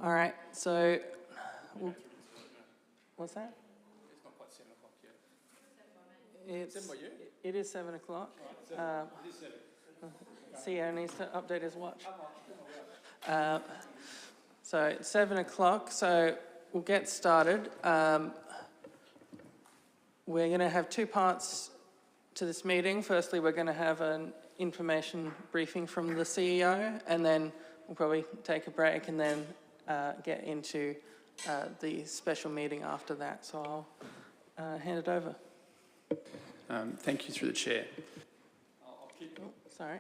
All right, so, what's that? It's not quite 7 o'clock yet. It's, 7 by you? it is 7 o'clock. Right, it is 7. CEO needs to update his watch. So it's 7 o'clock, so we'll get started. We're going to have two parts to this meeting. Firstly, we're going to have an information briefing from the CEO, and then we'll probably take a break and then get into the special meeting after that. So I'll hand it over. Thank you through the chair. I'll keep... Sorry.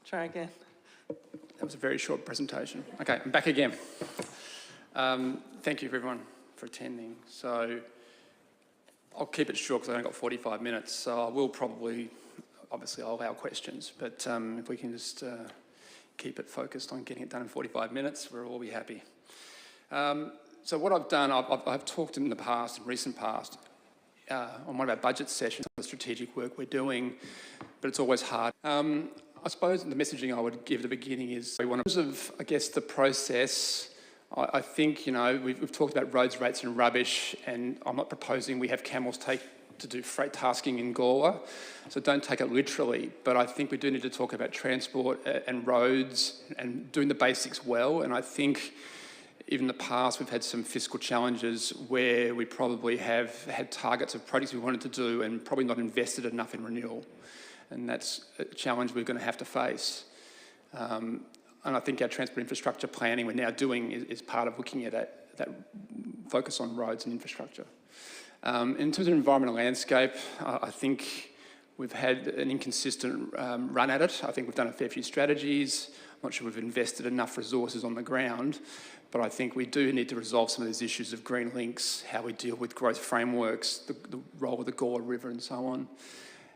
Try again. That was a very short presentation. Okay, I'm back again. Thank you everyone for attending. So I'll keep it short because I've only got 45 minutes. So I will probably, obviously I'll allow questions, but if we can just keep it focused on getting it done in 45 minutes, we'll all be happy. So what I've done, I've talked in the past, in recent past, on one of our budget sessions, the strategic work we're doing, but it's always hard. I suppose the messaging I would give at the beginning is, in terms of, I guess, the process, I think, you know, we've talked about roads, rates and rubbish, and I'm not proposing we have camels to do freight tasking in Gawler, so don't take it literally, but I think we do need to talk about transport and roads and doing the basics well, and I think even in the past we've had some fiscal challenges where we probably have had targets of projects we wanted to do and probably not invested enough in renewal. And that's a challenge we're going to have to face. And I think our transport infrastructure planning we're now doing is part of looking at that focus on roads and infrastructure. In terms of environmental landscape, I think we've had an inconsistent run at it. I think we've done a fair few strategies. I'm not sure we've invested enough resources on the ground, but I think we do need to resolve some of these issues of green links, how we deal with growth frameworks, the role of the Gawler River and so on.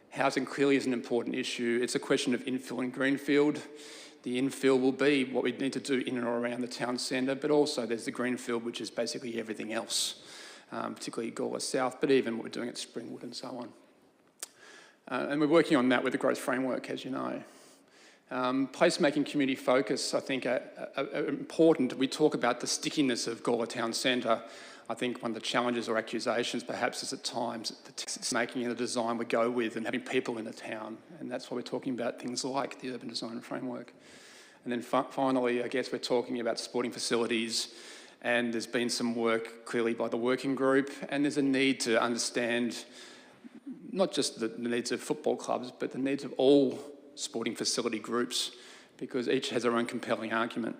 Housing clearly is an important issue. It's a question of infill and greenfield. The infill will be what we need to do in and around the town centre, but also there's the greenfield, which is basically everything else, particularly Gawler South, but even what we're doing at Springwood and so on. And we're working on that with the growth framework, as you know. Placemaking community focus, I think, are important. We talk about the stickiness of Gawler Town Centre. I think one of the challenges or accusations perhaps is at times the making and the design we go with and having people in the town, and that's why we're talking about things like the urban design framework. And then finally, I guess we're talking about sporting facilities, and there's been some work clearly by the working group, and there's a need to understand not just the needs of football clubs, but the needs of all sporting facility groups, because each has their own compelling argument,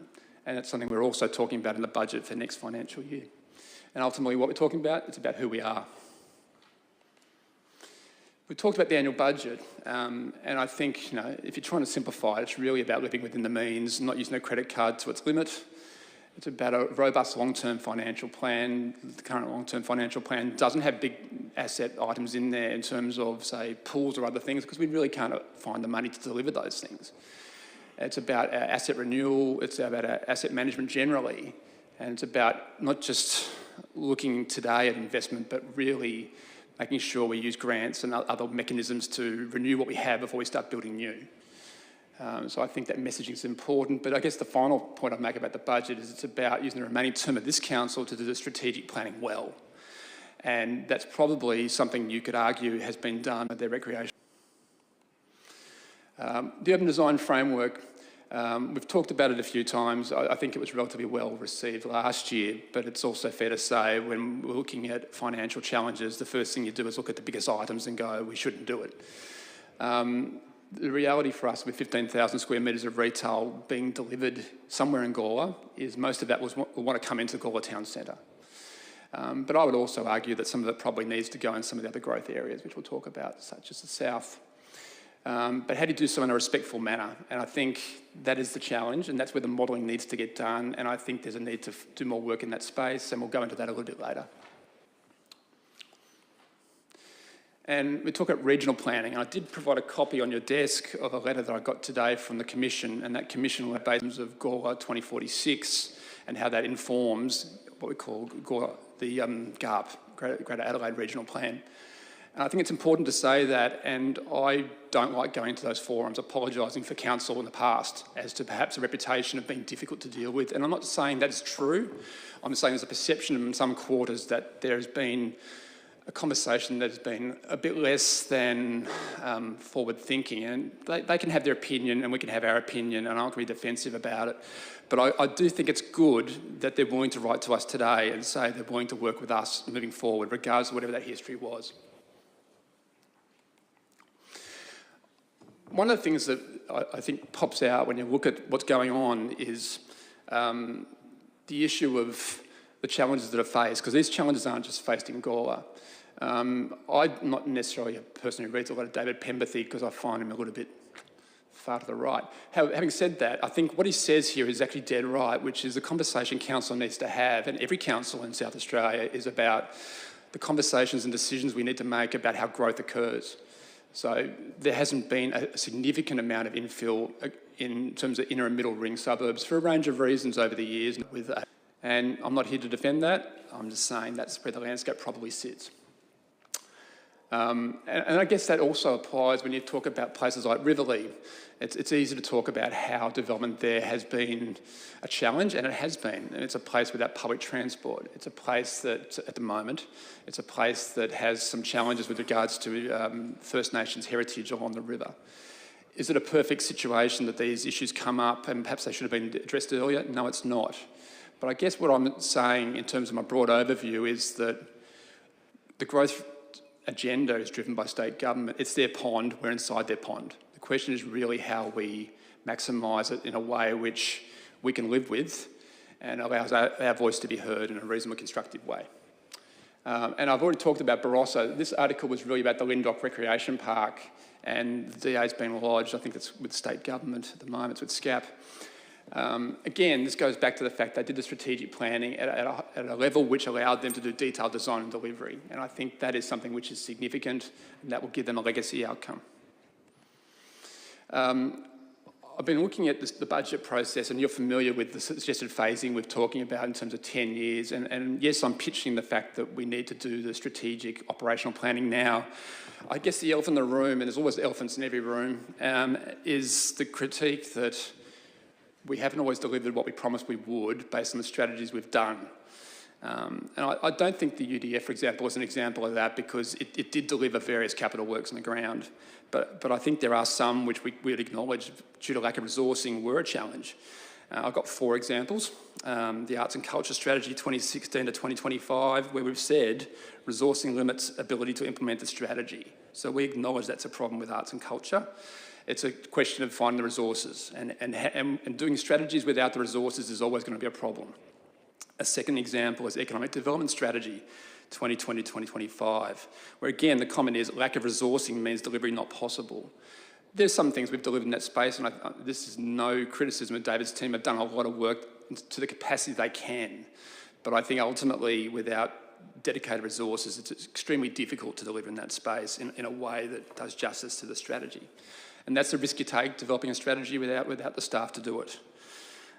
and that's something we're also talking about in the budget for next financial year. And ultimately what we're talking about, it's about who we are. We talked about the annual budget, and I think, you know, if you're trying to simplify it, it's really about living within the means, not using a credit card to its limit. It's about a robust long-term financial plan. The current long-term financial plan doesn't have big asset items in there in terms of, say, pools or other things, because we really can't find the money to deliver those things. It's about our asset renewal, it's about our asset management generally, and it's about not just looking today at investment, but really making sure we use grants and other mechanisms to renew what we have before we start building new. So I think that messaging is important, but I guess the final point I'd make about the budget is it's about using the remaining term of this council to do the strategic planning well. And that's probably something you could argue has been done with their recreation. The urban design framework, we've talked about it a few times. I think it was relatively well received last year, but it's also fair to say when we're looking at financial challenges, the first thing you do is look at the biggest items and go, we shouldn't do it. The reality for us with 15,000 square metres of retail being delivered somewhere in Gawler is most of that will want to come into Gawler Town Centre. But I would also argue that some of it probably needs to go in some of the other growth areas, which we'll talk about, such as the south. But how do you do so in a respectful manner? And I think that is the challenge, and that's where the modelling needs to get done, and I think there's a need to do more work in that space, and we'll go into that a little bit later. And we talk about regional planning, and I did provide a copy on your desk of a letter that I got today from the Commission, and that Commission letter basis of Gawler 2046 and how that informs what we call Gawler, the GARP, Greater Adelaide Regional Plan. And I think it's important to say that, and I don't like going to those forums apologising for council in the past as to perhaps a reputation of being difficult to deal with. And I'm not saying that's true. I'm saying there's a perception in some quarters that there has been a conversation that has been a bit less than forward-thinking. And they can have their opinion and we can have our opinion, and I won't be defensive about it. But I do think it's good that they're willing to write to us today and say they're willing to work with us moving forward, regardless of whatever that history was. One of the things that I think pops out when you look at what's going on is the issue of the challenges that are faced, because these challenges aren't just faced in Gawler. I'm not necessarily a person who reads a lot of David Pemberthy because I find him a little bit far to the right. Having said that, I think what he says here is actually dead right, which is the conversation council needs to have, and every council in South Australia, is about the conversations and decisions we need to make about how growth occurs. So there hasn't been a significant amount of infill in terms of inner and middle ring suburbs for a range of reasons over the years. And I'm not here to defend that. I'm just saying that's where the landscape probably sits. And I guess that also applies when you talk about places like Riverlea. It's easy to talk about how development there has been a challenge, and it has been. And it's a place without public transport. It's a place that, at the moment, it's a place that has some challenges with regards to First Nations heritage along the river. Is it a perfect situation that these issues come up and perhaps they should have been addressed earlier? No, it's not. But I guess what I'm saying in terms of my broad overview is that the growth agenda is driven by state government. It's their pond, we're inside their pond. The question is really how we maximise it in a way which we can live with and allows our voice to be heard in a reasonably constructive way. And I've already talked about Barossa. This article was really about the Lindock Recreation Park, and the DA's been lodged. I think it's with state government at the moment, it's with SCAP. Again, this goes back to the fact they did the strategic planning at a level which allowed them to do detailed design and delivery. And I think that is something which is significant, and that will give them a legacy outcome. I've been looking at the budget process, and you're familiar with the suggested phasing we're talking about in terms of 10 years. And yes, I'm pitching the fact that we need to do the strategic operational planning now. I guess the elephant in the room, and there's always elephants in every room, is the critique that we haven't always delivered what we promised we would based on the strategies we've done. And I don't think the UDF, for example, is an example of that, because it did deliver various capital works on the ground. But I think there are some which we would acknowledge, due to lack of resourcing, were a challenge. I've got 4 examples. The Arts and Culture Strategy 2016 to 2025, where we've said resourcing limits ability to implement the strategy. So we acknowledge that's a problem with arts and culture. It's a question of finding the resources, and doing strategies without the resources is always going to be a problem. A second example is Economic Development Strategy 2020-2025, where again the comment is lack of resourcing means delivery not possible. There's some things we've delivered in that space, and this is no criticism of David's team. Have done a lot of work to the capacity they can, but I think ultimately without dedicated resources it's extremely difficult to deliver in that space in a way that does justice to the strategy. And that's the risk you take, developing a strategy without the staff to do it.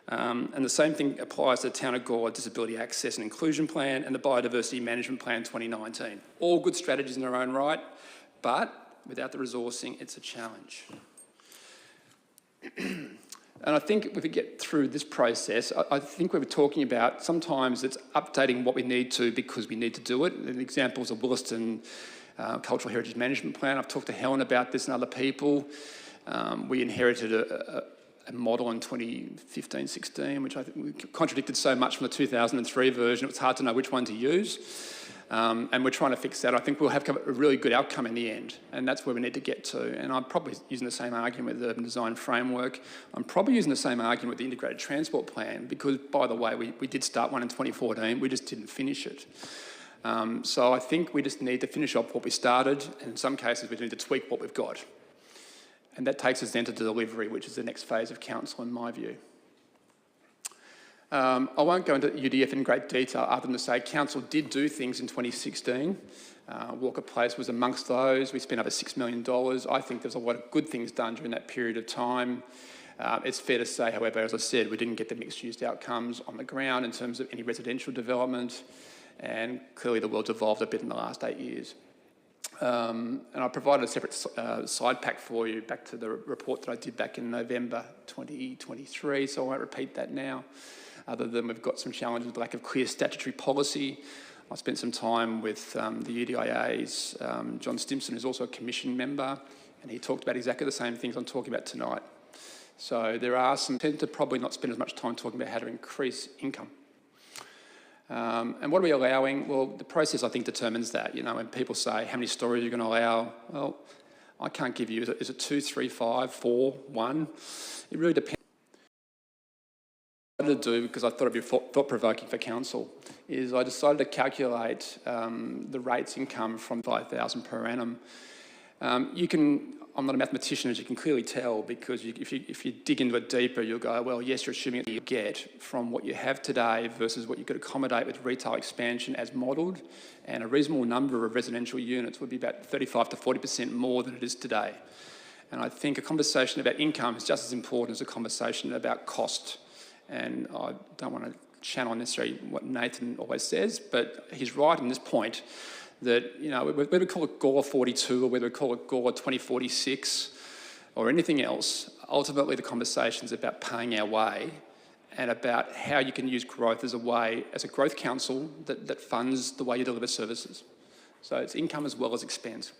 And the same thing applies to the Town of Gawler Disability Access and Inclusion Plan and the Biodiversity Management Plan 2019. All good strategies in their own right, but without the resourcing, it's a challenge. And I think if we get through this process, I think we were talking about sometimes it's updating what we need to because we need to do it. And examples of Williston Cultural Heritage Management Plan. I've talked to Helen about this and other people. We inherited a model in 2015-16, which I think contradicted so much from the 2003 version. It was hard to know which one to use. And we're trying to fix that. I think we'll have a really good outcome in the end, and that's where we need to get to. And I'm probably using the same argument with the Urban Design Framework. I'm probably using the same argument with the Integrated Transport Plan, because, by the way, we did start one in 2014, we just didn't finish it. So I think we just need to finish off what we started, and in some cases we need to tweak what we've got. And that takes us then to delivery, which is the next phase of council, in my view. I won't go into UDF in great detail other than to say council did do things in 2016. Walker Place was amongst those. We spent over $6 million. I think there's a lot of good things done during that period of time. It's fair to say, however, as I said, we didn't get the mixed-use outcomes on the ground in terms of any residential development, and clearly the world's evolved a bit in the last 8 years. And I provided a separate side pack for you back to the report that I did back in November 2023, so I won't repeat that now, other than we've got some challenges with lack of clear statutory policy. I spent some time with the UDIA's John Stimson, who's also a commission member, and he talked about exactly the same things I'm talking about tonight. So there are some, tend to probably not spend as much time talking about how to increase income. And what are we allowing? Well, the process, I think, determines that. You know, when people say, how many stories are you going to allow? Well, I can't give you, is it 2, 3, 5, 4, 1? It really depends. What I decided to do, because I thought it'd be thought-provoking for council, is I decided to calculate the rates income from 5,000 per annum. I'm not a mathematician, as you can clearly tell, because if you dig into it deeper, you'll go, well, yes, you're assuming that you get from what you have today versus what you could accommodate with retail expansion as modelled, and a reasonable number of residential units would be about 35 to 40% more than it is today. And I think a conversation about income is just as important as a conversation about cost. And I don't want to channel necessarily what Nathan always says, but he's right on this point, that, you know, whether we call it GORE 42 or whether we call it GORE 2046 or anything else, ultimately the conversation is about paying our way and about how you can use growth as a way, as a growth council that funds the way you deliver services. So it's income as well as expense.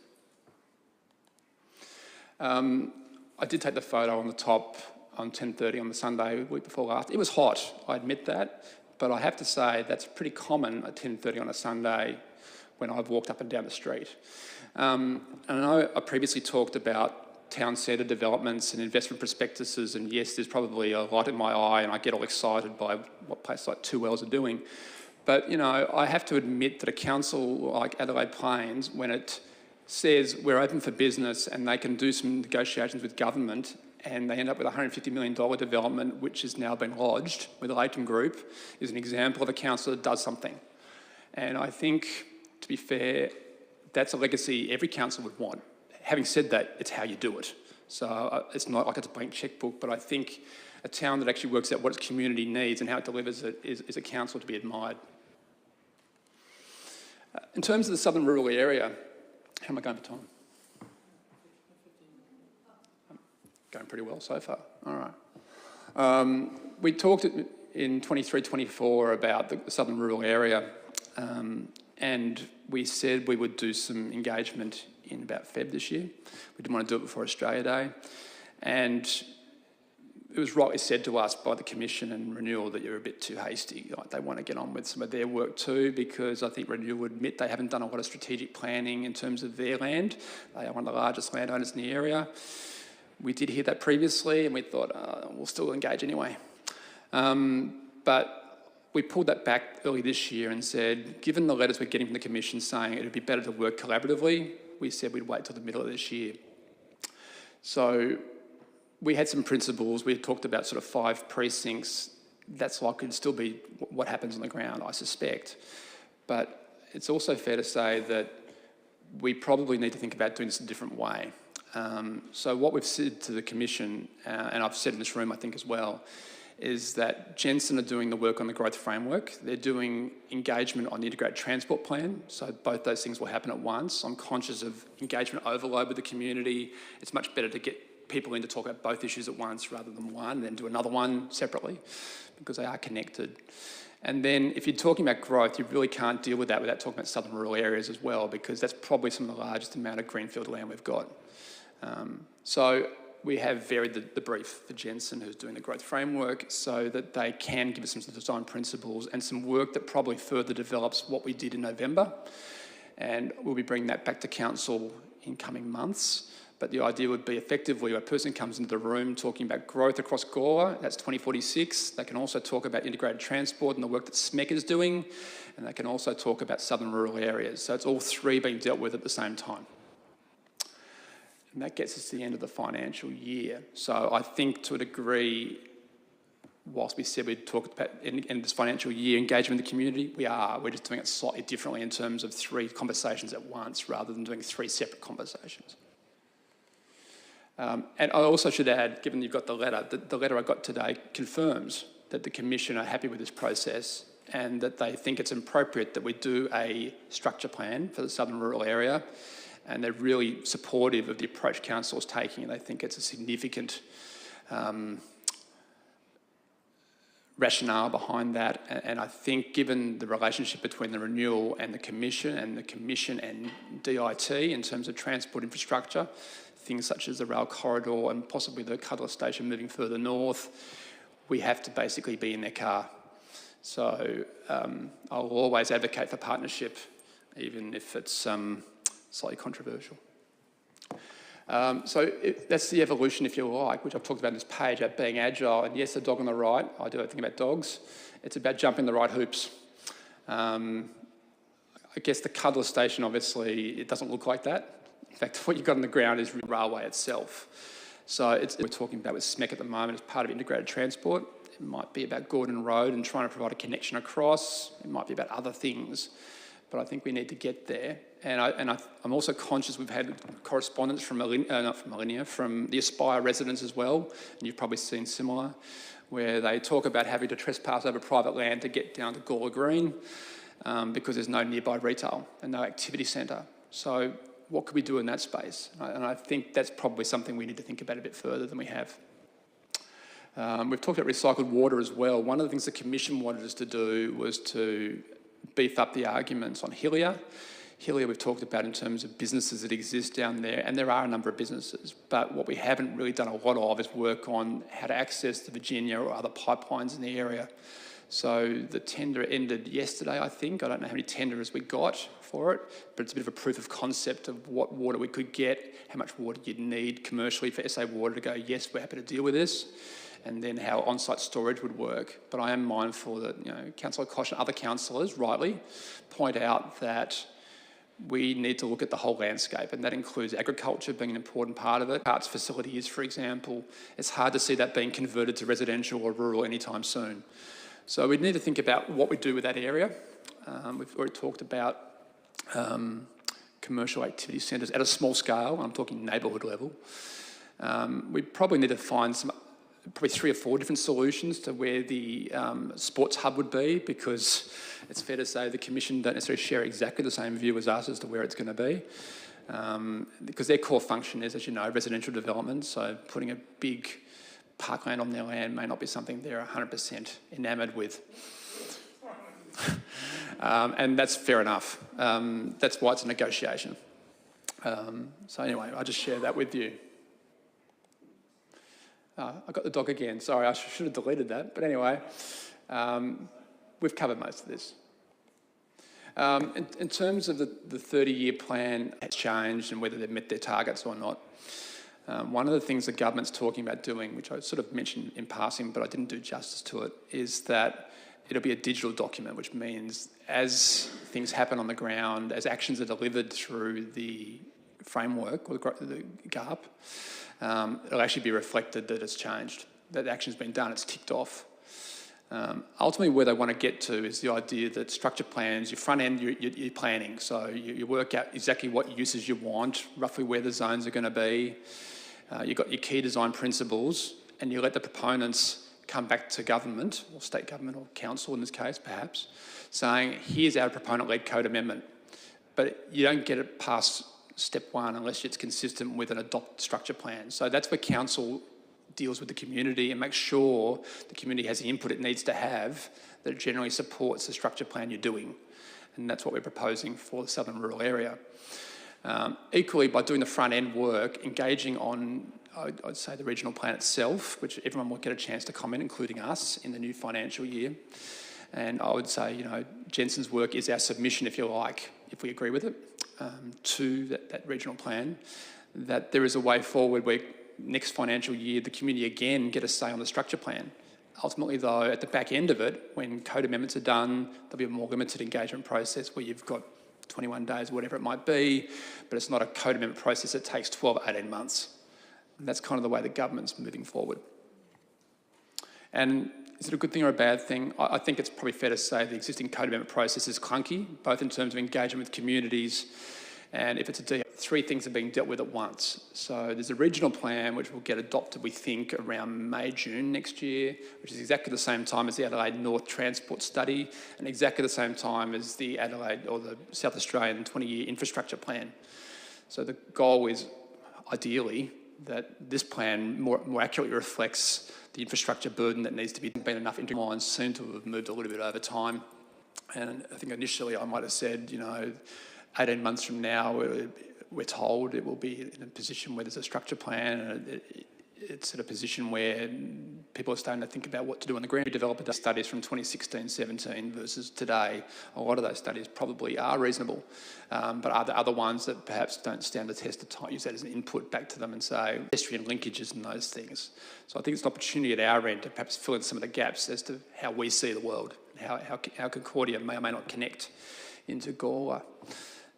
I did take the photo on the top on 10:30 on the Sunday, the week before last. It was hot, I admit that, but I have to say that's pretty common at 10:30 on a Sunday when I've walked up and down the street. And I know I previously talked about town centre developments and investment prospectuses, and yes, there's probably a light in my eye and I get all excited by what places like Two Wells are doing. But, you know, I have to admit that a council like Adelaide Plains, when it says we're open for business and they can do some negotiations with government and they end up with a $150 million development, which has now been lodged with the Leighton Group, is an example of a council that does something. And I think, to be fair, that's a legacy every council would want. Having said that, it's how you do it. So it's not like it's a blank checkbook, but I think a town that actually works out what its community needs and how it delivers it is a council to be admired. In terms of the southern rural area, how am I going for time? Going pretty well so far. All right. We talked in 23-24 about the southern rural area, and we said we would do some engagement in about Feb this year. We didn't want to do it before Australia Day, and it was rightly said to us by the Commission and Renewal that you're a bit too hasty. Like, they want to get on with some of their work too, because I think Renewal would admit they haven't done a lot of strategic planning in terms of their land. They are one of the largest landowners in the area. We did hear that previously, and we thought, we'll still engage anyway. But we pulled that back early this year and said, given the letters we're getting from the Commission saying it would be better to work collaboratively, we said we'd wait till the middle of this year. So we had some principles. We had talked about sort of 5 precincts. That's likely to still be what happens on the ground, I suspect. But it's also fair to say that we probably need to think about doing this a different way. So what we've said to the Commission, and I've said in this room I think as well, is that Jensen are doing the work on the growth framework. They're doing engagement on the integrated transport plan, so both those things will happen at once. I'm conscious of engagement overload with the community. It's much better to get people in to talk about both issues at once rather than one, and then do another one separately, because they are connected. And then if you're talking about growth, you really can't deal with that without talking about southern rural areas as well, because that's probably some of the largest amount of greenfield land we've got. So we have varied the brief for Jensen, who's doing the growth framework, so that they can give us some design principles and some work that probably further develops what we did in November. And we'll be bringing that back to council in coming months. But the idea would be effectively a person comes into the room talking about growth across GORE, that's 2046. They can also talk about integrated transport and the work that SMEC is doing. And they can also talk about southern rural areas. So it's all 3 being dealt with at the same time. And that gets us to the end of the financial year. So I think to a degree, whilst we said we'd talk about in this financial year engagement with the community, we are. We're just doing it slightly differently in terms of 3 conversations at once rather than doing 3 separate conversations. And I also should add, given you've got the letter, the letter I got today confirms that the Commission are happy with this process and that they think it's appropriate that we do a structure plan for the southern rural area, and they're really supportive of the approach council's taking, and they think it's a significant rationale behind that. And I think given the relationship between the renewal and the Commission and DIT in terms of transport infrastructure, things such as the rail corridor and possibly the Cuddler station moving further north, we have to basically be in their car. So I'll always advocate for partnership, even if it's slightly controversial. That's the evolution, if you like, which I've talked about on this page, about being agile. And yes, the dog on the right, I do think about dogs. It's about jumping the right hoops. I guess the Cuddler station, obviously, it doesn't look like that. In fact, what you've got on the ground is the railway itself. So we're talking about with SMEC at the moment as part of integrated transport. It might be about Gordon Road and trying to provide a connection across. It might be about other things. But I think we need to get there. And I'm also conscious we've had correspondence from from the Aspire residents as well, and you've probably seen similar, where they talk about having to trespass over private land to get down to Gawler Green because there's no nearby retail and no activity centre. So what could we do in that space? And I think that's probably something we need to think about a bit further than we have. We've talked about recycled water as well. One of the things the Commission wanted us to do was to beef up the arguments on Hillier. Hillier we've talked about in terms of businesses that exist down there, and there are a number of businesses, but what we haven't really done a lot of is work on how to access the Virginia or other pipelines in the area. So the tender ended yesterday, I think. I don't know how many tenderers we got for it, but it's a bit of a proof of concept of what water we could get, how much water you'd need commercially for SA Water to go, yes, we're happy to deal with this, and then how on-site storage would work. But I am mindful that, Councillor Koch and other councillors, rightly, point out that we need to look at the whole landscape, and that includes agriculture being an important part of it. Arts facilities, for example, it's hard to see that being converted to residential or rural anytime soon. So we need to think about what we do with that area. We've already talked about commercial activity centres at a small scale. I'm talking neighbourhood level. We probably need to find probably 3 or 4 different solutions to where the sports hub would be, because it's fair to say the Commission don't necessarily share exactly the same view as us as to where it's going to be, because their core function is, as you know, residential development, so putting a big parkland on their land may not be something they're 100% enamoured with. And that's fair enough. That's why it's a negotiation. So anyway, I just share that with you. I got the dog again. Sorry, I should have deleted that. But anyway, we've covered most of this. In terms of the 30-year plan, it's changed and whether they've met their targets or not. One of the things the government's talking about doing, which I sort of mentioned in passing, but I didn't do justice to it, is that it'll be a digital document, which means as things happen on the ground, as actions are delivered through the framework or the GARP, it'll actually be reflected that it's changed, that action's been done, it's ticked off. Ultimately, where they want to get to is the idea that structure plans, your front end, you're planning. So you work out exactly what uses you want, roughly where the zones are going to be. You've got your key design principles, and you let the proponents come back to government, or state government, or council in this case, perhaps, saying, here's our proponent-led code amendment. But you don't get it past step 1 unless it's consistent with an adopt structure plan. So that's where council deals with the community and makes sure the community has the input it needs to have that generally supports the structure plan you're doing. And that's what we're proposing for the southern rural area. Equally, by doing the front end work, engaging on, I'd say, the regional plan itself, which everyone will get a chance to comment, including us, in the new financial year. And I would say, Jensen's work is our submission, if you like, if we agree with it, to that regional plan, that there is a way forward where next financial year the community again get a say on the structure plan. Ultimately, though, at the back end of it, when code amendments are done, there'll be a more limited engagement process where you've got 21 days, whatever it might be, but it's not a code amendment process that takes 12 or 18 months. And that's kind of the way the government's moving forward. And is it a good thing or a bad thing? I think it's probably fair to say the existing code amendment process is clunky, both in terms of engagement with communities and if it's a deal. 3 things are being dealt with at once. So there's a regional plan which will get adopted, we think, around May, June next year, which is exactly the same time as the Adelaide North Transport Study and exactly the same time as the Adelaide or the South Australian 20-year infrastructure plan. So the goal is ideally that this plan more accurately reflects the infrastructure burden that needs to be been enough into lines seem to have moved a little bit over time. And I think initially I might have said, 18 months from now, we're told it will be in a position where there's a structure plan, and it's at a position where people are starting to think about what to do on the ground. We developed studies from 2016-17 versus today. A lot of those studies probably are reasonable, but are there other ones that perhaps don't stand the test of time? Use that as an input back to them and say, pedestrian linkages and those things. So I think it's an opportunity at our end to perhaps fill in some of the gaps as to how we see the world, how Concordia may or may not connect into Gawler.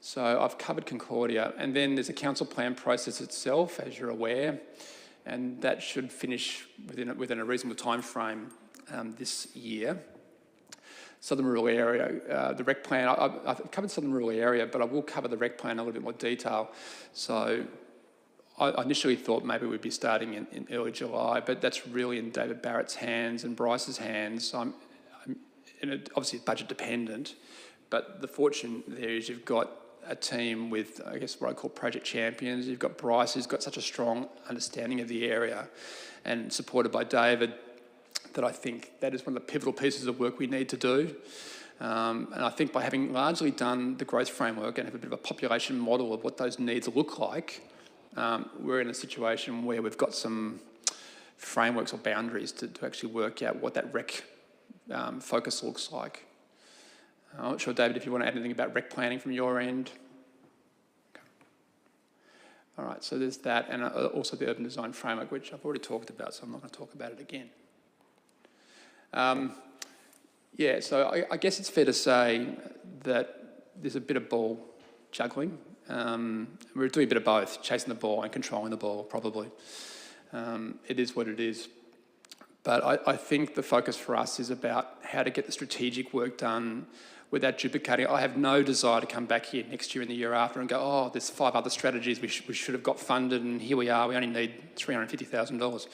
So I've covered Concordia, and then there's a council plan process itself, as you're aware, and that should finish within a reasonable time frame this year. Southern Rural Area, the REC plan, I've covered Southern Rural Area, but I will cover the REC plan in a little bit more detail. So I initially thought maybe we'd be starting in early July, but that's really in David Barrett's hands and Bryce's hands. Obviously it's budget dependent, but the fortune there is you've got a team with, I guess, what I call project champions. You've got Bryce, who's got such a strong understanding of the area, and supported by David, that I think that is one of the pivotal pieces of work we need to do. And I think by having largely done the growth framework and have a bit of a population model of what those needs look like, we're in a situation where we've got some frameworks or boundaries to actually work out what that REC focus looks like. I'm not sure, David, if you want to add anything about REC planning from your end. Okay. All right, so there's that, and also the urban design framework, which I've already talked about, so I'm not going to talk about it again. So I guess it's fair to say that there's a bit of ball juggling. We're doing a bit of both, chasing the ball and controlling the ball, probably. It is what it is. But I think the focus for us is about how to get the strategic work done without duplicating. I have no desire to come back here next year and the year after and go, oh, there's 5 other strategies we should have got funded, and here we are, we only need $350,000.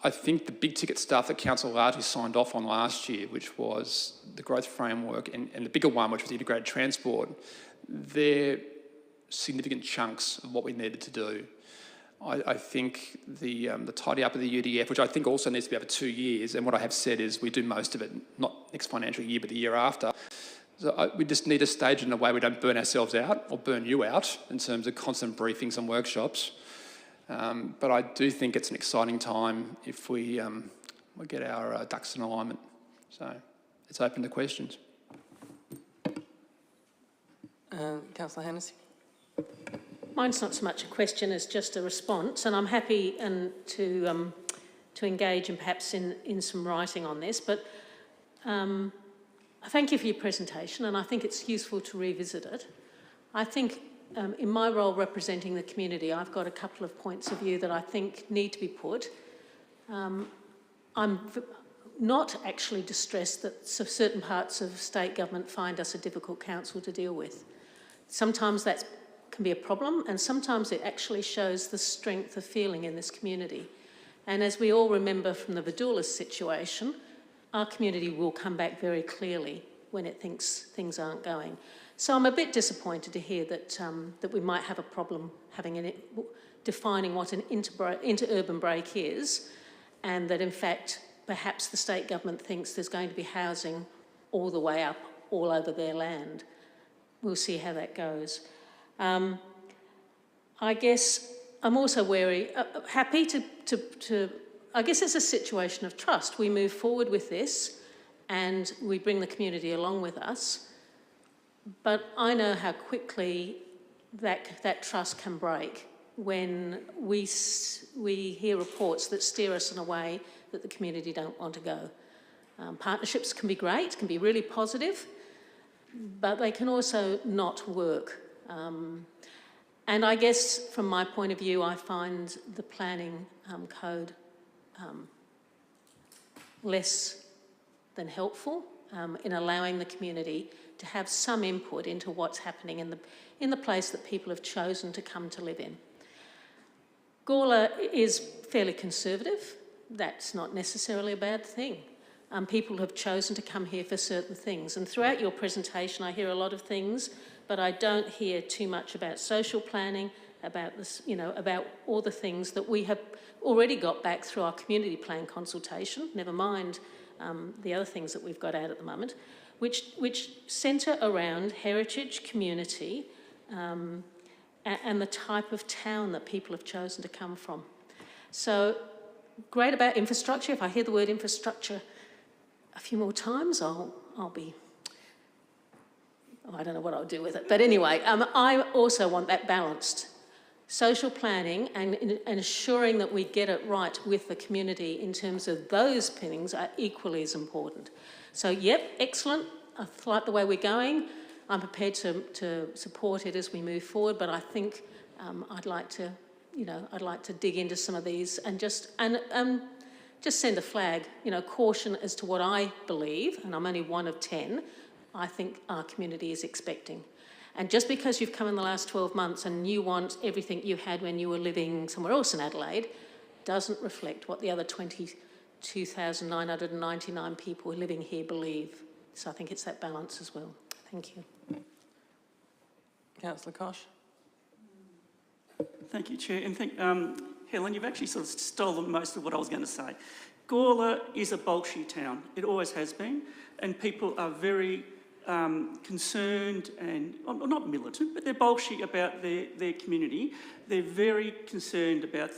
I think the big ticket stuff that Council largely signed off on last year, which was the growth framework, and the bigger one, which was integrated transport, they're significant chunks of what we needed to do. I think the tidy up of the UDF, which I think also needs to be over 2 years, and what I have said is we do most of it, not next financial year, but the year after. So we just need to stage it in a way we don't burn ourselves out or burn you out in terms of constant briefings and workshops. But I do think it's an exciting time if we get our ducks in alignment. So it's open to questions. Councillor Hennessy. Mine's not so much a question as just a response, and I'm happy to engage and perhaps in some writing on this, but I thank you for your presentation, and I think it's useful to revisit it. I think in my role representing the community, I've got a couple of points of view that I think need to be put. I'm not actually distressed that certain parts of state government find us a difficult council to deal with. Sometimes that can be a problem, and sometimes it actually shows the strength of feeling in this community. And as we all remember from the Vidoulas situation, our community will come back very clearly when it thinks things aren't going. So I'm a bit disappointed to hear that that we might have a problem defining what an inter-urban break is, and that in fact perhaps the state government thinks there's going to be housing all the way up all over their land. We'll see how that goes. I guess I'm also happy to, I guess it's a situation of trust. We move forward with this and we bring the community along with us, but I know how quickly that trust can break when we hear reports that steer us in a way that the community don't want to go. Partnerships can be great, can be really positive, but they can also not work. And I guess from my point of view, I find the planning code less than helpful in allowing the community to have some input into what's happening in the place that people have chosen to come to live in. Gawler is fairly conservative. That's not necessarily a bad thing. People have chosen to come here for certain things. And throughout your presentation, I hear a lot of things but I don't hear too much about social planning, about this, about all the things that we have already got back through our community plan consultation, never mind the other things that we've got out at the moment, which centre around heritage, community, and the type of town that people have chosen to come from. So, great about infrastructure. If I hear the word infrastructure a few more times, I'll be... I don't know what I'll do with it. But anyway, I also want that balanced social planning and ensuring that we get it right with the community in terms of those things are equally as important. So, yep, excellent. I like the way we're going. I'm prepared to support it as we move forward, but I think I'd like to dig into some of these and just send a flag, caution as to what I believe, and I'm only one of 10, I think our community is expecting. And just because you've come in the last 12 months and you want everything you had when you were living somewhere else in Adelaide, doesn't reflect what the other 22,999 people living here believe. So I think it's that balance as well. Thank you. Councillor Koch. Thank you, Chair. And Helen, you've actually sort of stolen most of what I was going to say. Gawler is a Bolshie town. It always has been. And people are very concerned and, not militant, but they're Bolshie about their community. They're very concerned about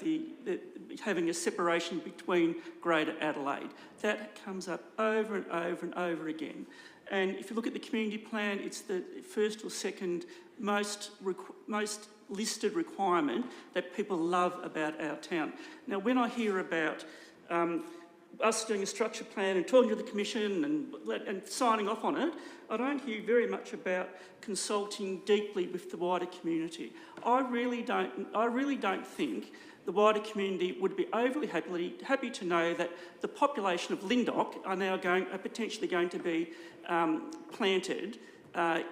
having a separation between Greater Adelaide. That comes up over and over and over again. And if you look at the community plan, it's the first or second most listed requirement that people love about our town. Now, when I hear about us doing a structure plan and talking to the Commission and signing off on it, I don't hear very much about consulting deeply with the wider community. I really don't think the wider community would be overly happy to know that the population of Lyndoch are potentially going to be planted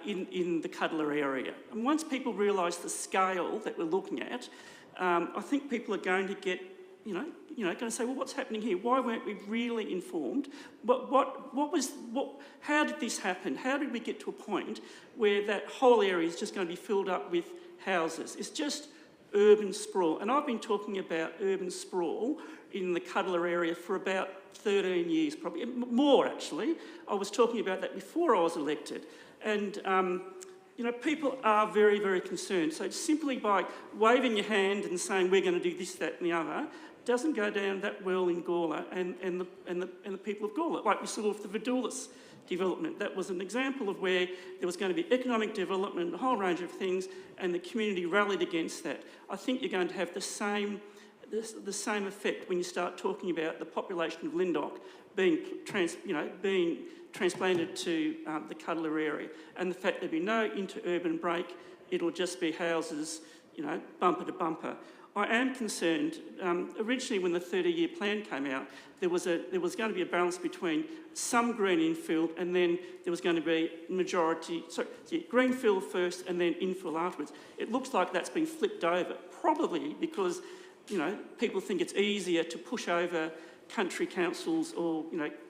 in the Cuddler area. And once people realise the scale that we're looking at, I think people are going to get, going to say, well, what's happening here? Why weren't we really informed? How did this happen? How did we get to a point where that whole area is just going to be filled up with houses? It's just urban sprawl. And I've been talking about urban sprawl in the Cuddler area for about 13 years, probably more actually. I was talking about that before I was elected. And, people are very, very concerned. So simply by waving your hand and saying we're going to do this, that and the other doesn't go down that well in Gawler and the people of Gawler. Like we saw with the Vidoulis development. That was an example of where there was going to be economic development, a whole range of things, and the community rallied against that. I think you're going to have the same effect when you start talking about the population of Lyndoch being transplanted to the Cuddler area, and the fact there'll be no inter-urban break. It'll just be houses, bumper to bumper. I am concerned. Originally, when the 30-year plan came out, there was going to be a balance between some green infill, and then there was going to be greenfield first and then infill afterwards. It looks like that's been flipped over, probably because people think it's easier to push over country councils or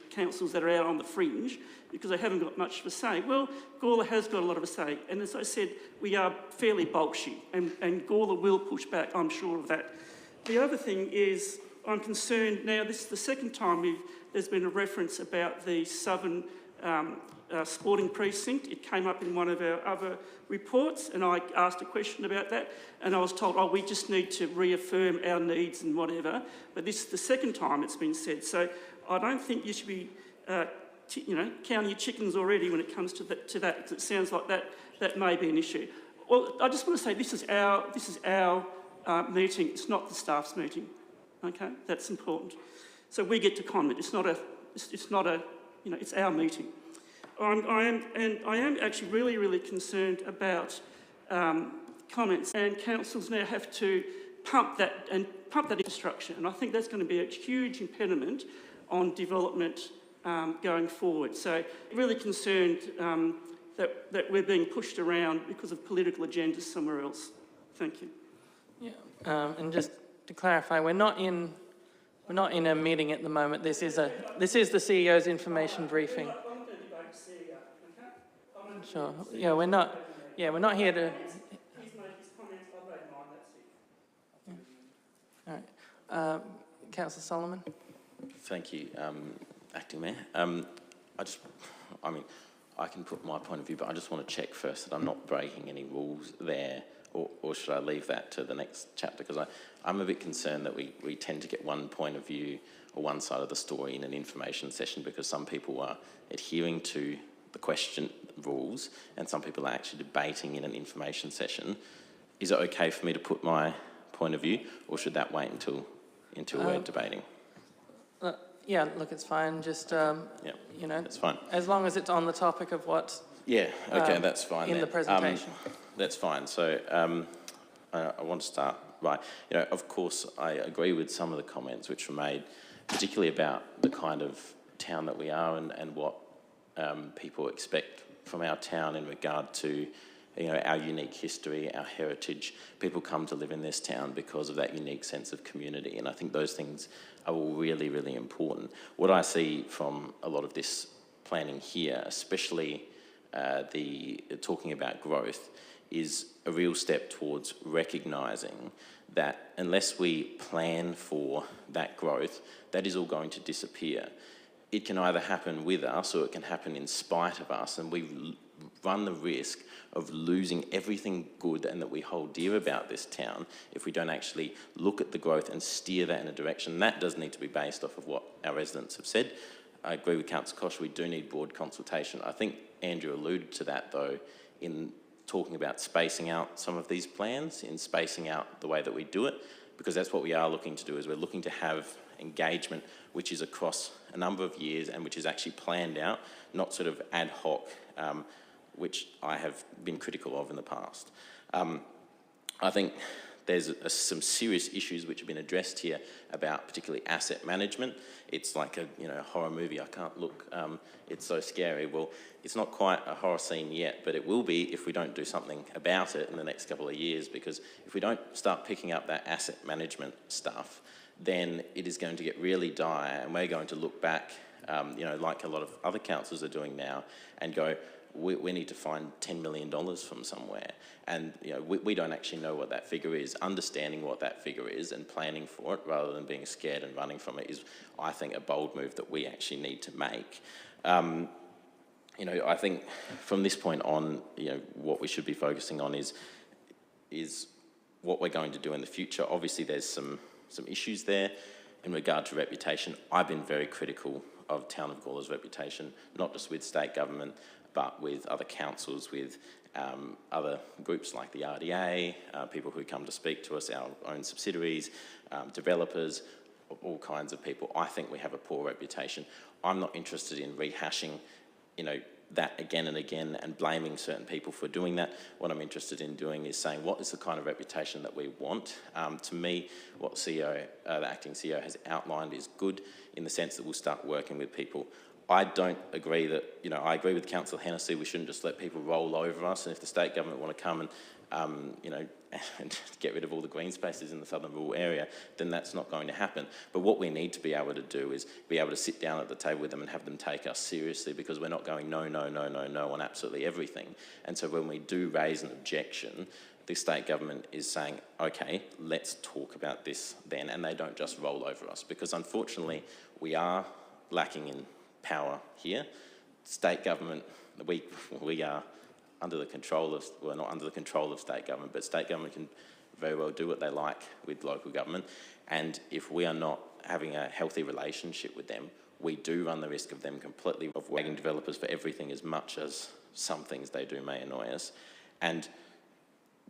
councils that are out on the fringe because they haven't got much of a say. Well, Gawler has got a lot of a say, and as I said, we are fairly Bolshie, and Gawler will push back, I'm sure of that. The other thing is, I'm concerned now, this is the second time there's been a reference about the Southern Sporting Precinct. It came up in one of our other reports, and I asked a question about that, and I was told, oh, we just need to reaffirm our needs and whatever, but this is the second time it's been said. So I don't think you should be counting your chickens already when it comes to that, because it sounds like that may be an issue. Well, I just want to say this is our meeting. It's not the staff's meeting. Okay, that's important. So we get to comment. It's our meeting. I am actually really, really concerned about comments, and councils now have to pump that infrastructure, and I think that's going to be a huge impediment on development going forward. So really concerned that we're being pushed around because of political agendas somewhere else. Thank you. Yeah, and just to clarify, we're not in a meeting at the moment. This is the CEO's information briefing. Sure. Yeah, we're not. Yeah, we're not here to... He's made his comments, I've made mine, that's it. All right. Councillor Solomon? Thank you, Acting Mayor. I can put my point of view, but I just want to check first that I'm not breaking any rules there, or should I leave that to the next chapter? Because I'm a bit concerned that we tend to get one point of view or one side of the story in an information session, because some people are adhering to the question rules and some people are actually debating in an information session. Is it okay for me to put my point of view, or should that wait until we're debating? Yeah, look, it's fine. Just, you know, That's fine. as long as it's on the topic of what Yeah, okay, that's fine in then. the presentation. That's fine. So I want to start right. You know, of course, I agree with some of the comments which were made, particularly about the kind of town that we are and what people expect from our town in regard to, you know, our unique history, our heritage. People come to live in this town because of that unique sense of community, and I think those things are all really, really important. What I see from a lot of this planning here, especially the talking about growth, is a real step towards recognising that unless we plan for that growth, that is all going to disappear. It can either happen with us or it can happen in spite of us, and we run the risk of losing everything good and that we hold dear about this town if we don't actually look at the growth and steer that in a direction. That does need to be based off of what our residents have said. I agree with Councillor Kosh, we do need broad consultation. I think Andrew alluded to that though in talking about spacing out some of these plans, in spacing out the way that we do it, because that's what we are looking to do, is we're looking to have engagement which is across a number of years and which is actually planned out, not sort of ad hoc, which I have been critical of in the past. I think there's some serious issues which have been addressed here about particularly asset management. It's like a horror movie. I can't look. It's so scary. Well, it's not quite a horror scene yet, but it will be if we don't do something about it in the next couple of years. Because if we don't start picking up that asset management stuff, then it is going to get really dire, and we're going to look back, like a lot of other councils are doing now, and go, we need to find $10 million from somewhere. And we don't actually know what that figure is. Understanding what that figure is and planning for it rather than being scared and running from it is, I think, a bold move that we actually need to make. I think from this point on, what we should be focusing on is what we're going to do in the future. Obviously, there's some issues there in regard to reputation. I've been very critical of Town of Gawler's reputation, not just with state government, but with other councils, with other groups like the RDA, people who come to speak to us, our own subsidiaries, developers, all kinds of people. I think we have a poor reputation. I'm not interested in rehashing, that again and again and blaming certain people for doing that. What I'm interested in doing is saying, what is the kind of reputation that we want? To me, what the acting CEO has outlined is good in the sense that we'll start working with people. I don't agree that, I agree with Councillor Hennessy, we shouldn't just let people roll over us, and if the state government want to come and, and get rid of all the green spaces in the southern rural area, then that's not going to happen. But what we need to be able to do is be able to sit down at the table with them and have them take us seriously, because we're not going no, no, no, no, no on absolutely everything. And so when we do raise an objection, the state government is saying, okay, let's talk about this then, and they don't just roll over us, because unfortunately we are lacking in power here. State government, we are under the control of, well, not under the control of state government, but state government can very well do what they like with local government. And if we are not having a healthy relationship with them, we do run the risk of them completely avoiding developers for everything, as much as some things they do may annoy us. And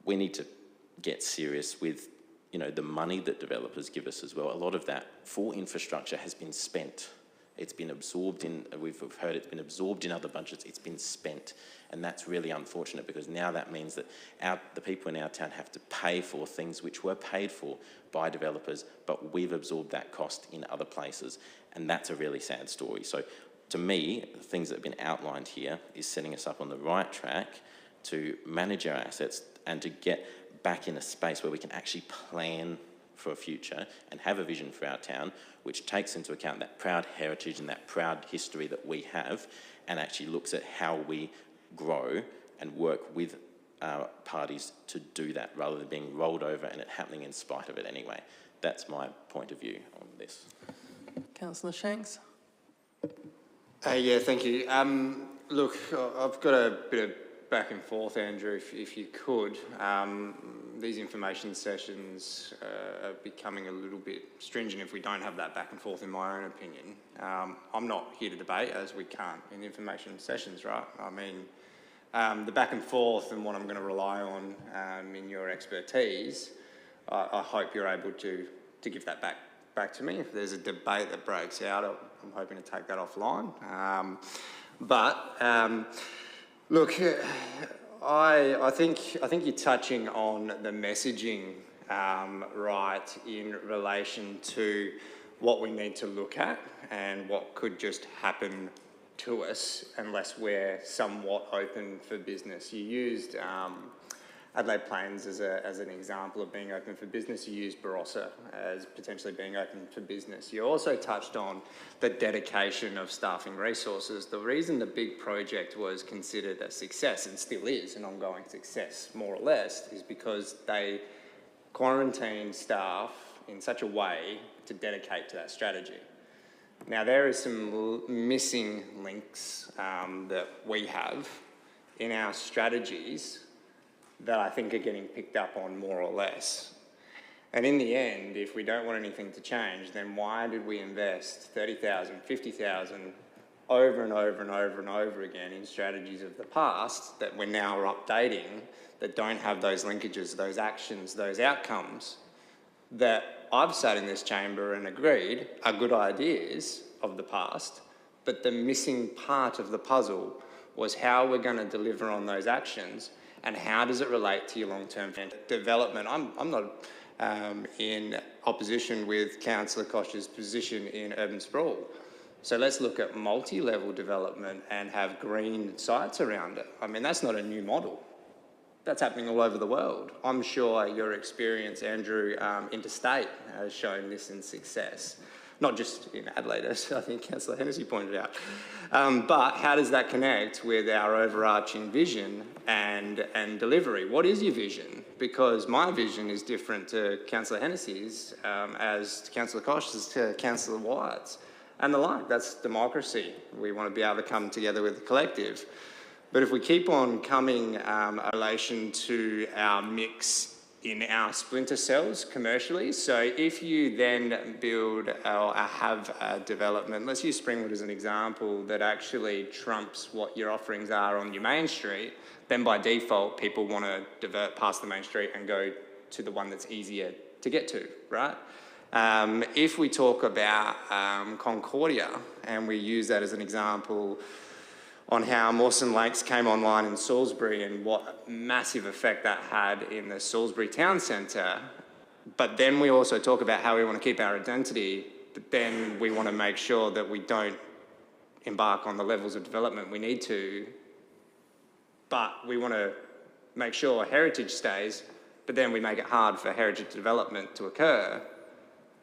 we need to get serious with, the money that developers give us as well. A lot of that for infrastructure has been spent. It's been absorbed in, we've heard it's been absorbed in other budgets, it's been spent. And that's really unfortunate, because now that means that the people in our town have to pay for things which were paid for by developers, but we've absorbed that cost in other places. And that's a really sad story. So to me, the things that have been outlined here is setting us up on the right track to manage our assets and to get back in a space where we can actually plan for a future and have a vision for our town, which takes into account that proud heritage and that proud history that we have, and actually looks at how we grow and work with parties to do that rather than being rolled over and it happening in spite of it anyway. That's my point of view on this. Councillor Shanks. Yeah, thank you. Look, I've got a bit of back and forth, Andrew, if you could. These information sessions are becoming a little bit stringent if we don't have that back and forth, in my own opinion. I'm not here to debate, as we can't in information sessions, right? I mean, the back and forth and what I'm going to rely on in your expertise, I hope you're able to give that back to me. If there's a debate that breaks out, I'm hoping to take that offline. Look, I think you're touching on the messaging right in relation to what we need to look at and what could just happen to us unless we're somewhat open for business. You used Adelaide Plains as an example of being open for business. You used Barossa as potentially being open for business. You also touched on the dedication of staffing resources. The reason the big project was considered a success, and still is an ongoing success more or less, is because they quarantined staff in such a way to dedicate to that strategy. Now, there is some missing links that we have in our strategies that I think are getting picked up on more or less. And in the end, if we don't want anything to change, then why did we invest 30,000, 50,000 over and over and over and over again in strategies of the past that we're now updating that don't have those linkages, those actions, those outcomes that I've sat in this chamber and agreed are good ideas of the past, but the missing part of the puzzle was how we're going to deliver on those actions and how does it relate to your long-term development. I'm not in opposition with Councillor Koch's position in urban sprawl. So let's look at multi-level development and have green sites around it. I mean, that's not a new model. That's happening all over the world. I'm sure your experience, Andrew, interstate has shown this in success. Not just in Adelaide, as I think Councillor Hennessy pointed out. But how does that connect with our overarching vision and delivery? What is your vision? Because my vision is different to Councillor Hennessy's, as to Councillor Koch's, to Councillor Wyatt's, and the like. That's democracy. We want to be able to come together with the collective. But if we keep on coming in relation to our mix in our splinter cells commercially, so if you then build or have a development, let's use Springwood as an example, that actually trumps what your offerings are on your main street, then by default people want to divert past the main street and go to the one that's easier to get to, right? If we talk about Concordia and we use that as an example on how Mawson Lakes came online in Salisbury and what massive effect that had in the Salisbury town centre. But then we also talk about how we want to keep our identity, but then we want to make sure that we don't embark on the levels of development we need to, but we want to make sure heritage stays, but then we make it hard for heritage development to occur.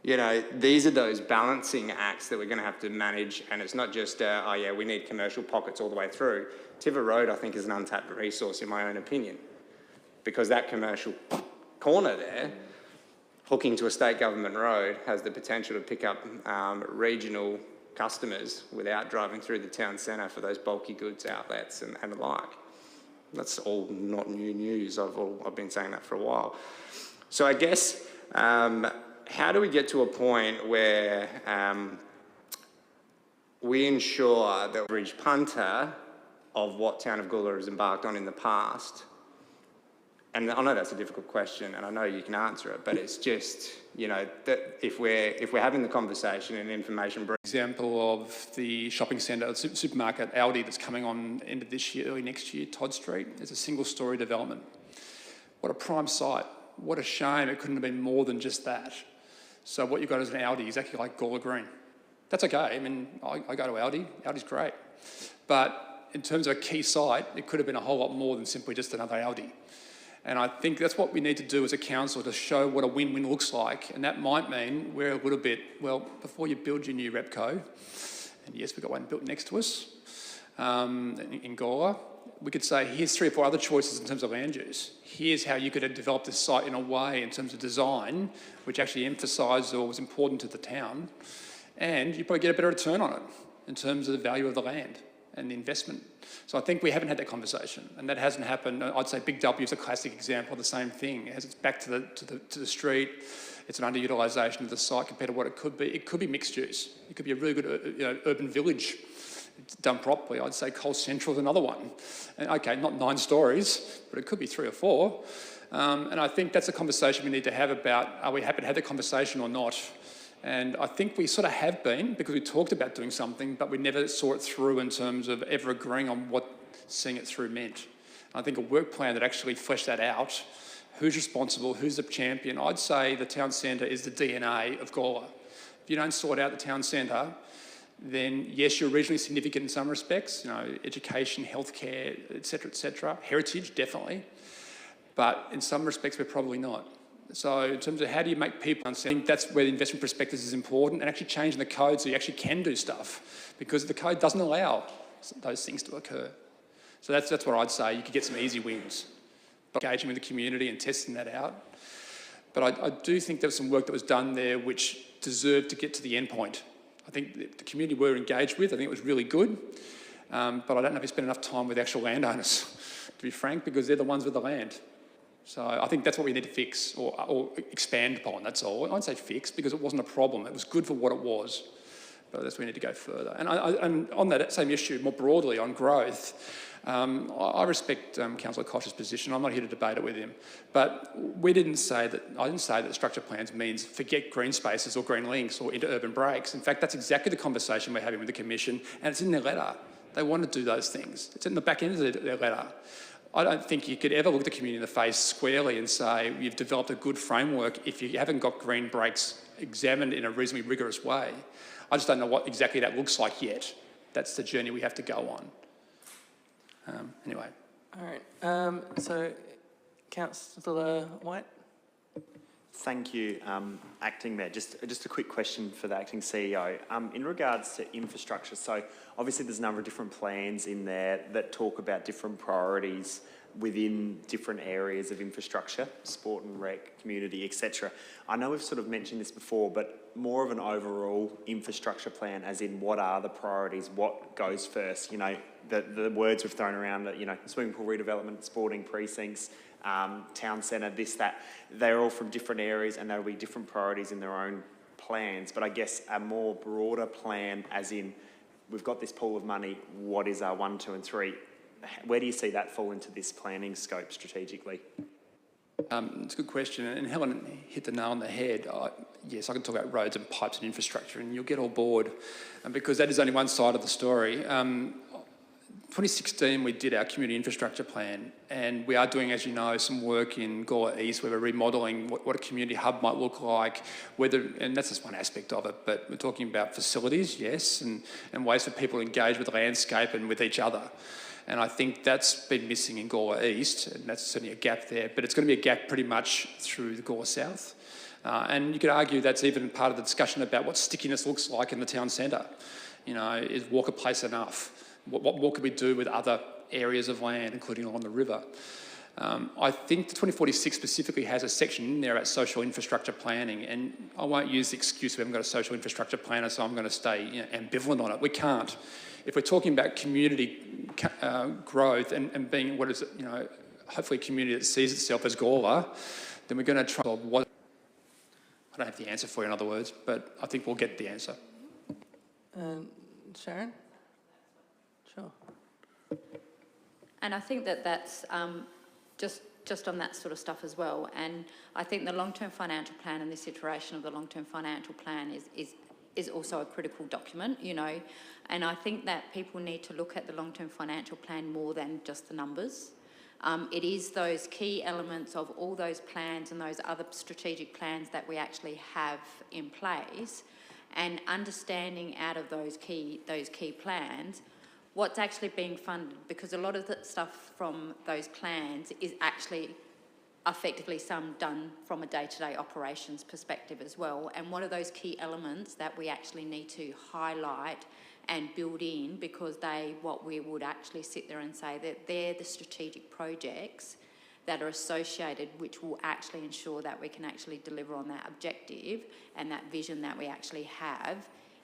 You know, these are those balancing acts that we're going to have to manage, and it's not just, oh yeah, we need commercial pockets all the way through. Tiver Road, I think, is an untapped resource in my own opinion, because that commercial corner there, hooking to a state government road, has the potential to pick up regional customers without driving through the town centre for those bulky goods outlets and the like. That's all not new news. I've been saying that for a while. So I guess, how do we get to a point where we ensure the average punter of what Town of Gawler has embarked on in the past? And I know that's a difficult question, and I know you can answer it, but it's just, you know, that if we're having the conversation and information. Example of the shopping centre, supermarket Aldi that's coming on end of this year, early next year, Todd Street. It's a single-storey development. What a prime site. What a shame it couldn't have been more than just that. So what you've got is an Aldi, exactly like Gawler Green. That's okay. I mean, I go to Aldi. Aldi's great. But in terms of a key site, it could have been a whole lot more than simply just another Aldi. And I think that's what we need to do as a council, to show what a win-win looks like. And that might mean we're a little bit, well, before you build your new Repco, and yes, we've got one built next to us in Gawler, we could say, here's 3 or 4 other choices in terms of land use. Here's how you could have developed this site in a way in terms of design, which actually emphasised or was important to the town. And you probably get a better return on it in terms of the value of the land and the investment. So I think we haven't had that conversation, and that hasn't happened. I'd say Big W is a classic example of the same thing. As it's back to the street, it's an underutilisation of the site compared to what it could be. It could be mixed use. It could be a really good urban village done properly. I'd say Coles Central is another one. And okay, not 9 stories, but it could be 3 or 4. And I think that's a conversation we need to have about, are we happy to have the conversation or not? And I think we sort of have been, because we talked about doing something, but we never saw it through in terms of ever agreeing on what seeing it through meant. I think a work plan that actually fleshed that out, who's responsible, who's the champion. I'd say the town centre is the DNA of Gawler. If you don't sort out the town centre, then yes, you're regionally significant in some respects, you know, education, healthcare, etc., heritage, definitely. But in some respects, we're probably not. So in terms of how do you make people understand, I think that's where the investment prospectus is important, and actually changing the code so you actually can do stuff, because the code doesn't allow those things to occur. So that's what I'd say. You could get some easy wins by engaging with the community and testing that out. But I do think there was some work that was done there which deserved to get to the end point. I think the community were engaged with. I think it was really good. But I don't know if we spent enough time with actual landowners, to be frank, because they're the ones with the land. So I think that's what we need to fix or expand upon, that's all. I won't say fix, because it wasn't a problem. It was good for what it was. But that's where we need to go further. And on that same issue, more broadly, on growth, I respect Councillor Koch's position. I'm not here to debate it with him. But I didn't say that structure plans means forget green spaces or green links or into urban breaks. In fact, that's exactly the conversation we're having with the Commission, and it's in their letter. They want to do those things. It's in the back end of their letter. I don't think you could ever look the community in the face squarely and say you've developed a good framework if you haven't got green breaks examined in a reasonably rigorous way. I just don't know what exactly that looks like yet. That's the journey we have to go on. Anyway. All right. So, Councillor White. Thank you, Acting Mayor. Just a quick question for the Acting CEO. In regards to infrastructure, so obviously there's a number of different plans in there that talk about different priorities within different areas of infrastructure, sport and rec, community, etc. I know we've sort of mentioned this before, but more of an overall infrastructure plan, as in what are the priorities, what goes first? You know, the words we've thrown around, that, you know, swimming pool redevelopment, sporting precincts, town centre, this, that, they're all from different areas and there'll be different priorities in their own plans. But I guess a more broader plan, as in, we've got this pool of money, what is our 1, 2 and 3? Where do you see that fall into this planning scope strategically? It's a good question, and Helen hit the nail on the head. Yes, I can talk about roads and pipes and infrastructure, and you'll get all bored, because that is only one side of the story. 2016, we did our community infrastructure plan, and we are doing, as you know, some work in Gawler East where we're remodelling what a community hub might look like, and that's just one aspect of it, but we're talking about facilities, yes, and ways for people to engage with the landscape and with each other. And I think that's been missing in Gawler East, and that's certainly a gap there, but it's going to be a gap pretty much through the Gawler South. And you could argue that's even part of the discussion about what stickiness looks like in the town centre. You know, is Walker Place enough? What more could we do with other areas of land, including along the river? I think the 2046 specifically has a section in there about social infrastructure planning, and I won't use the excuse we haven't got a social infrastructure planner, so I'm going to stay ambivalent on it. We can't. If we're talking about community growth and being what is, hopefully a community that sees itself as Gawler, then we're going to try what. I don't have the answer for you, in other words, but I think we'll get the answer. Sharon? Sure. And I think that's just on that sort of stuff as well. And I think the long-term financial plan and this iteration of the long-term financial plan is also a critical document, and I think that people need to look at the long-term financial plan more than just the numbers. It is those key elements of all those plans and those other strategic plans that we actually have in place, and understanding out of those key plans what's actually being funded, because a lot of the stuff from those plans is actually effectively some done from a day-to-day operations perspective as well. And what are those key elements that we actually need to highlight and build in, because what we would actually sit there and say that they're the strategic projects that are associated, which will actually ensure that we can actually deliver on that objective and that vision that we actually have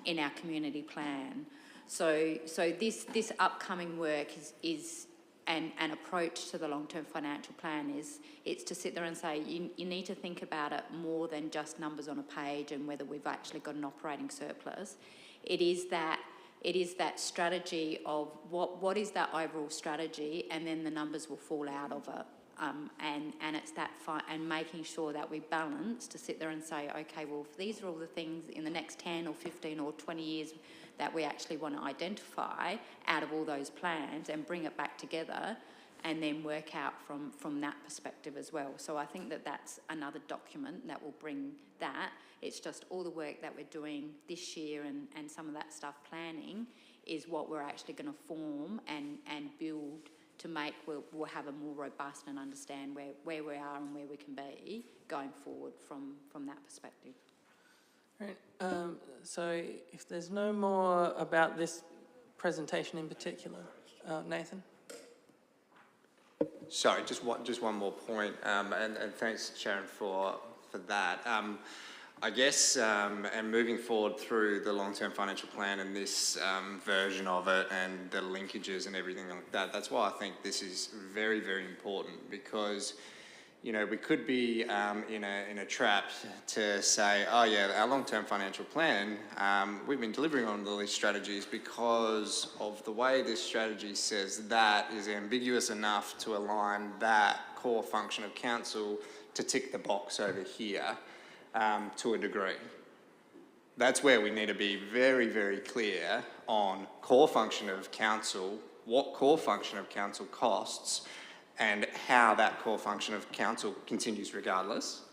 in our community plan. So this upcoming work is an approach to the long-term financial plan is it's to sit there and say you need to think about it more than just numbers on a page and whether we've actually got an operating surplus. It is that strategy of what is that overall strategy, and then the numbers will fall out of it. And it's that and making sure that we balance to sit there and say, okay, well, if these are all the things in the next 10 or 15 or 20 years that we actually want to identify out of all those plans and bring it back together, and then work out from that perspective as well. So I think that's another document that will bring that. It's just all the work that we're doing this year and some of that stuff planning is what we're actually going to form and build to make, we'll have a more robust and understand where we are and where we can be going forward from that perspective. Right. So if there's no more about this presentation in particular, Nathan? Sorry, just one more point, and thanks, Sharon, for that. I guess, and moving forward through the long-term financial plan and this version of it and the linkages and everything like that, that's why I think this is very, very important, because, you know, we could be in a trap to say, oh yeah, our long-term financial plan, we've been delivering on all these strategies because of the way this strategy says that is ambiguous enough to align that core function of council to tick the box over here. To a degree. That's where we need to be very, very clear on core function of council, what core function of council costs, and how that core function of council continues regardless,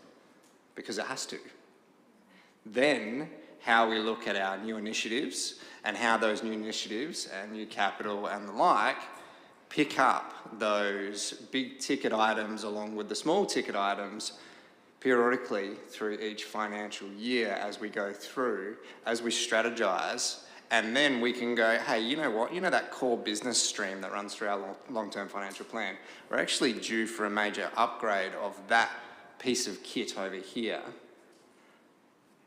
because it has to. Then, how we look at our new initiatives and how those new initiatives and new capital and the like pick up those big ticket items along with the small ticket items periodically through each financial year as we go through, as we strategise, and then we can go, hey, you know what, you know that core business stream that runs through our long-term financial plan, we're actually due for a major upgrade of that piece of kit over here.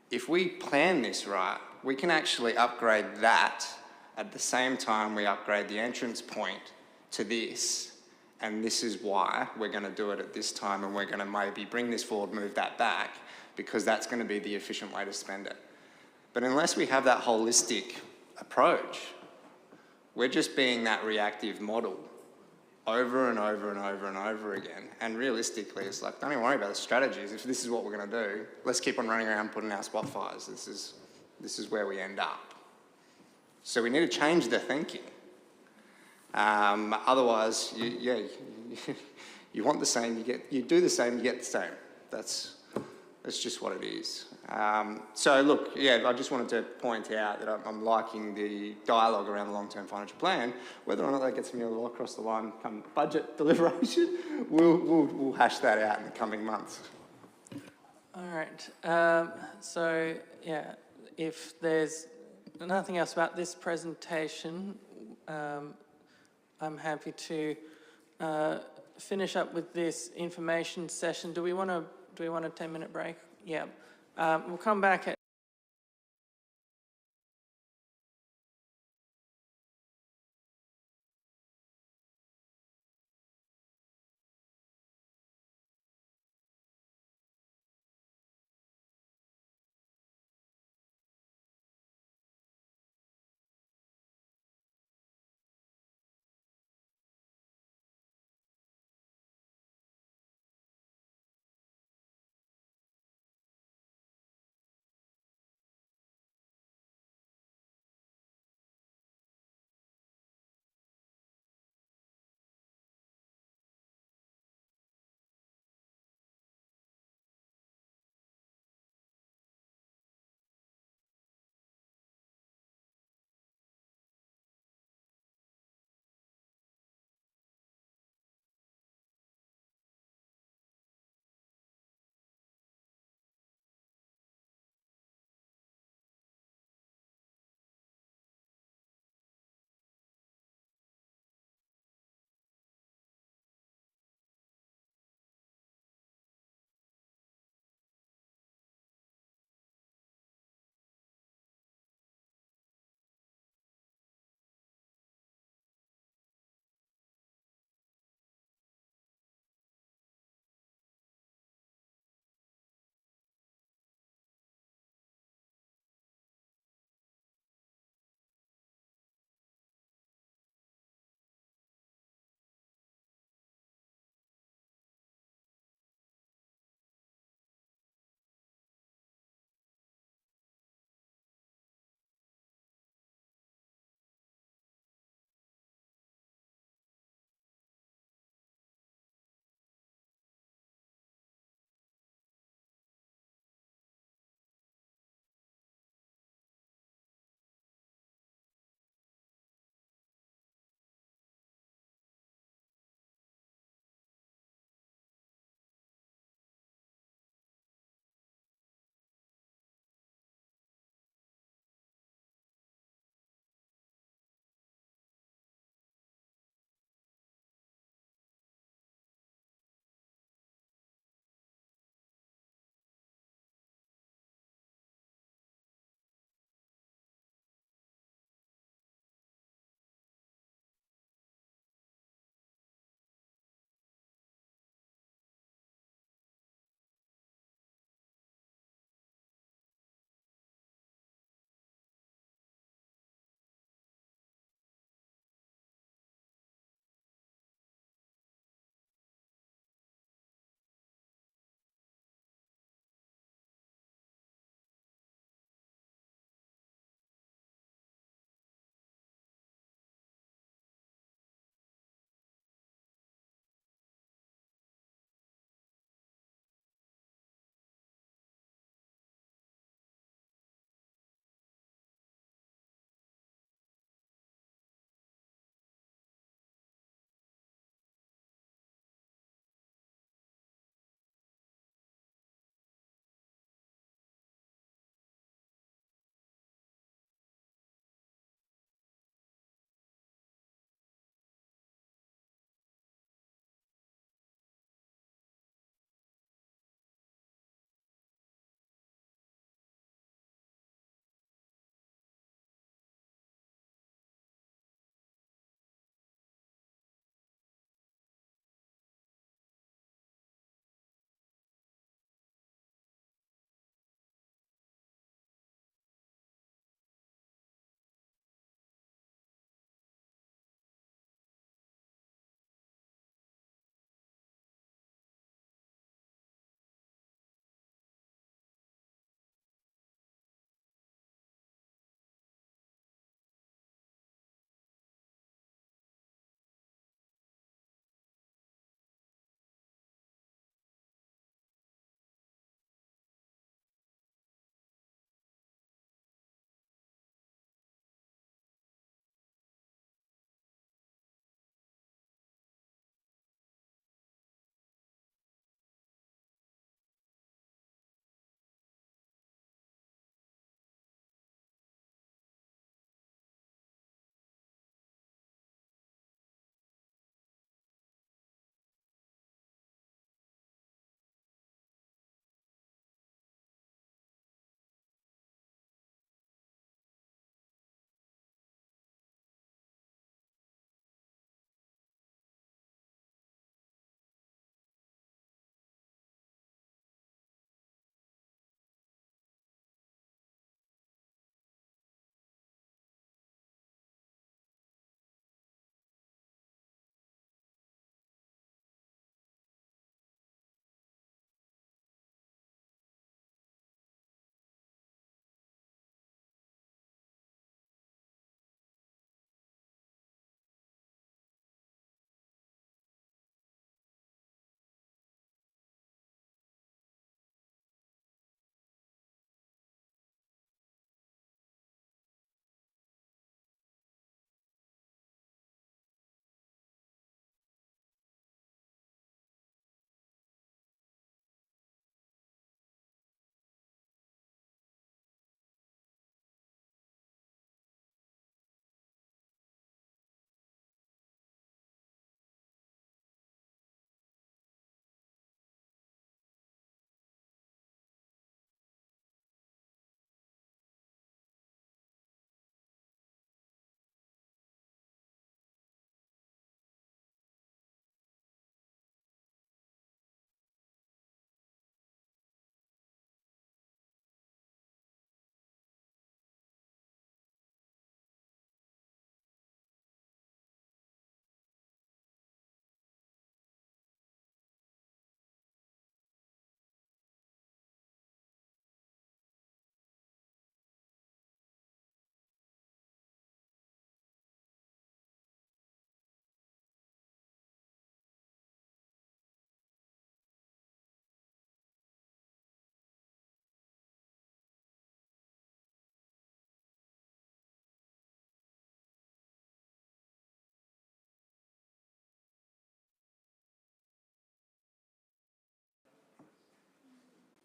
If we plan this right, we can actually upgrade that at the same time we upgrade the entrance point to this. And this is why we're going to do it at this time, and we're going to maybe bring this forward, move that back, because that's going to be the efficient way to spend it. But unless we have that holistic approach, we're just being that reactive model over and over and over and over again. And realistically, it's like, don't even worry about the strategies. If this is what we're going to do, let's keep on running around putting out spot fires. This is where we end up. So we need to change the thinking. Otherwise, you want the same, you do the same, you get the same. That's just what it is. So look, yeah, I just wanted to point out that I'm liking the dialogue around the long-term financial plan. Whether or not that gets me all across the line come budget deliberation, we'll hash that out in the coming months. All right. So yeah, if there's nothing else about this presentation, I'm happy to finish up with this information session. Do we want a 10-minute break? Yeah. We'll come back at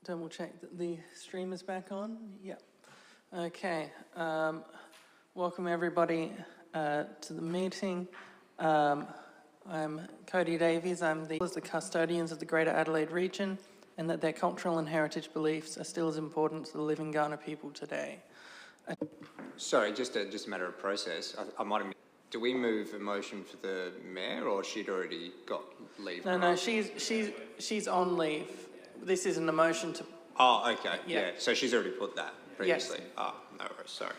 double check that the stream is back on. Yep. Okay. Welcome everybody to the meeting. I'm Cody Davies. I'm the custodians of the Greater Adelaide region, and that their cultural and heritage beliefs are still as important to the living Kaurna people today. Sorry, just a matter of process. I might have. Do we move a motion for the mayor, or she'd already got leave? No, she's on leave. This isn't a motion to. Oh, okay. Yeah. Yeah. So she's already put that previously. Yes. Oh, no worries. Sorry.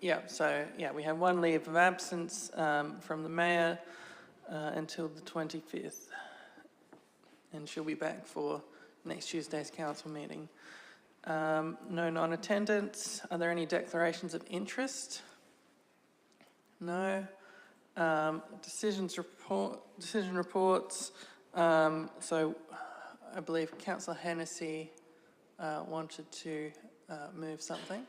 Yeah. So yeah, we have one leave of absence from the mayor until the 25th, and she'll be back for next Tuesday's council meeting. No non-attendance. Are there any declarations of interest? No. Decision reports. So I believe Councillor Hennessy wanted to move something.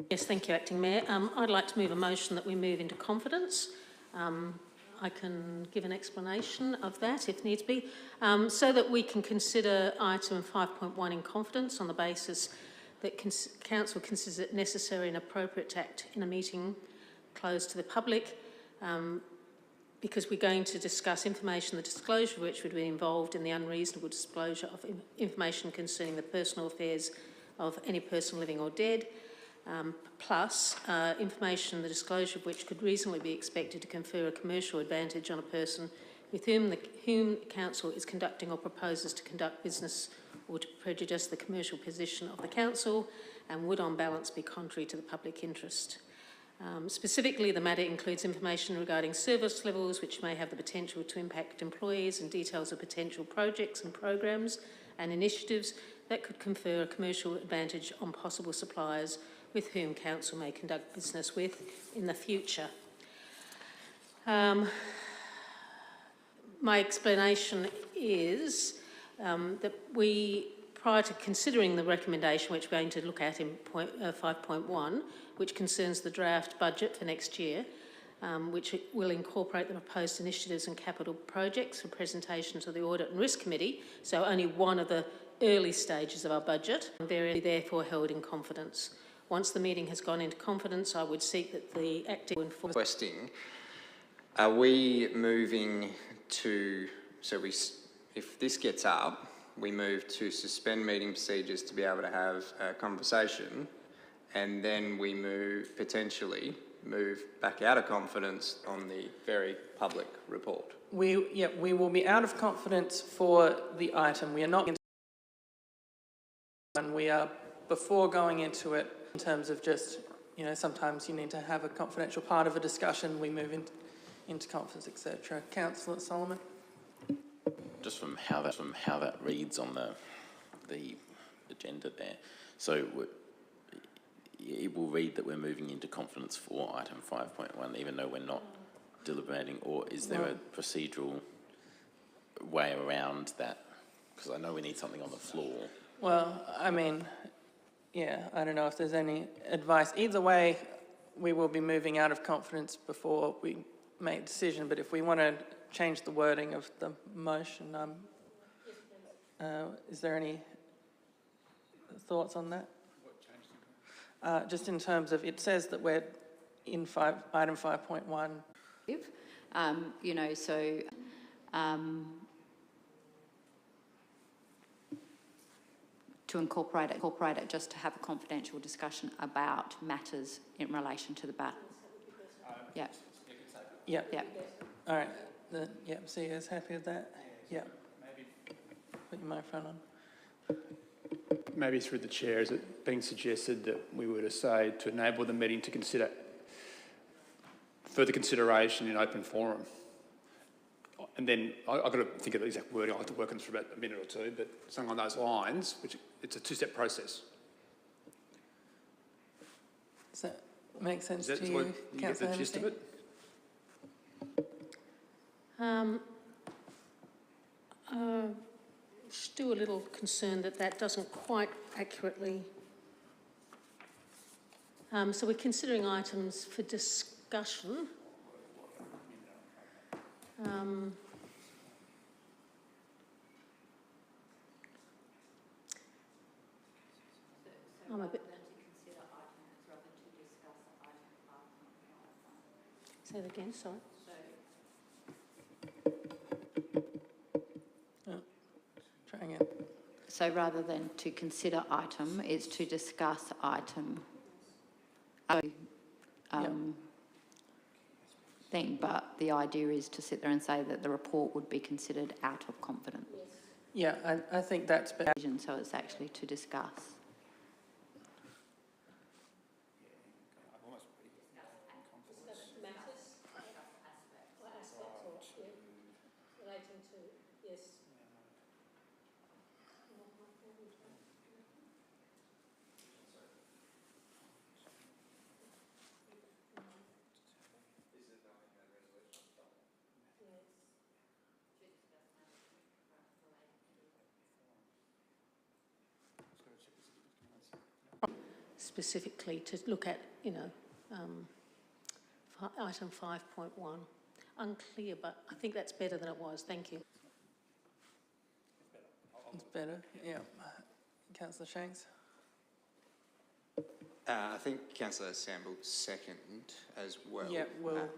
Yes, thank you, Acting Mayor. I'd like to move a motion that we move into confidence. I can give an explanation of that if needs be, so that we can consider item 5.1 in confidence on the basis that Council considers it necessary and appropriate to act in a meeting closed to the public, because we're going to discuss information, the disclosure of which would be involved in the unreasonable disclosure of information concerning the personal affairs of any person living or dead, plus information, the disclosure of which could reasonably be expected to confer a commercial advantage on a person with whom the Council is conducting or proposes to conduct business, or to prejudice the commercial position of the Council, and would on balance be contrary to the public interest. Specifically, the matter includes information regarding service levels which may have the potential to impact employees, and details of potential projects and programs and initiatives that could confer a commercial advantage on possible suppliers with whom Council may conduct business with in the future. My explanation is that we, prior to considering the recommendation which we're going to look at in 5.1, which concerns the draft budget for next year, which will incorporate the proposed initiatives and capital projects for presentation to the Audit and Risk Committee, so only one of the early stages of our budget, and therefore held in confidence. Once the meeting has gone into confidence, I would seek that the acting enforcement... Requesting, are we moving to, if this gets up, we move to suspend meeting procedures to be able to have a conversation, and then we potentially move back out of confidence on the very public report? We will be out of confidence for the item. We are not, and we are before going into it in terms of just, sometimes you need to have a confidential part of a discussion. We move into confidence, etc. Councillor Solomon. Just from how that reads on the agenda there, so it will read that we're moving into confidence for item 5.1, even though we're not deliberating, or is there a procedural way around that? Because I know we need something on the floor. Well, I mean, yeah, I don't know if there's any advice. Either way, we will be moving out of confidence before we make a decision, but if we want to change the wording of the motion, is there any thoughts on that? Just in terms of, it says that we're in item 5.1. To incorporate it just to have a confidential discussion about matters in relation to the ballot. Yeah. Yeah. Yeah. All right. CEO's happy with that? Yeah. Maybe put your microphone on. Maybe through the chair, is it being suggested that we were to say to enable the meeting to consider further consideration in open forum? And then I've got to think of the exact wording. I'll have to work on it for about a minute or two, but something on those lines, which it's a two-step process. Does that make sense to you, you get the gist of it? Still a little concerned that doesn't quite accurately... so we're considering items for discussion. I'm a bit... Say that again, sorry. Try again. So rather than to consider item, it's to discuss item thing, but the idea is to sit there and say that the report would be considered out of confidence. Yeah, I think that's better. So it's actually to discuss. Specifically to look at, item 5.1. Unclear, but I think that's better than it was. Thank you. It's better, yeah. Councillor Shanks? I think Councillor Sample second as well. Yeah, we'll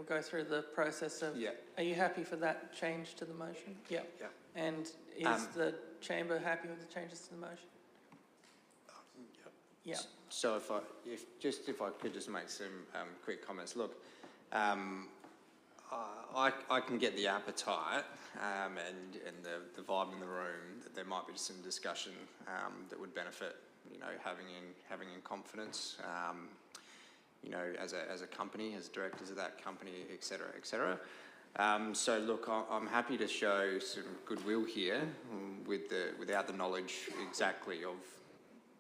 go through the process of... Yeah. Are you happy for that change to the motion? Yeah. Yeah. And is the chamber happy with the changes to the motion? Yeah. So if I could just make some quick comments. Look, I can get the appetite and the vibe in the room that there might be some discussion that would benefit, having in confidence, as a company, as directors of that company, et cetera, et cetera. So look, I'm happy to show some goodwill here without the knowledge exactly of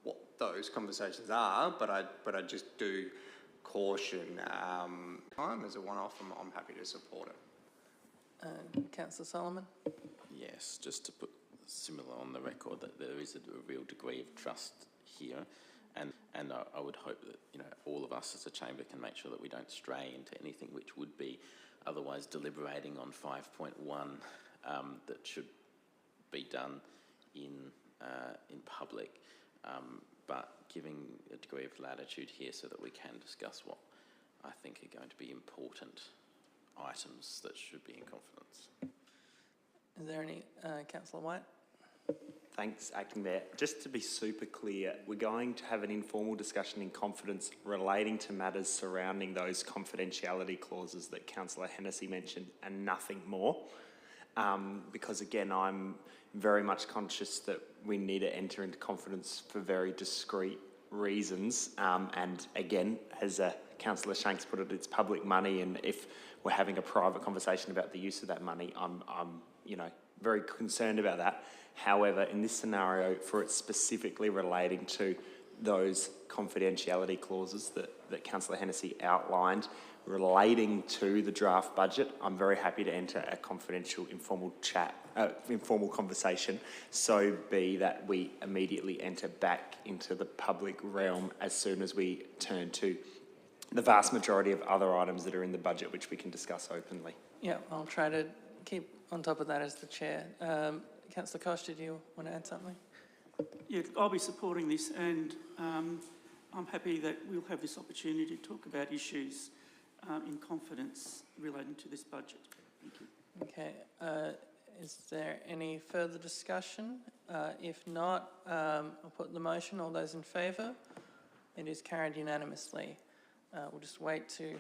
what those conversations are, but I just do caution as a one-off. I'm happy to support it. Councillor Solomon? Yes, just to put similar on the record that there is a real degree of trust here, and I would hope that all of us as a chamber can make sure that we don't stray into anything which would be otherwise deliberating on 5.1 that should be done in public, but giving a degree of latitude here so that we can discuss what I think are going to be important items that should be in confidence. Is there any... Councillor White? Thanks, Acting Mayor. Just to be super clear, we're going to have an informal discussion in confidence relating to matters surrounding those confidentiality clauses that Councillor Hennessy mentioned and nothing more. Because again, I'm very much conscious that we need to enter into confidence for very discrete reasons. And again, as Councillor Shanks put it, it's public money, and if we're having a private conversation about the use of that money, I'm very concerned about that. However, in this scenario, for it specifically relating to those confidentiality clauses that Councillor Hennessy outlined relating to the draft budget, I'm very happy to enter a confidential informal conversation, so be that we immediately enter back into the public realm as soon as we turn to the vast majority of other items that are in the budget, which we can discuss openly. Yeah, I'll try to keep on top of that as the chair. Councillor Koch, did you want to add something? Yeah, I'll be supporting this, and I'm happy that we'll have this opportunity to talk about issues in confidence relating to this budget. Thank you. Okay. Is there any further discussion? If not, I'll put the motion. All those in favour? It is carried unanimously. We'll just wait to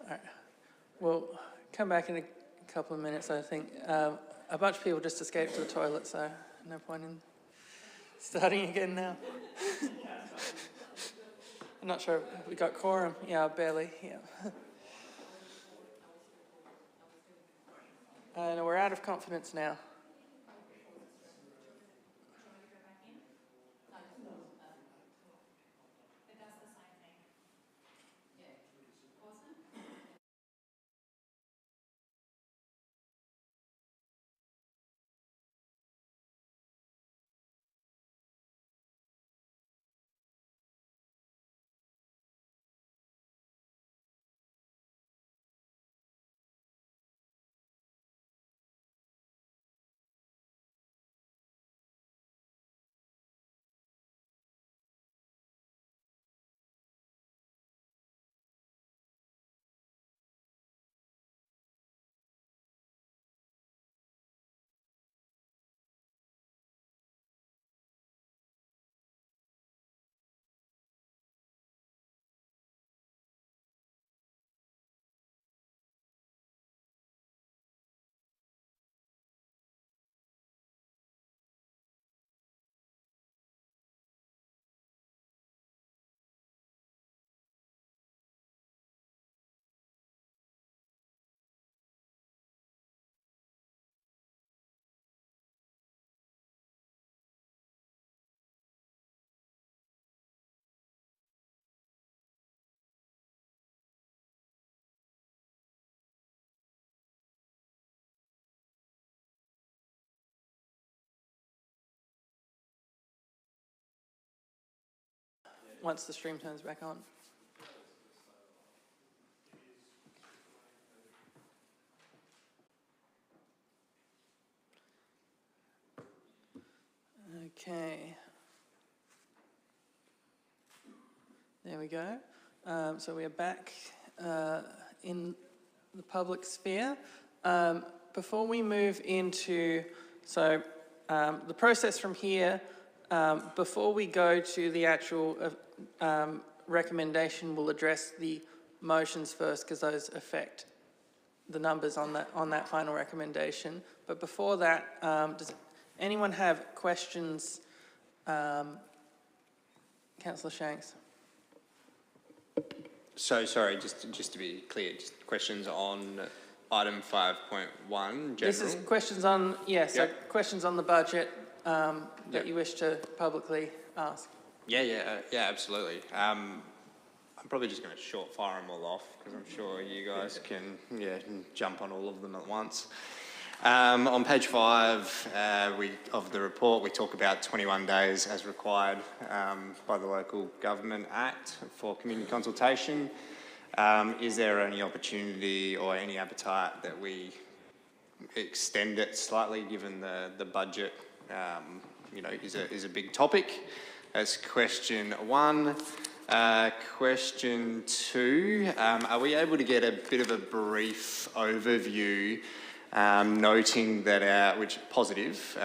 right. We'll come back in a couple of minutes, I think. A bunch of people just escaped to the toilet, so no point in starting again now. I'm not sure if we got quorum. Yeah, barely, yeah. And we're out of confidence now. Once the stream turns back on. Okay. There we go. So we are back in the public sphere. Before we move into, the process from here, before we go to the actual recommendation, we'll address the motions first because those affect the numbers on that final recommendation. But before that, does anyone have questions? Councillor Shanks. So sorry, just to be clear, just questions on item 5.1 general. This is questions on, yes, Yep. so questions on the budget that you wish to publicly ask. Yeah, absolutely. I'm probably just going to short fire them all off because I'm sure you guys can jump on all of them at once. On page 5 of the report, we talk about 21 days as required by the Local Government Act for community consultation. Is there any opportunity or any appetite that we extend it slightly, given the budget, is a big topic? That's question 1. Question 2, are we able to get a bit of a brief overview, noting that which positive,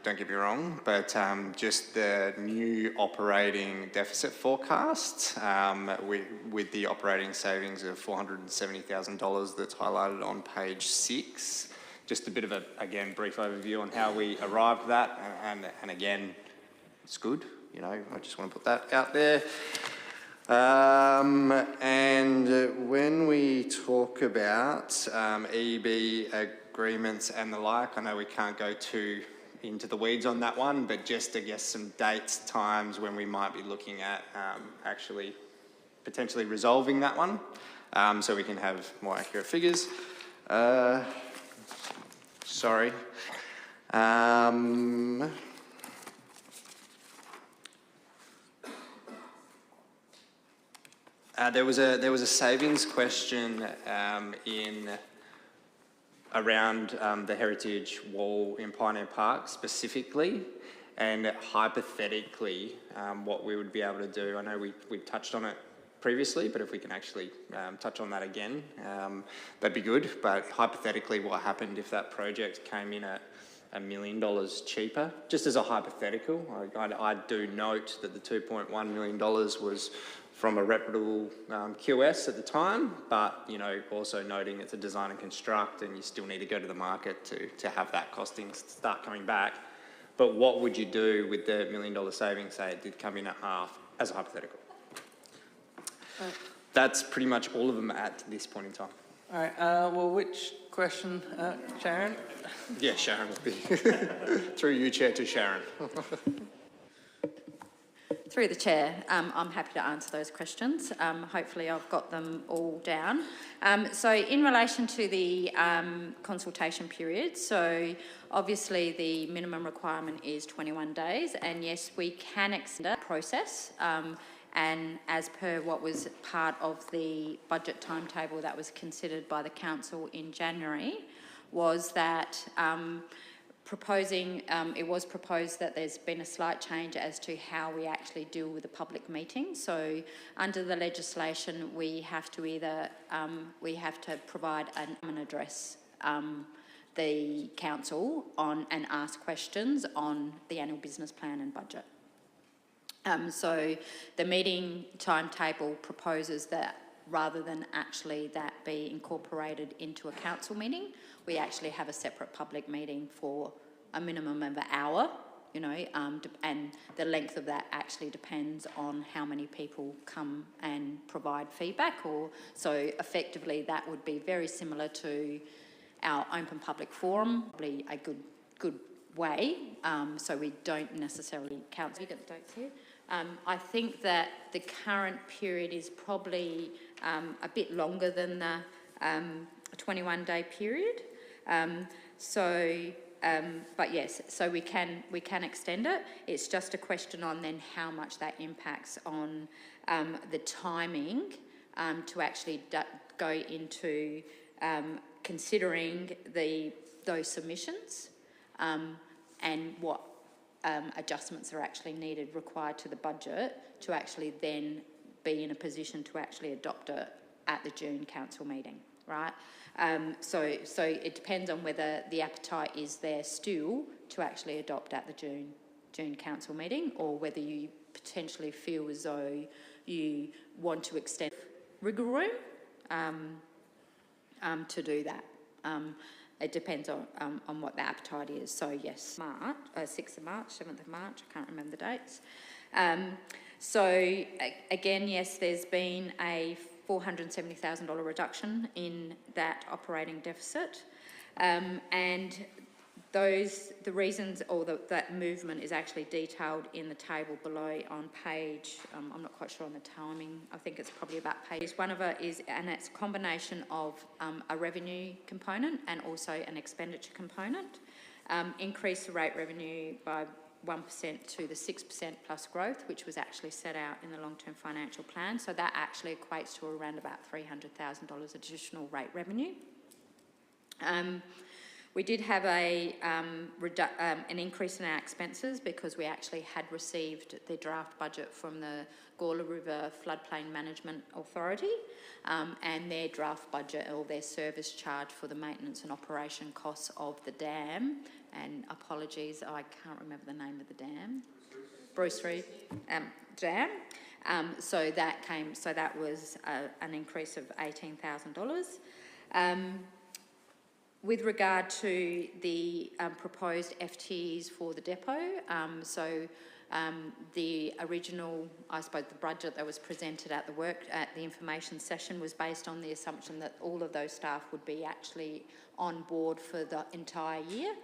don't get me wrong, but just the new operating deficit forecast with the operating savings of $470,000 that's highlighted on page 6. Just a bit of a, again, brief overview on how we arrived at that, and again, it's good, I just want to put that out there. And when we talk about EB agreements and the like, I know we can't go too into the weeds on that one, but just, I guess, some dates, times when we might be looking at actually potentially resolving that one, so we can have more accurate figures. Sorry. There was a savings question around the heritage wall in Pioneer Park specifically, and hypothetically what we would be able to do. I know we touched on it previously, but if we can actually touch on that again, that'd be good. But hypothetically, what happened if that project came in at $1 million cheaper. Just as a hypothetical, I do note that the $2.1 million was from a reputable QS at the time, but also noting it's a design and construct, and you still need to go to the market to have that costing start coming back. But what would you do with the $1 million savings, say it did come in at half, as a hypothetical? That's pretty much all of them at this point in time. All right, well, which question, Sharon? Yeah, Sharon will be. Through you, Chair, to Sharon. Through the Chair, I'm happy to answer those questions. Hopefully I've got them all down. So in relation to the consultation period, so obviously the minimum requirement is 21 days, and yes, we can extend that process. And as per what was part of the budget timetable that was considered by the Council in January, was that it was proposed that there's been a slight change as to how we actually deal with a public meeting. So under the legislation, we have to provide an address the Council on and ask questions on the annual business plan and budget. So the meeting timetable proposes that rather than actually that be incorporated into a council meeting, we actually have a separate public meeting for a minimum of an hour, and the length of that actually depends on how many people come and provide feedback. So effectively that would be very similar to our open public forum, probably a good way. So we don't necessarily count. You get the dates here. I think that the current period is probably a bit longer than the 21-day period. But yes, so we can extend it. It's just a question on then how much that impacts on the timing to actually go into considering those submissions and what adjustments are actually required to the budget to actually then be in a position to actually adopt it at the June council meeting, right? So it depends on whether the appetite is there still to actually adopt at the June council meeting, or whether you potentially feel as though you want to extend wriggle room to do that. It depends on what the appetite is. So yes, 6th of March, 7th of March, I can't remember the dates. So again, yes, there's been a $470,000 reduction in that operating deficit. And the reasons, or that movement is actually detailed in the table below on page, I'm not quite sure on the timing, I think it's probably about page. One of it is, and it's a combination of a revenue component and also an expenditure component. Increase the rate revenue by 1% to the 6% plus growth, which was actually set out in the long-term financial plan. So that actually equates to around about $300,000 additional rate revenue. We did have an increase in our expenses because we actually had received the draft budget from the Gawler River Floodplain Management Authority, and their draft budget, or their service charge for the maintenance and operation costs of the dam. And apologies, I can't remember the name of the dam. Bruce Reid Dam. So that was an increase of $18,000. With regard to the proposed FTEs for the depot, the original, I suppose, the budget that was presented at the information session was based on the assumption that all of those staff would be actually on board for the entire year.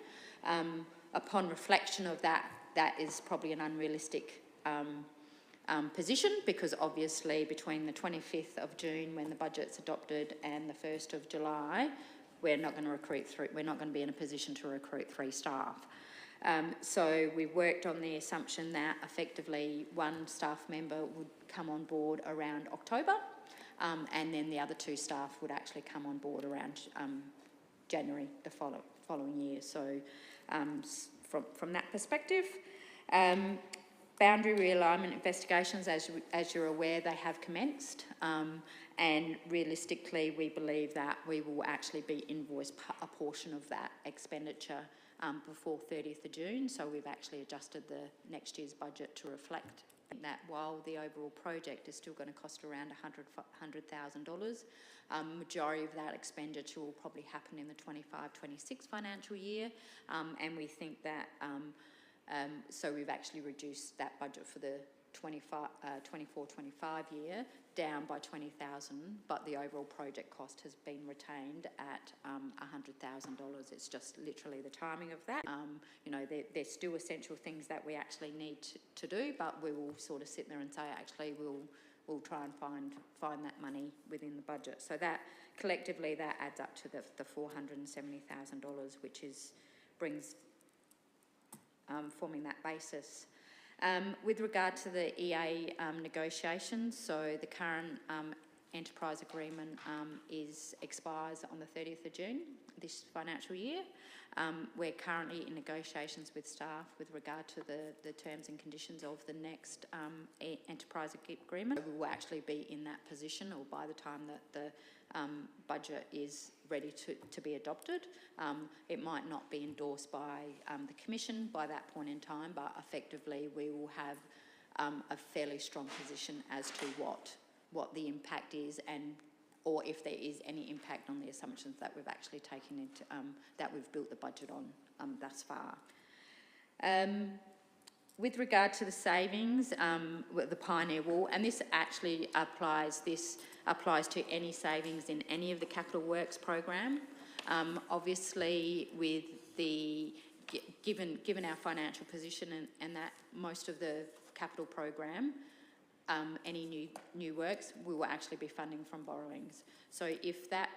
Upon reflection of that, that is probably an unrealistic position, because obviously between the 25th of June when the budget's adopted and the 1st of July, we're not going to be in a position to recruit 3 staff. So we worked on the assumption that effectively 1 staff member would come on board around October, and then the other 2 staff would actually come on board around January the following year. So from that perspective, boundary realignment investigations, as you're aware, they have commenced, and realistically we believe that we will actually be invoiced a portion of that expenditure before 30th of June, so we've actually adjusted the next year's budget to reflect that. While the overall project is still going to cost around $100,000, majority of that expenditure will probably happen in the 25-26 financial year, and we think that so we've actually reduced that budget for the 24-25 year down by $20,000, but the overall project cost has been retained at $100,000. It's just literally the timing of that. You know, there's still essential things that we actually need to do, but we will sort of sit there and say, actually, we'll try and find that money within the budget. So that collectively that adds up to the $470,000, which brings forming that basis. With regard to the EA negotiations, so the current enterprise agreement expires on the 30th of June this financial year. We're currently in negotiations with staff with regard to the terms and conditions of the next enterprise agreement. We will actually be in that position, or by the time that the budget is ready to be adopted. It might not be endorsed by the Commission by that point in time, but effectively we will have a fairly strong position as to what the impact is, and or if there is any impact on the assumptions that we've actually taken into that we've built the budget on thus far. With regard to the savings, the Pioneer Wall, and this actually applies to any savings in any of the capital works program. Obviously, with the given our financial position and that most of the capital program, any new works, we will actually be funding from borrowings. So if that,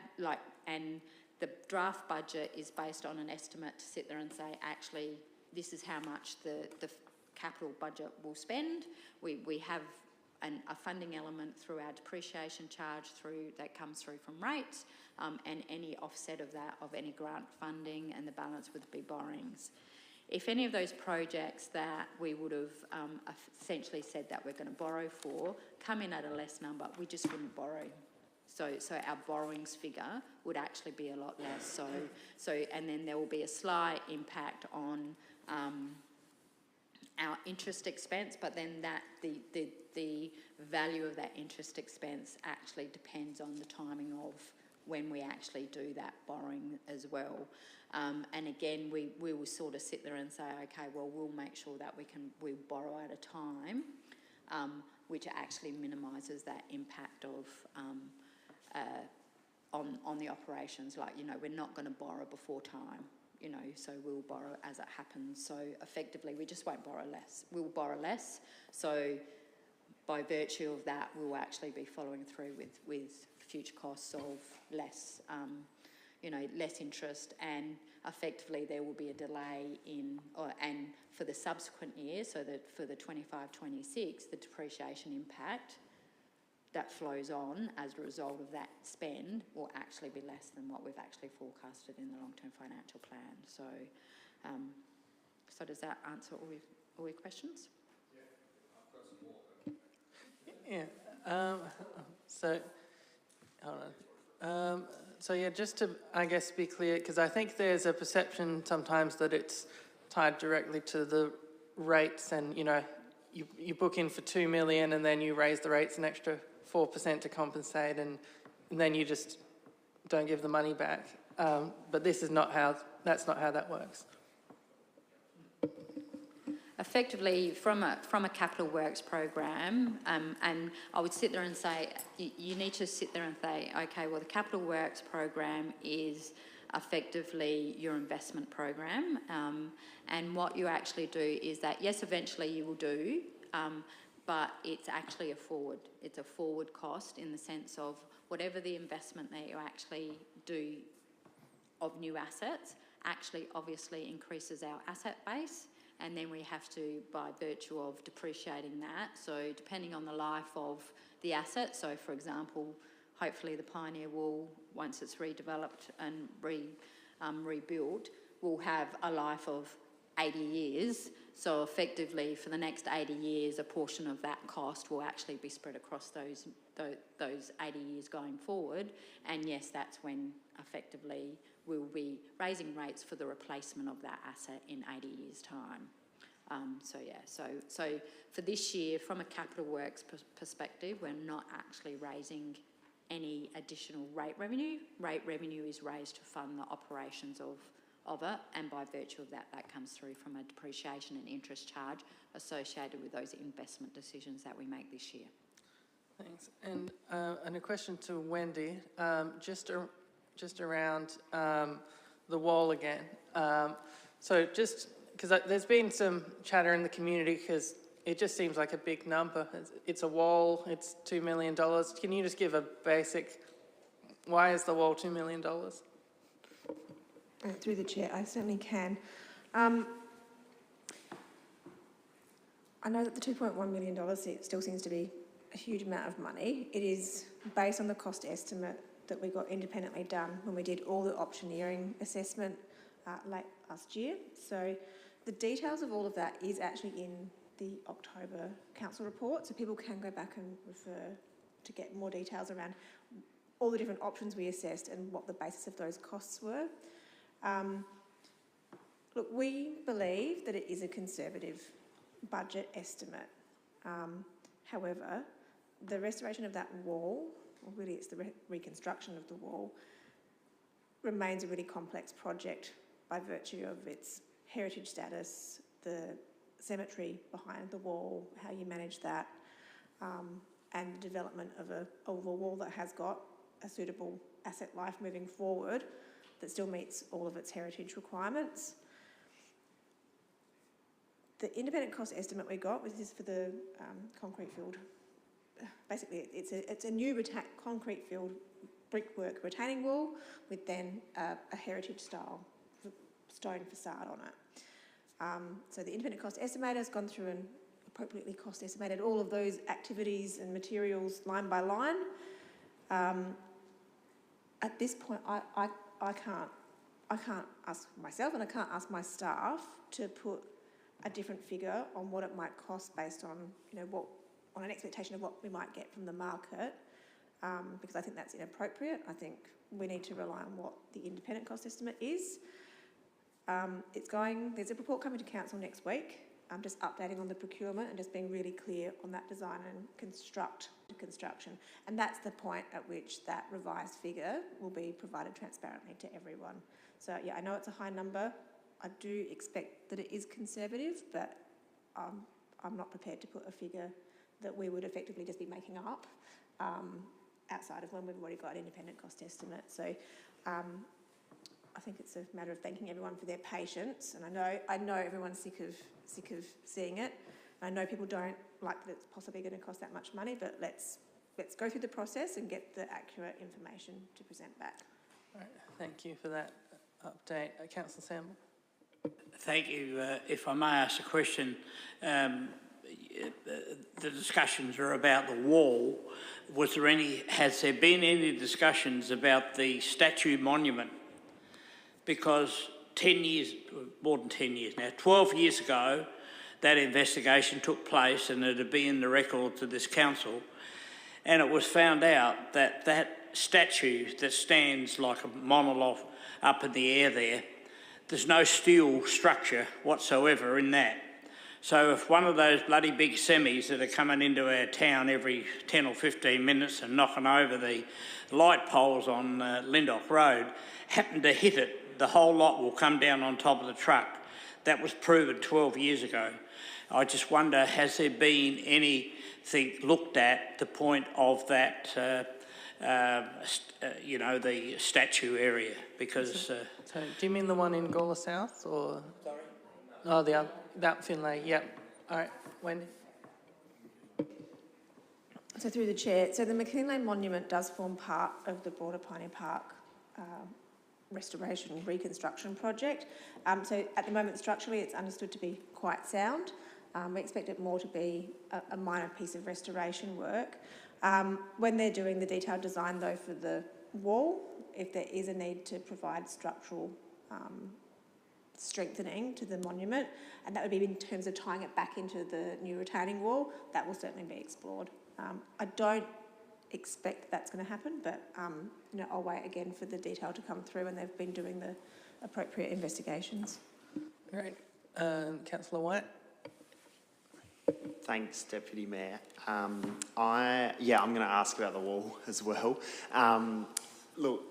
and the draft budget is based on an estimate to sit there and say, actually, this is how much the capital budget will spend. We have a funding element through our depreciation charge that comes through from rates, and any offset of that, of any grant funding, and the balance would be borrowings. If any of those projects that we would have essentially said that we're going to borrow for come in at a less number, we just wouldn't borrow. So our borrowings figure would actually be a lot less. And then there will be a slight impact on our interest expense, but then the value of that interest expense actually depends on the timing of when we actually do that borrowing as well. And again, we will sort of sit there and say, okay, well, we'll make sure that we'll borrow at a time, which actually minimises that impact of on the operations. Like, you know, we're not going to borrow before time, you know, so we'll borrow as it happens. So effectively, we just won't borrow less. We'll borrow less. So by virtue of that, we'll actually be following through with future costs of less, less interest, and effectively there will be a delay and for the subsequent year, so that for the 25-26, the depreciation impact that flows on as a result of that spend will actually be less than what we've actually forecasted in the long-term financial plan. So, so does that answer all your questions? Yeah, I've got some more. Yeah. So, hold on. So yeah, just to, I guess, be clear, because I think there's a perception sometimes that it's tied directly to the rates, and you know, you book in for $2 million and then you raise the rates an extra 4% to compensate, and then you just don't give the money back. But this is that's not how that works. Effectively, from a capital works program, and I would sit there and say, you need to sit there and say, okay, well, the capital works program is effectively your investment program, and what you actually do is that, yes, eventually you will do, but it's actually it's a forward cost, in the sense of whatever the investment that you actually do of new assets actually obviously increases our asset base. And then we have to, by virtue of depreciating that, so depending on the life of the asset, so for example, hopefully the Pioneer Wall, once it's redeveloped and rebuilt, will have a life of 80 years. So effectively, for the next 80 years, a portion of that cost will actually be spread across those 80 years going forward. And yes, that's when effectively we'll be raising rates for the replacement of that asset in 80 years' time. So for this year, from a capital works perspective, we're not actually raising any additional rate revenue. Rate revenue is raised to fund the operations of it, and by virtue of that, that comes through from a depreciation and interest charge associated with those investment decisions that we make this year. Thanks. And a question to Wendy, just around the wall again. So just because there's been some chatter in the community because it just seems like a big number. It's a wall, it's $2 million. Can you just give a basic, why is the wall $2 million? Through the chair, I certainly can. I know that the $2.1 million still seems to be a huge amount of money. It is based on the cost estimate that we got independently done when we did all the optioneering assessment late last year. So the details of all of that is actually in the October council report, so people can go back and refer to get more details around all the different options we assessed and what the basis of those costs were. Look, we believe that it is a conservative budget estimate. However, the restoration of that wall, or really it's the reconstruction of the wall, remains a really complex project by virtue of its heritage status, the cemetery behind the wall, how you manage that, and the development of a wall that has got a suitable asset life moving forward that still meets all of its heritage requirements. The independent cost estimate we got was for the concrete filled. Basically, it's a new concrete filled brickwork retaining wall with then a heritage style stone facade on it. So the independent cost estimator has gone through and appropriately cost estimated all of those activities and materials line by line. At this point, I can't ask myself and I can't ask my staff to put a different figure on what it might cost based on, on an expectation of what we might get from the market, because I think that's inappropriate. I think we need to rely on what the independent cost estimate is. There's a report coming to council next week. I'm just updating on the procurement and just being really clear on that design and construction. And that's the point at which that revised figure will be provided transparently to everyone. So yeah, I know it's a high number. I do expect that it is conservative, but I'm not prepared to put a figure that we would effectively just be making up outside of when we've already got an independent cost estimate. So I think it's a matter of thanking everyone for their patience, and I know everyone's sick of seeing it. I know people don't like that it's possibly going to cost that much money, but let's go through the process and get the accurate information to present back. All right, thank you for that update. Councillor Sample. Thank you. If I may ask a question, the discussions are about the wall. Has there been any discussions about the statue monument? Because 10 years, more than 10 years now, 12 years ago, that investigation took place and it'd be in the record to this council, and it was found out that that statue that stands like a monolith up in the air there's no steel structure whatsoever in that. So if one of those bloody big semis that are coming into our town every 10 or 15 minutes and knocking over the light poles on Lindock Road happened to hit it, the whole lot will come down on top of the truck. That was proven 12 years ago. I just wonder, has there been anything looked at the point of that, the statue area? Because... So do you mean the one in Gawler South or...? Sorry? Oh, the other, that Finlay, yep. All right, Wendy. So through the chair, so the McKinley Monument does form part of the broader Pioneer Park restoration reconstruction project. So at the moment, structurally, it's understood to be quite sound. We expect it more to be a minor piece of restoration work. When they're doing the detailed design, though, for the wall, if there is a need to provide structural strengthening to the monument, and that would be in terms of tying it back into the new retaining wall. That will certainly be explored. I don't expect that's going to happen, but you know, I'll wait again for the detail to come through, and they've been doing the appropriate investigations. Great. Councillor White? Thanks, Deputy Mayor. I'm going to ask about the wall as well. Look,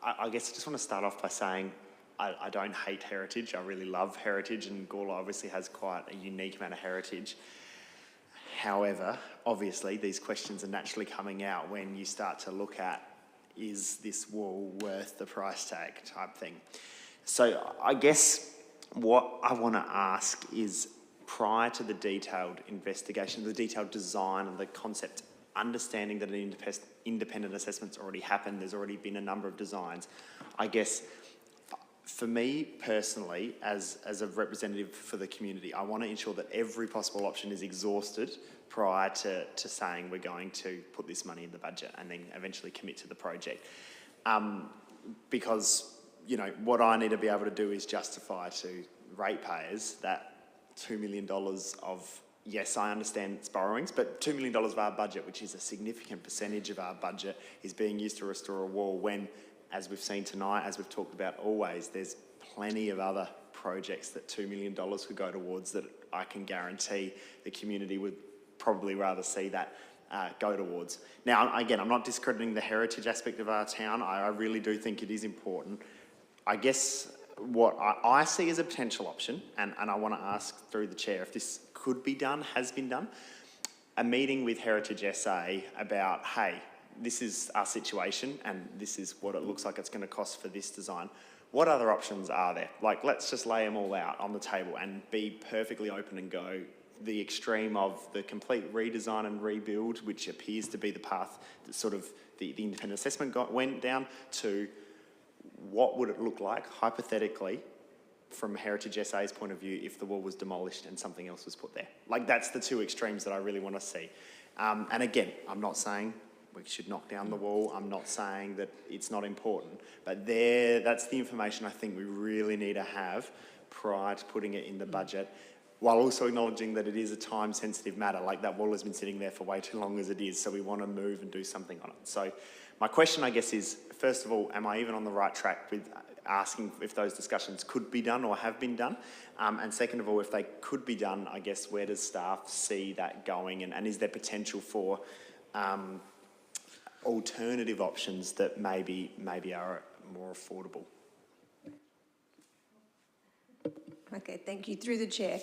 I guess I just want to start off by saying I don't hate heritage. I really love heritage, and Gawler obviously has quite a unique amount of heritage. However, obviously, these questions are naturally coming out when you start to look at, is this wall worth the price tag type thing? So I guess what I want to ask is, prior to the detailed investigation, the detailed design and the concept, understanding that an independent assessment's already happened, there's already been a number of designs, I guess for me personally, as a representative for the community, I want to ensure that every possible option is exhausted prior to saying we're going to put this money in the budget and then eventually commit to the project. Because, you know, what I need to be able to do is justify to ratepayers that $2 million of, yes, I understand it's borrowings, but $2 million of our budget, which is a significant percentage of our budget, is being used to restore a wall when, as we've seen tonight, as we've talked about always, there's plenty of other projects that $2 million could go towards that I can guarantee the community would probably rather see that go towards. Now, again, I'm not discrediting the heritage aspect of our town. I really do think it is important. I guess what I see as a potential option, and I want to ask through the chair if this could be done, has been done, a meeting with Heritage SA about, hey, this is our situation and this is what it looks like it's going to cost for this design. What other options are there? Like, let's just lay them all out on the table and be perfectly open and go the extreme of the complete redesign and rebuild, which appears to be the path that sort of the independent assessment went down, to what would it look like, hypothetically, from Heritage SA's point of view, if the wall was demolished and something else was put there? Like, that's the two extremes that I really want to see. And again, I'm not saying we should knock down the wall. I'm not saying that it's not important. But that's the information I think we really need to have prior to putting it in the budget, while also acknowledging that it is a time-sensitive matter. Like, that wall has been sitting there for way too long as it is, so we want to move and do something on it. So my question, I guess, is, first of all, am I even on the right track with asking if those discussions could be done or have been done? And second of all, if they could be done, I guess, where does staff see that going? And is there potential for alternative options that maybe are more affordable? Okay, thank you. Through the chair.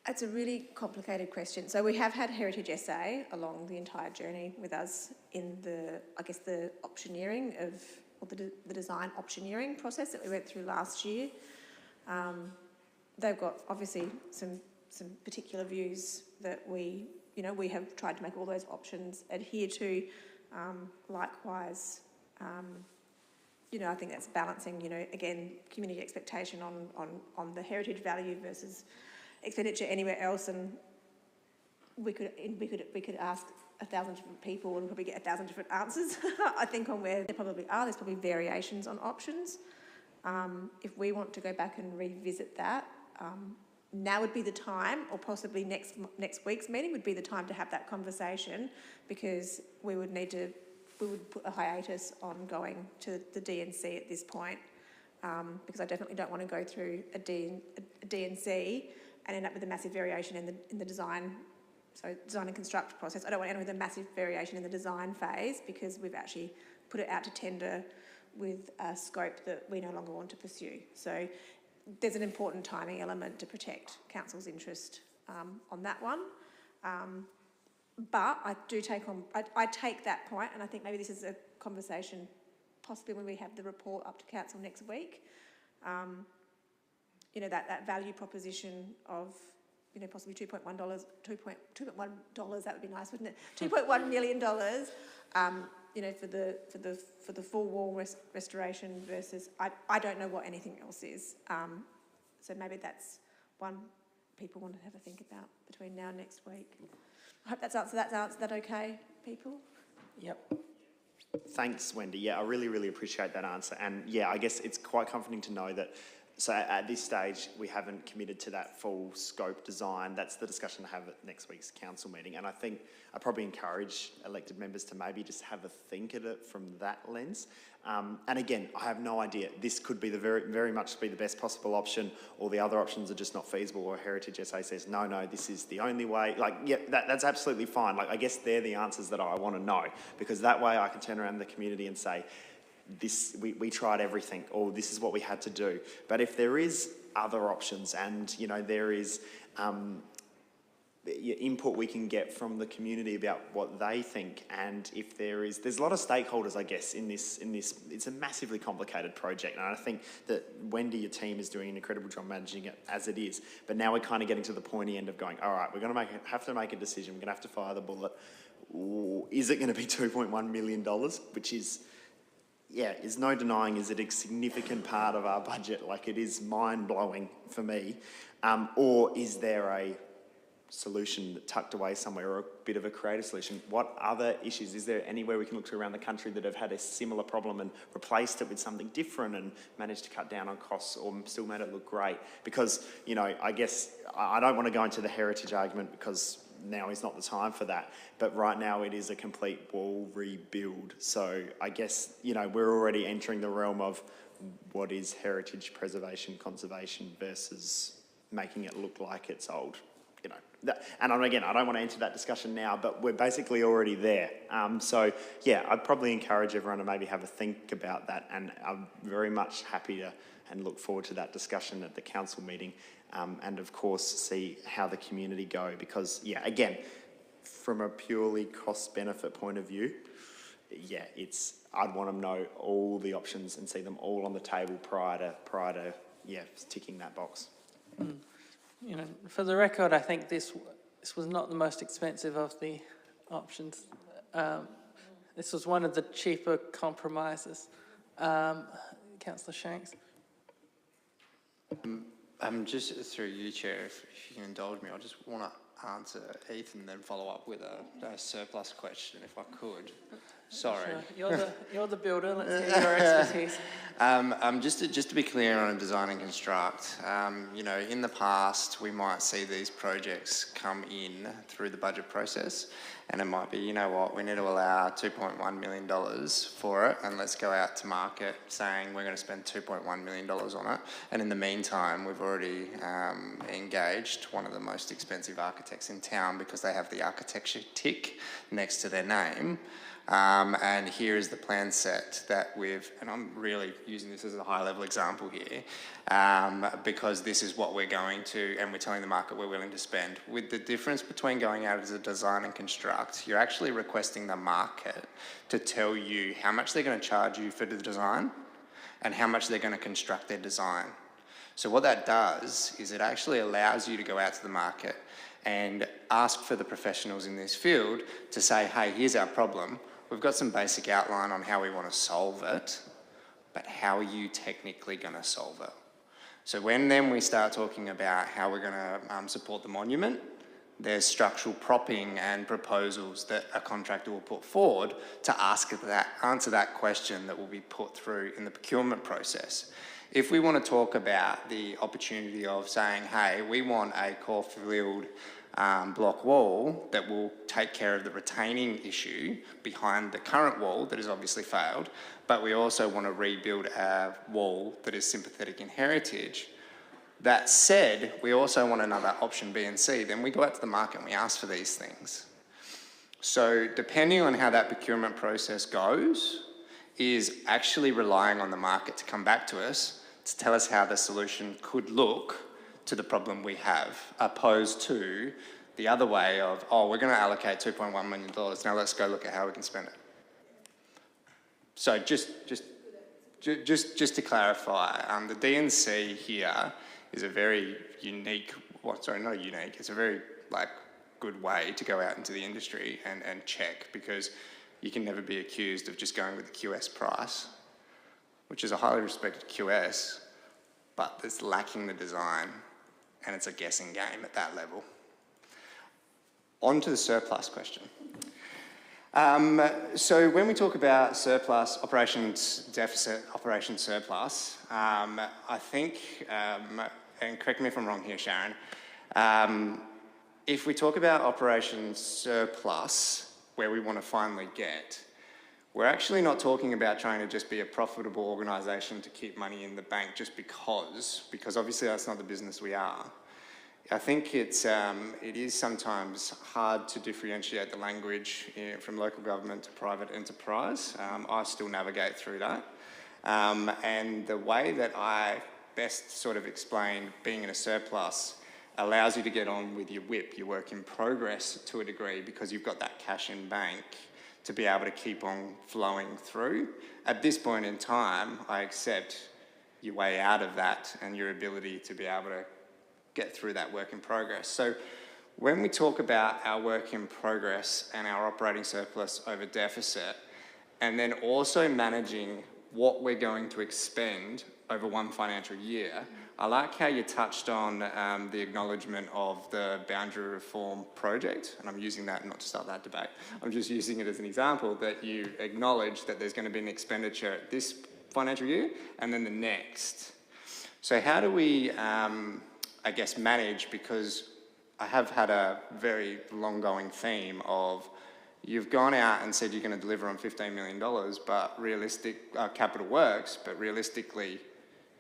It's a really complicated question. So we have had Heritage SA along the entire journey with us in the optioneering of, or the design optioneering process that we went through last year. They've got obviously some particular views that we have tried to make all those options adhere to. Likewise, I think that's balancing, again, community expectation on the heritage value versus expenditure anywhere else, and we could ask 1,000 different people and probably get 1,000 different answers. I think on where there probably are, there's probably variations on options. If we want to go back and revisit that, now would be the time, or possibly next week's meeting would be the time to have that conversation, because we would put a hiatus on going to the DNC at this point, because I definitely don't want to go through a DNC and end up with a massive variation in the design, so design and construct process. I don't want to end up with a massive variation in the design phase, because we've actually put it out to tender with a scope that we no longer want to pursue. So there's an important timing element to protect council's interest on that one. But I do I take that point, and I think maybe this is a conversation possibly when we have the report up to council next week. That value proposition of, possibly $2.1, that would be nice, wouldn't it? $2.1 million, for the full wall restoration versus, I don't know what anything else is. So maybe that's one people want to have a think about between now and next week. I hope that's answered that okay, people? Yep. Thanks, Wendy. Yeah, I really, really appreciate that answer. And yeah, I guess it's quite comforting to know that, so at this stage, we haven't committed to that full scope design. That's the discussion to have at next week's council meeting. And I think I probably encourage elected members to maybe just have a think at it from that lens. And again, I have no idea. This could be the very much be the best possible option, or the other options are just not feasible, or Heritage SA says, no, this is the only way. Like, yeah, that's absolutely fine. Like, I guess they're the answers that I want to know, because that way I can turn around the community and say, we tried everything, or this is what we had to do. But if there is other options, and you know there is input we can get from the community about what they think, and if there's a lot of stakeholders, I guess, in this. It's a massively complicated project, and I think that Wendy, your team, is doing an incredible job managing it as it is. But now we're kind of getting to the pointy end of going, all right, we're going to have to make a decision. We're going to have to fire the bullet. Is it going to be $2.1 million, which is, yeah, is no denying, is it a significant part of our budget? Like, it is mind-blowing for me. Or is there a solution tucked away somewhere, or a bit of a creative solution? What other issues? Is there anywhere we can look to around the country that have had a similar problem and replaced it with something different and managed to cut down on costs, or still made it look great? Because, you know, I guess I don't want to go into the heritage argument, because now is not the time for that. But right now it is a complete wall rebuild. So I guess, you know, we're already entering the realm of what is heritage preservation, conservation versus making it look like it's old. You know, and again, I don't want to enter that discussion now, but we're basically already there. So yeah, I'd probably encourage everyone to maybe have a think about that, and I'm very much happy to and look forward to that discussion at the council meeting, and of course see how the community go, because yeah, again, from a purely cost-benefit point of view, yeah, I'd want to know all the options and see them all on the table prior to yeah, ticking that box. You know, for the record, I think this was not the most expensive of the options. This was one of the cheaper compromises. Councillor Shanks. Just through you, Chair, if you can indulge me, I just want to answer Ethan, then follow up with a surplus question, if I could. Sorry. Sure. You're the builder. Let's hear your expertise. Just to be clear on a design and construct, you know, in the past we might see these projects come in through the budget process, and it might be, you know what, we need to allow $2.1 million for it, and let's go out to market saying we're going to spend $2.1 million on it. And in the meantime, we've already engaged one of the most expensive architects in town, because they have the architecture tick next to their name. And here is the plan set that and I'm really using this as a high-level example here, because this is what we're going to, and we're telling the market we're willing to spend. With the difference between going out as a design and construct, you're actually requesting the market to tell you how much they're going to charge you for the design and how much they're going to construct their design. So what that does is it actually allows you to go out to the market and ask for the professionals in this field to say, hey, here's our problem. We've got some basic outline on how we want to solve it, but how are you technically going to solve it? So when then we start talking about how we're going to support the monument, there's structural propping and proposals that a contractor will put forward to answer that question that will be put through in the procurement process. If we want to talk about the opportunity of saying, hey, we want a core-filled block wall that will take care of the retaining issue behind the current wall that has obviously failed, but we also want to rebuild a wall that is sympathetic in heritage. That said, we also want another option B and C. Then we go out to the market and we ask for these things. So depending on how that procurement process goes, is actually relying on the market to come back to us to tell us how the solution could look to the problem we have, opposed to the other way of, oh, we're going to allocate $2.1 million, now let's go look at how we can spend it. So just to clarify, the D&C here is a very unique, it's a very good way to go out into the industry and check, because you can never be accused of just going with the QS price, which is a highly respected QS, but it's lacking the design, and it's a guessing game at that level. On to the surplus question. So when we talk about surplus, operations deficit, operations surplus, I think, and correct me if I'm wrong here, Sharon, if we talk about operations surplus, where we want to finally get, we're actually not talking about trying to just be a profitable organisation to keep money in the bank just because obviously that's not the business we are. I think it is sometimes hard to differentiate the language from local government to private enterprise. I still navigate through that. And the way that I best sort of explain being in a surplus allows you to get on with your WIP, your work in progress, to a degree, because you've got that cash in bank to be able to keep on flowing through. At this point in time, I accept your way out of that and your ability to be able to get through that work in progress. So when we talk about our work in progress and our operating surplus over deficit, and then also managing what we're going to expend over one financial year, I like how you touched on the acknowledgement of the boundary reform project, and I'm using that not to start that debate, I'm just using it as an example, that you acknowledge that there's going to be an expenditure this financial year and then the next. So how do we I guess, manage, because I have had a very long-going theme of you've gone out and said you're going to deliver on $15 million, but capital works, but realistically,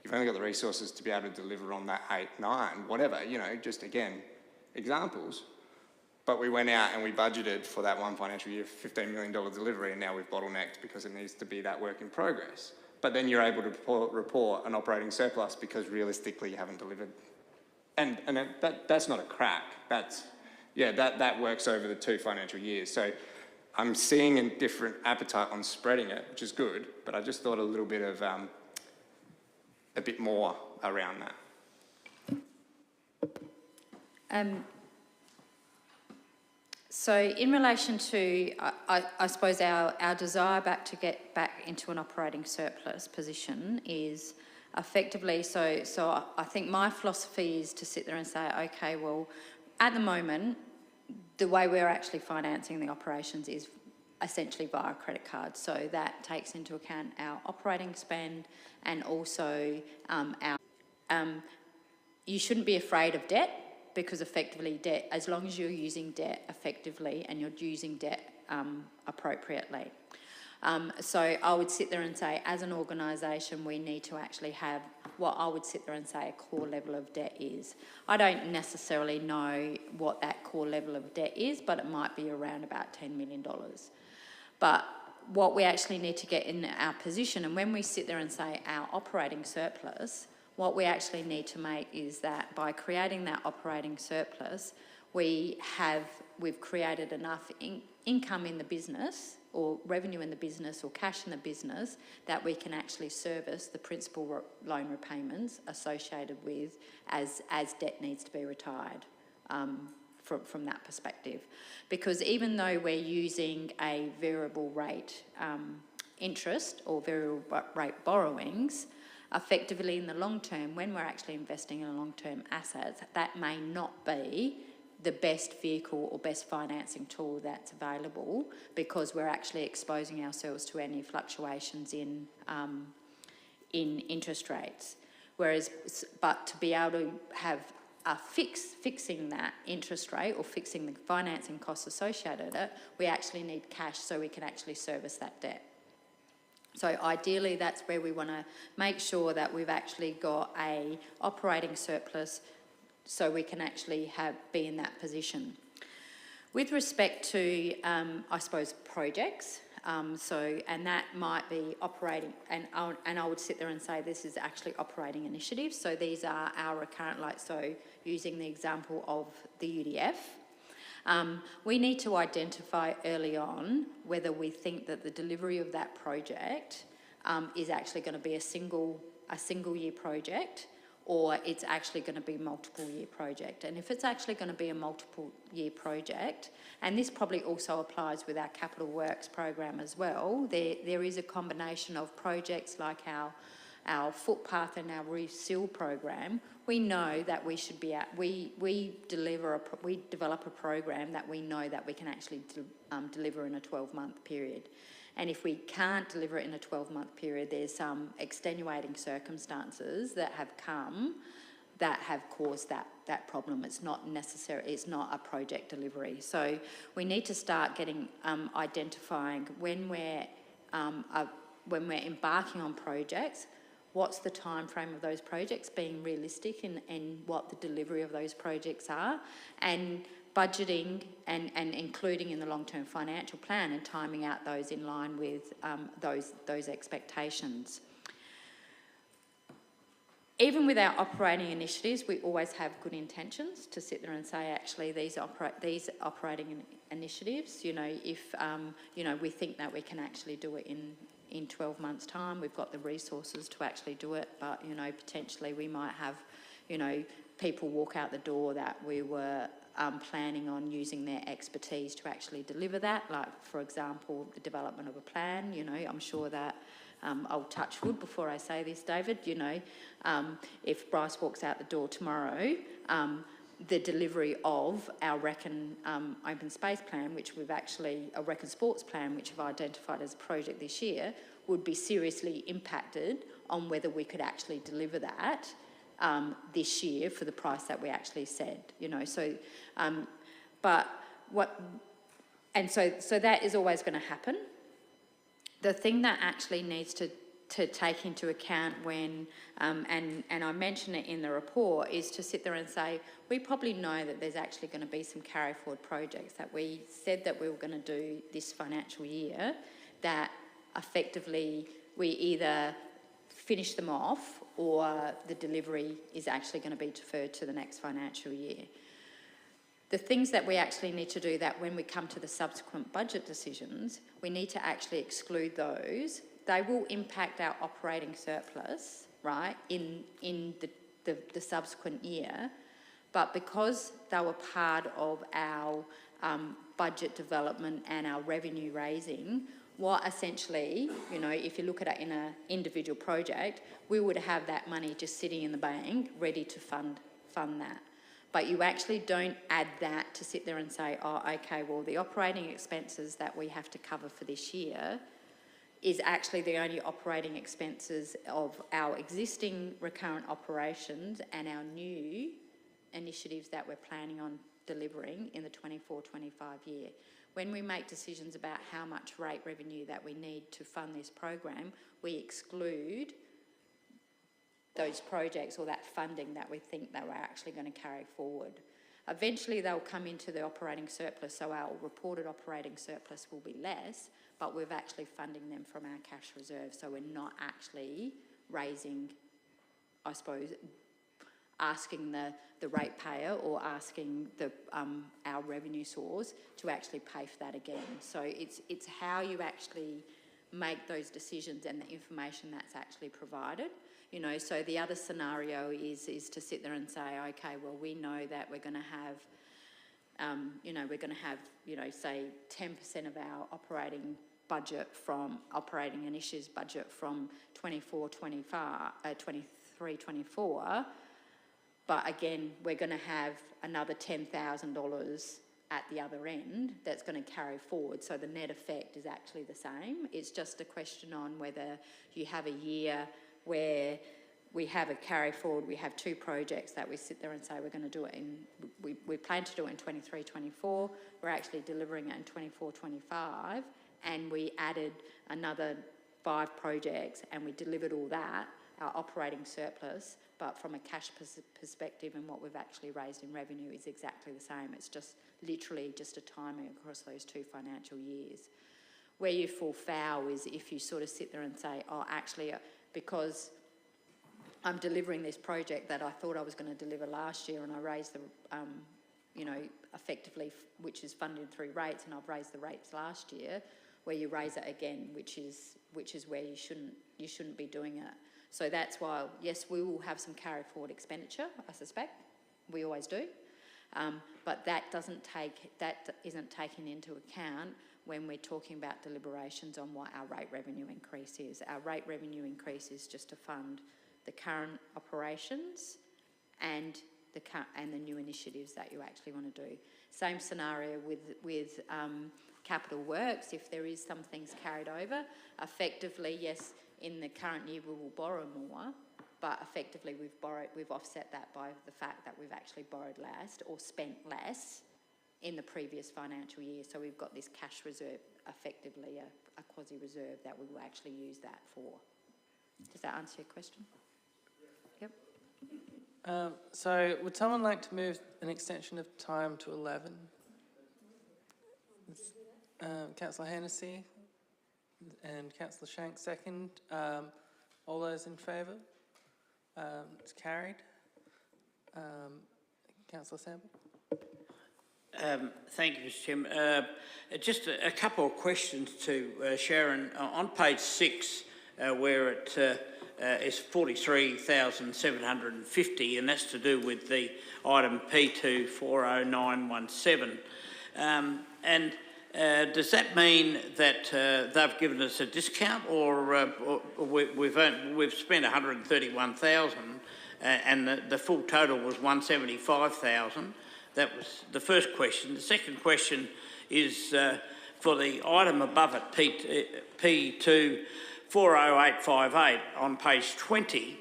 you've only got the resources to be able to deliver on that 8, 9, whatever, just again, examples. But we went out and we budgeted for that one financial year $15 million delivery, and now we've bottlenecked because it needs to be that work in progress. But then you're able to report an operating surplus because realistically you haven't delivered. And that's not a crack. That works over the 2 financial years. So I'm seeing a different appetite on spreading it, which is good, but I just thought a little bit of, a bit more around that. So in relation to, I suppose our desire to get back into an operating surplus position is effectively, so I think my philosophy is to sit there and say, okay, well, at the moment, the way we're actually financing the operations is essentially via credit card. So that takes into account our operating spend and also you shouldn't be afraid of debt, because effectively debt, as long as you're using debt effectively and you're using debt appropriately. So I would sit there and say, as an organisation, we need to actually have what I would sit there and say a core level of debt is. I don't necessarily know what that core level of debt is, but it might be around about $10 million. But what we actually need to get in our position, and when we sit there and say our operating surplus, what we actually need to make is that by creating that operating surplus, we've created enough income in the business, or revenue in the business, or cash in the business, that we can actually service the principal loan repayments associated with as debt needs to be retired from that perspective. Because even though we're using a variable rate interest or variable rate borrowings, effectively in the long term, when we're actually investing in long-term assets, that may not be the best vehicle or best financing tool that's available, because we're actually exposing ourselves to any fluctuations in interest rates. But to be able to have a fixing that interest rate or fixing the financing costs associated with it, we actually need cash so we can actually service that debt. So ideally, that's where we want to make sure that we've actually got a operating surplus so we can actually be in that position. With respect to, I suppose, projects, and that might be operating, and I would sit there and say this is actually operating initiatives. So these are our recurrent, so using the example of the UDF, we need to identify early on whether we think that the delivery of that project is actually going to be a single year project, or it's actually going to be a multiple year project. And if it's actually going to be a multiple year project, and this probably also applies with our capital works program as well, there is a combination of projects like our our footpath and our reseal program, we know that we should be at, we develop a program that we know that we can actually deliver in a 12-month period. And if we can't deliver it in a 12-month period, there's some extenuating circumstances that have come that have caused that problem. It's not necessary, it's not a project delivery. So we need to start getting, identifying when we're embarking on projects, what's the time frame of those projects, being realistic in what the delivery of those projects are, and budgeting and including in the long-term financial plan and timing out those in line with those expectations. Even with our operating initiatives, we always have good intentions to sit there and say, actually, these operating initiatives, you know, if you know, we think that we can actually do it in 12 months' time, we've got the resources to actually do it, but, you know, potentially we might have, you know, people walk out the door that we were planning on using their expertise to actually deliver that. Like, for example, the development of a plan. You know, I'm sure that I'll touch wood before I say this, David. You know, if Bryce walks out the door tomorrow, the delivery of our Wrekin open space plan, which we've actually, a Wrekin sports plan, which we've identified as a project this year, would be seriously impacted on whether we could actually deliver that this year for the price that we actually said, you know. So, but what, and so that is always going to happen. The thing that actually needs to take into account when, and I mention it in the report, is to sit there and say, we probably know that there's actually going to be some carry forward projects that we said that we were going to do this financial year, that effectively we either finish them off or the delivery is actually going to be deferred to the next financial year. The things that we actually need to do, that when we come to the subsequent budget decisions, we need to actually exclude those. They will impact our operating surplus, right, in the subsequent year, but because they were part of our budget development and our revenue raising, what essentially, you know, if you look at it in an individual project, we would have that money just sitting in the bank ready to fund that. But you actually don't add that to sit there and say, oh, okay, well, the operating expenses that we have to cover for this year is actually the only operating expenses of our existing recurrent operations and our new initiatives that we're planning on delivering in the 24-25 year. When we make decisions about how much rate revenue that we need to fund this program, we exclude those projects or that funding that we think that we're actually going to carry forward. Eventually they'll come into the operating surplus, so our reported operating surplus will be less, but we're actually funding them from our cash reserve, so we're not actually raising, I suppose, asking the ratepayer or asking our revenue source to actually pay for that again. So it's how you actually make those decisions and the information that's actually provided. You know, so the other scenario is to sit there and say, okay, well, we know that we're going to have, you know, say 10% of our operating budget from operating initiatives budget from 23-24, but again, we're going to have another $10,000 at the other end that's going to carry forward. So the net effect is actually the same. It's just a question on whether you have a year where we have a carry forward, we have two projects that we sit there and say we're going to do it in, we plan to do it in 23-24, we're actually delivering it in 24-25, and we added another 5 projects and we delivered all that, our operating surplus, but from a cash perspective and what we've actually raised in revenue is exactly the same. It's just literally just a timing across those 2 financial years. Where you fall foul is if you sort of sit there and say, oh, actually, because I'm delivering this project that I thought I was going to deliver last year and I raised the, you know, effectively, which is funded through rates, and I've raised the rates last year, where you raise it again, which is where you shouldn't be doing it. So that's why, yes, we will have some carry forward expenditure, I suspect. We always do. But that isn't taken into account when we're talking about deliberations on what our rate revenue increase is. Our rate revenue increase is just to fund the current operations and the new initiatives that you actually want to do. Same scenario with capital works. If there is some things carried over, effectively, yes, in the current year we will borrow more, but effectively we've offset that by the fact that we've actually borrowed less or spent less in the previous financial year. So we've got this cash reserve, effectively a quasi-reserve that we will actually use that for. Does that answer your question? Yep. So would someone like to move an extension of time to 11? Councillor Hennessy and Councillor Shank second. All those in favour? It's carried. Councillor Sample. Thank you, Mr. Chairman. Just a couple of questions to Sharon. On page 6, where it is 43,750, and that's to do with the item P2 40917. Does that mean that they've given us a discount, or we've spent 131,000 and the full total was 175,000? That was the first question. The second question is for the item above it, P2 40858 on page 20,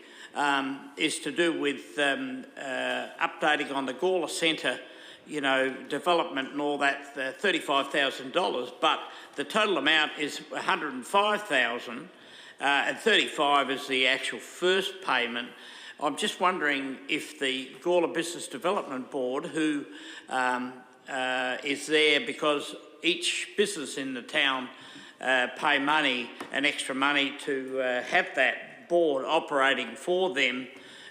is to do with updating on the Gawler Centre, development and all that, $35,000, but the total amount is 105,000, and 35 is the actual first payment. I'm just wondering if the Gawler Business Development Board, who is there because each business in the town pay money and extra money to have that board operating for them,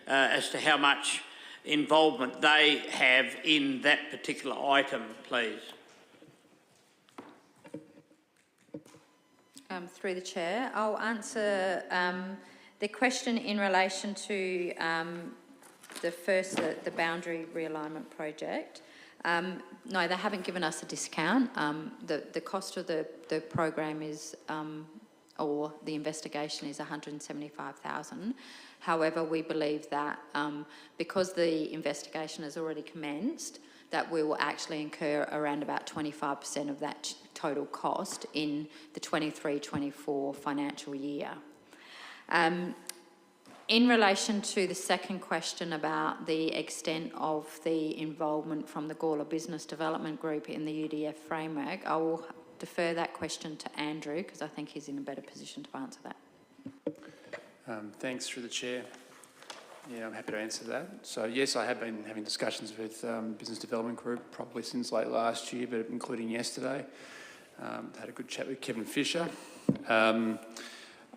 as to how much involvement they have in that particular item, please. Through the Chair, I'll answer the question in relation to the boundary realignment project. No, they haven't given us a discount. The cost of the program is, or the investigation is, 175,000. However, we believe that because the investigation has already commenced, that we will actually incur around about 25% of that total cost in the 23-24 financial year. In relation to the second question about the extent of the involvement from the Gawler Business Development Group in the UDF framework, I will defer that question to Andrew because I think he's in a better position to answer that. Thanks, through the Chair. Yeah, I'm happy to answer that. So yes, I have been having discussions with Business Development Group probably since late last year, but including yesterday. Had a good chat with Kevin Fisher.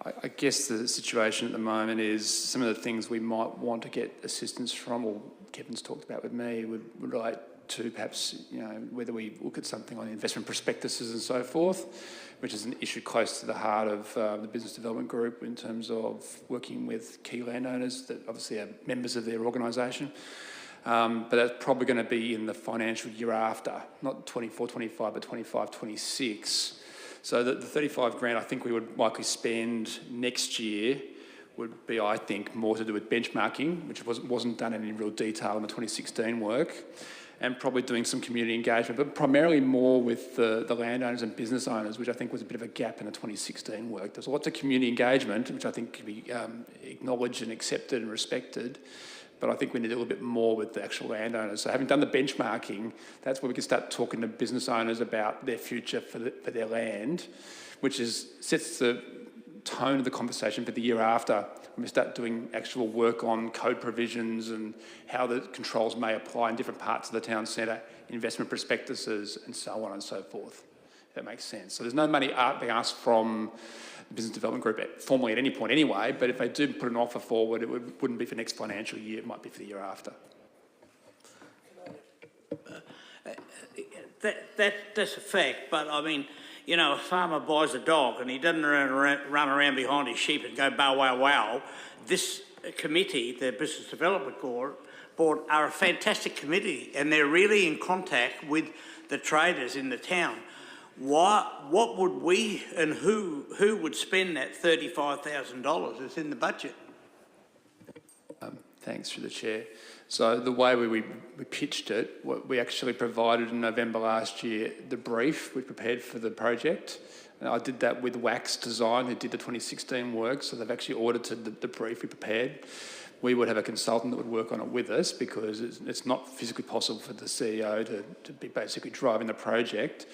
I guess the situation at the moment is some of the things we might want to get assistance from, or Kevin's talked about with me, would relate to perhaps, whether we look at something on investment prospectuses and so forth, which is an issue close to the heart of the Business Development Group in terms of working with key landowners that obviously are members of their organisation. But that's probably going to be in the financial year after, not 24-25, but 25-26. So the 35 grand I think we would likely spend next year would be, I think, more to do with benchmarking, which wasn't done in any real detail in the 2016 work, and probably doing some community engagement, but primarily more with the landowners and business owners, which I think was a bit of a gap in the 2016 work. There's lots of community engagement, which I think can be acknowledged and accepted and respected, but I think we need a little bit more with the actual landowners. So having done the benchmarking, that's where we can start talking to business owners about their future for their land, which sets the tone of the conversation for the year after, when we start doing actual work on code provisions and how the controls may apply in different parts of the town centre, investment prospectuses and so on and so forth, if that makes sense. So there's no money being asked from the Business Development Group formally at any point anyway, but if they do put an offer forward, it wouldn't be for next financial year, it might be for the year after. That's a fact, but I mean, a farmer buys a dog and he doesn't run around behind his sheep and go bow wow wow. This committee, the Business Development Board, are a fantastic committee and they're really in contact with the traders in the town. what would we and who would spend that $35,000 that's in the budget? Thanks through the chair. So the way we pitched it, what we actually provided in November last year, the brief we prepared for the project. And I did that with Wax Design, who did the 2016 work, so they've actually audited the brief we prepared. We would have a consultant that would work on it with us because it's not physically possible for the CEO to be basically driving the project.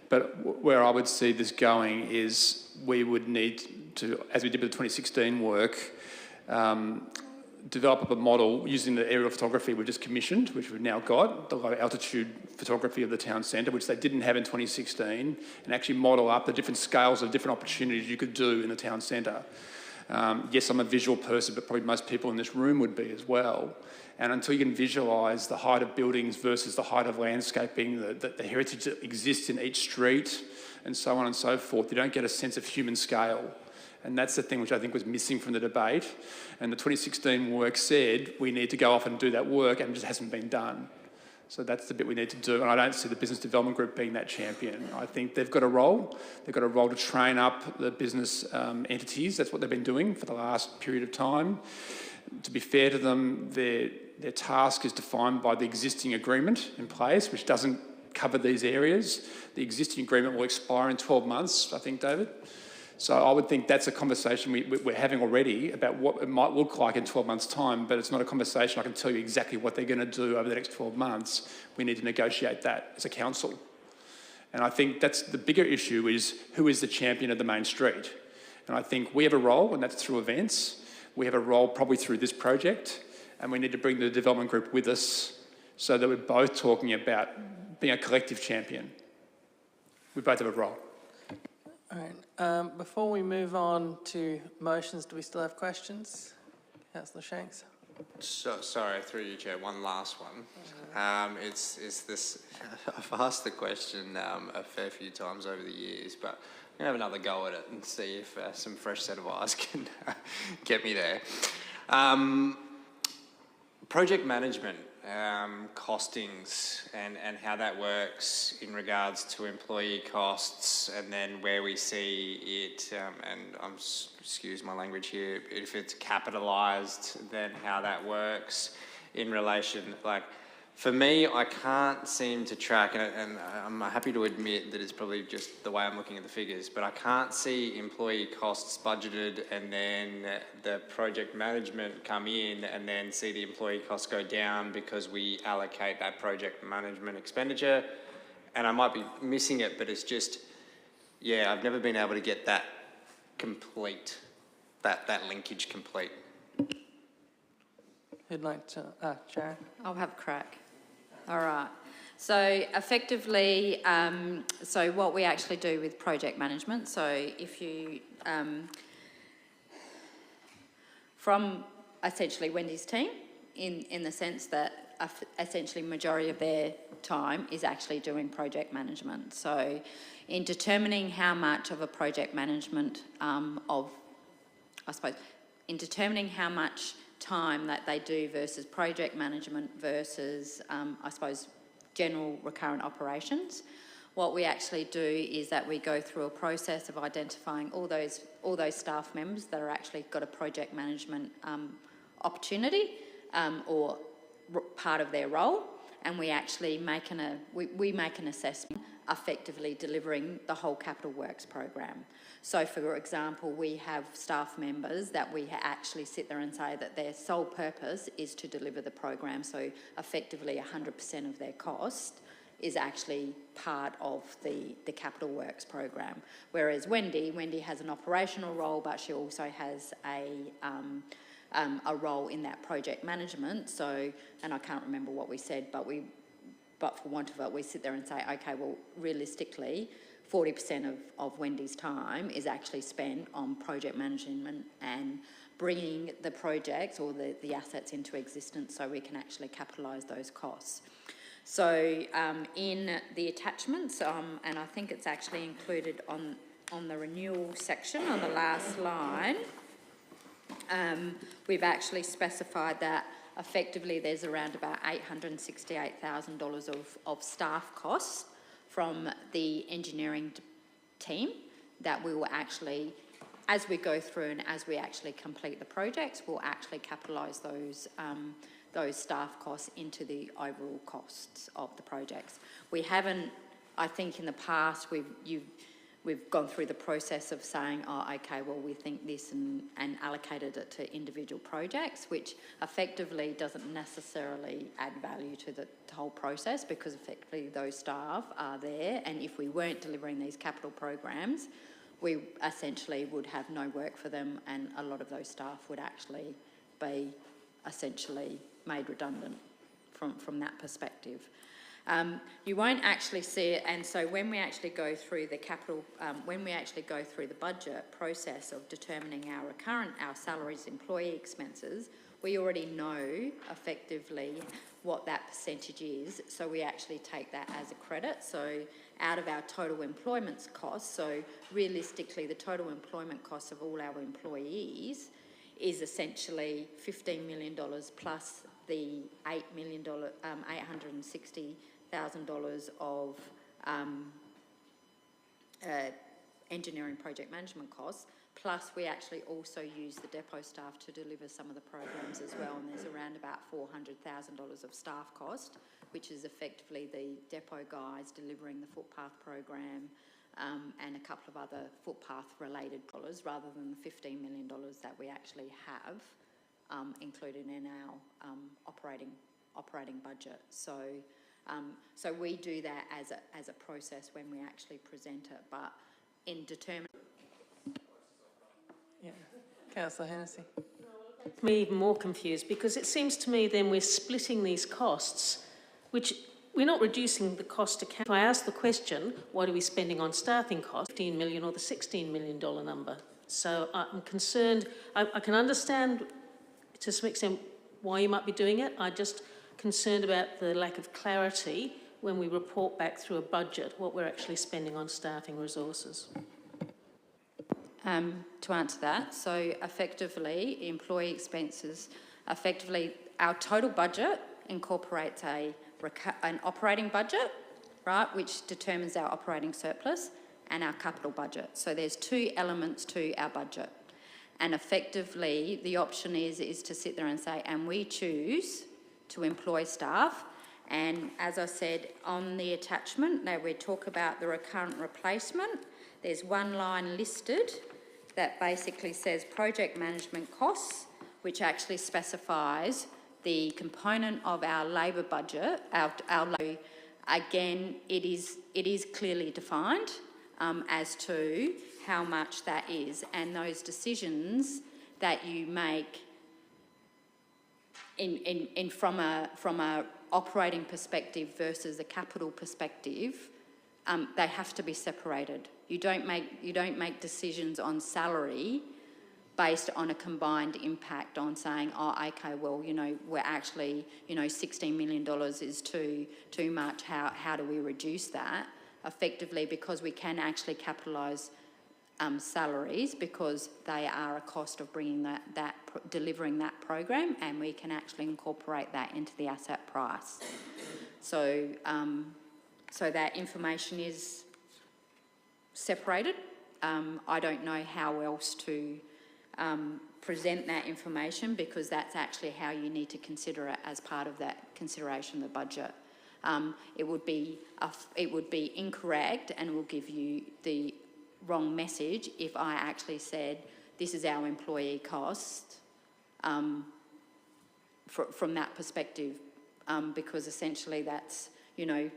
But where I would see this going is we would need to, as we did with the 2016 work, develop a model using the aerial photography we've just commissioned, which we've now got, the low altitude photography of the town centre, which they didn't have in 2016, and actually model up the different scales of different opportunities you could do in the town centre. Yes, I'm a visual person, but probably most people in this room would be as well. And until you can visualise the height of buildings versus the height of landscaping, the heritage that exists in each street, and so on and so forth, you don't get a sense of human scale. And that's the thing which I think was missing from the debate. And the 2016 work said we need to go off and do that work, and it just hasn't been done. So that's the bit we need to do. And I don't see the Business Development Group being that champion. I think they've got a role. They've got a role to train up the business entities. That's what they've been doing for the last period of time. To be fair to them, their task is defined by the existing agreement in place, which doesn't cover these areas. The existing agreement will expire in 12 months, I think, David. So I would think that's a conversation we're having already about what it might look like in 12 months' time, but it's not a conversation I can tell you exactly what they're going to do over the next 12 months. We need to negotiate that as a council. And I think that's the bigger issue is who is the champion of the main street? And I think we have a role, and that's through events. We have a role probably through this project, and we need to bring the development group with us so that we're both talking about being a collective champion. We both have a role. All right. Before we move on to motions, do we still have questions? Councillor Shanks. So, sorry, through you, Chair. One last one. It's this. I've asked the question a fair few times over the years, but I'm going to have another go at it and see if some fresh set of eyes can get me there. Project management, costings and how that works in regards to employee costs, and then where we see it, and excuse my language here, if it's capitalised, then how that works in relation, like, for me, I can't seem to track, and I'm happy to admit that it's probably just the way I'm looking at the figures, but I can't see employee costs budgeted and then the project management come in and then see the employee costs go down because we allocate that project management expenditure. And I might be missing it, but it's just, yeah, I've never been able to get that complete, that linkage complete. Who'd like to? Sharon? I'll have a crack. All right. So effectively, so what we actually do with project management, so if you, from essentially Wendy's team, in the sense that essentially majority of their time is actually doing project management. So in determining how much of a project management in determining how much time that they do versus project management versus, general recurrent operations. What we actually do is that we go through a process of identifying all those staff members that are actually got a project management opportunity or part of their role, and we actually make an assessment effectively delivering the whole capital works program. So, for example, we have staff members that we actually sit there and say that their sole purpose is to deliver the program, so effectively 100% of their cost is actually part of the capital works program. Whereas Wendy has an operational role, but she also has a role in that project management. So, and I can't remember what we said, but for want of it, we sit there and say, okay, well, realistically, 40% of Wendy's time is actually spent on project management and bringing the projects or the assets into existence so we can actually capitalise those costs. So in the attachments, and I think it's actually included on the renewal section on the last line, we've actually specified that effectively there's around about $868,000 of staff costs from the engineering team that we will actually, as we go through and as we actually complete the projects, we'll actually capitalise those staff costs into the overall costs of the projects. We haven't, I think in the past, we've gone through the process of saying, oh, okay, well, we think this and allocated it to individual projects, which effectively doesn't necessarily add value to the whole process, because effectively those staff are there, and if we weren't delivering these capital programs, we essentially would have no work for them, and a lot of those staff would actually be essentially made redundant from that perspective. You won't actually see it, and so when we actually go through the capital, when we actually go through the budget process of determining our salaries, employee expenses, we already know effectively what that percentage is, so we actually take that as a credit. So out of our total employment costs, so realistically the total employment costs of all our employees is essentially $15 million plus the $860,000 of engineering project management costs, plus we actually also use the depot staff to deliver some of the programs as well, and there's around about $400,000 of staff cost, which is effectively the depot guys delivering the footpath program and a couple of other footpath related dollars, rather than the $15 million that we actually have included in our operating budget. So we do that as a process when we actually present it, but in determining. Yeah. Councillor Hennessy. Makes me even more confused, because it seems to me then we're splitting these costs, which we're not reducing the cost to council. If I ask the question, what are we spending on staffing costs, 15 million or the $16 million number? So I'm concerned. I can understand to some extent why you might be doing it. I'm just concerned about the lack of clarity when we report back through a budget what we're actually spending on staffing resources. To answer that, so effectively, employee expenses, effectively our total budget incorporates an operating budget, right, which determines our operating surplus, and our capital budget. So there's two elements to our budget. And effectively, the option is to sit there and say, and we choose to employ staff. And as I said on the attachment, now we talk about the recurrent replacement. There's one line listed that basically says project management costs, which actually specifies the component of our labour budget. Again, it is clearly defined as to how much that is, and those decisions that you make from a operating perspective versus a capital perspective, they have to be separated. You don't make decisions on salary based on a combined impact on saying, oh, okay, well, you know, we're actually, you know, $16 million is too much. How do we reduce that? Effectively, because we can actually capitalise salaries, because they are a cost of bringing delivering that program, and we can actually incorporate that into the asset price. So, so that information is separated. I don't know how else to present that information, because that's actually how you need to consider it as part of that consideration of the budget. It would be incorrect, and will give you the wrong message if I actually said this is our employee cost from that perspective, because essentially that's, you know,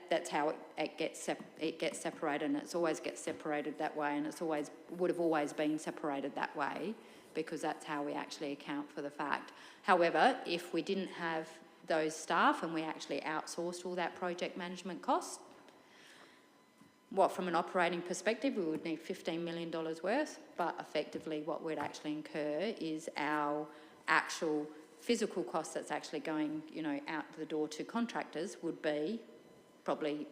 that's how it gets separated, and it's always gets separated that way, and it's always would have always been separated that way, because that's how we actually account for the fact. However, if we didn't have those staff and we actually outsourced all that project management cost, from an operating perspective, we would need $15 million worth, but effectively what we'd actually incur is our actual physical cost that's actually going, you know, out the door to contractors would be probably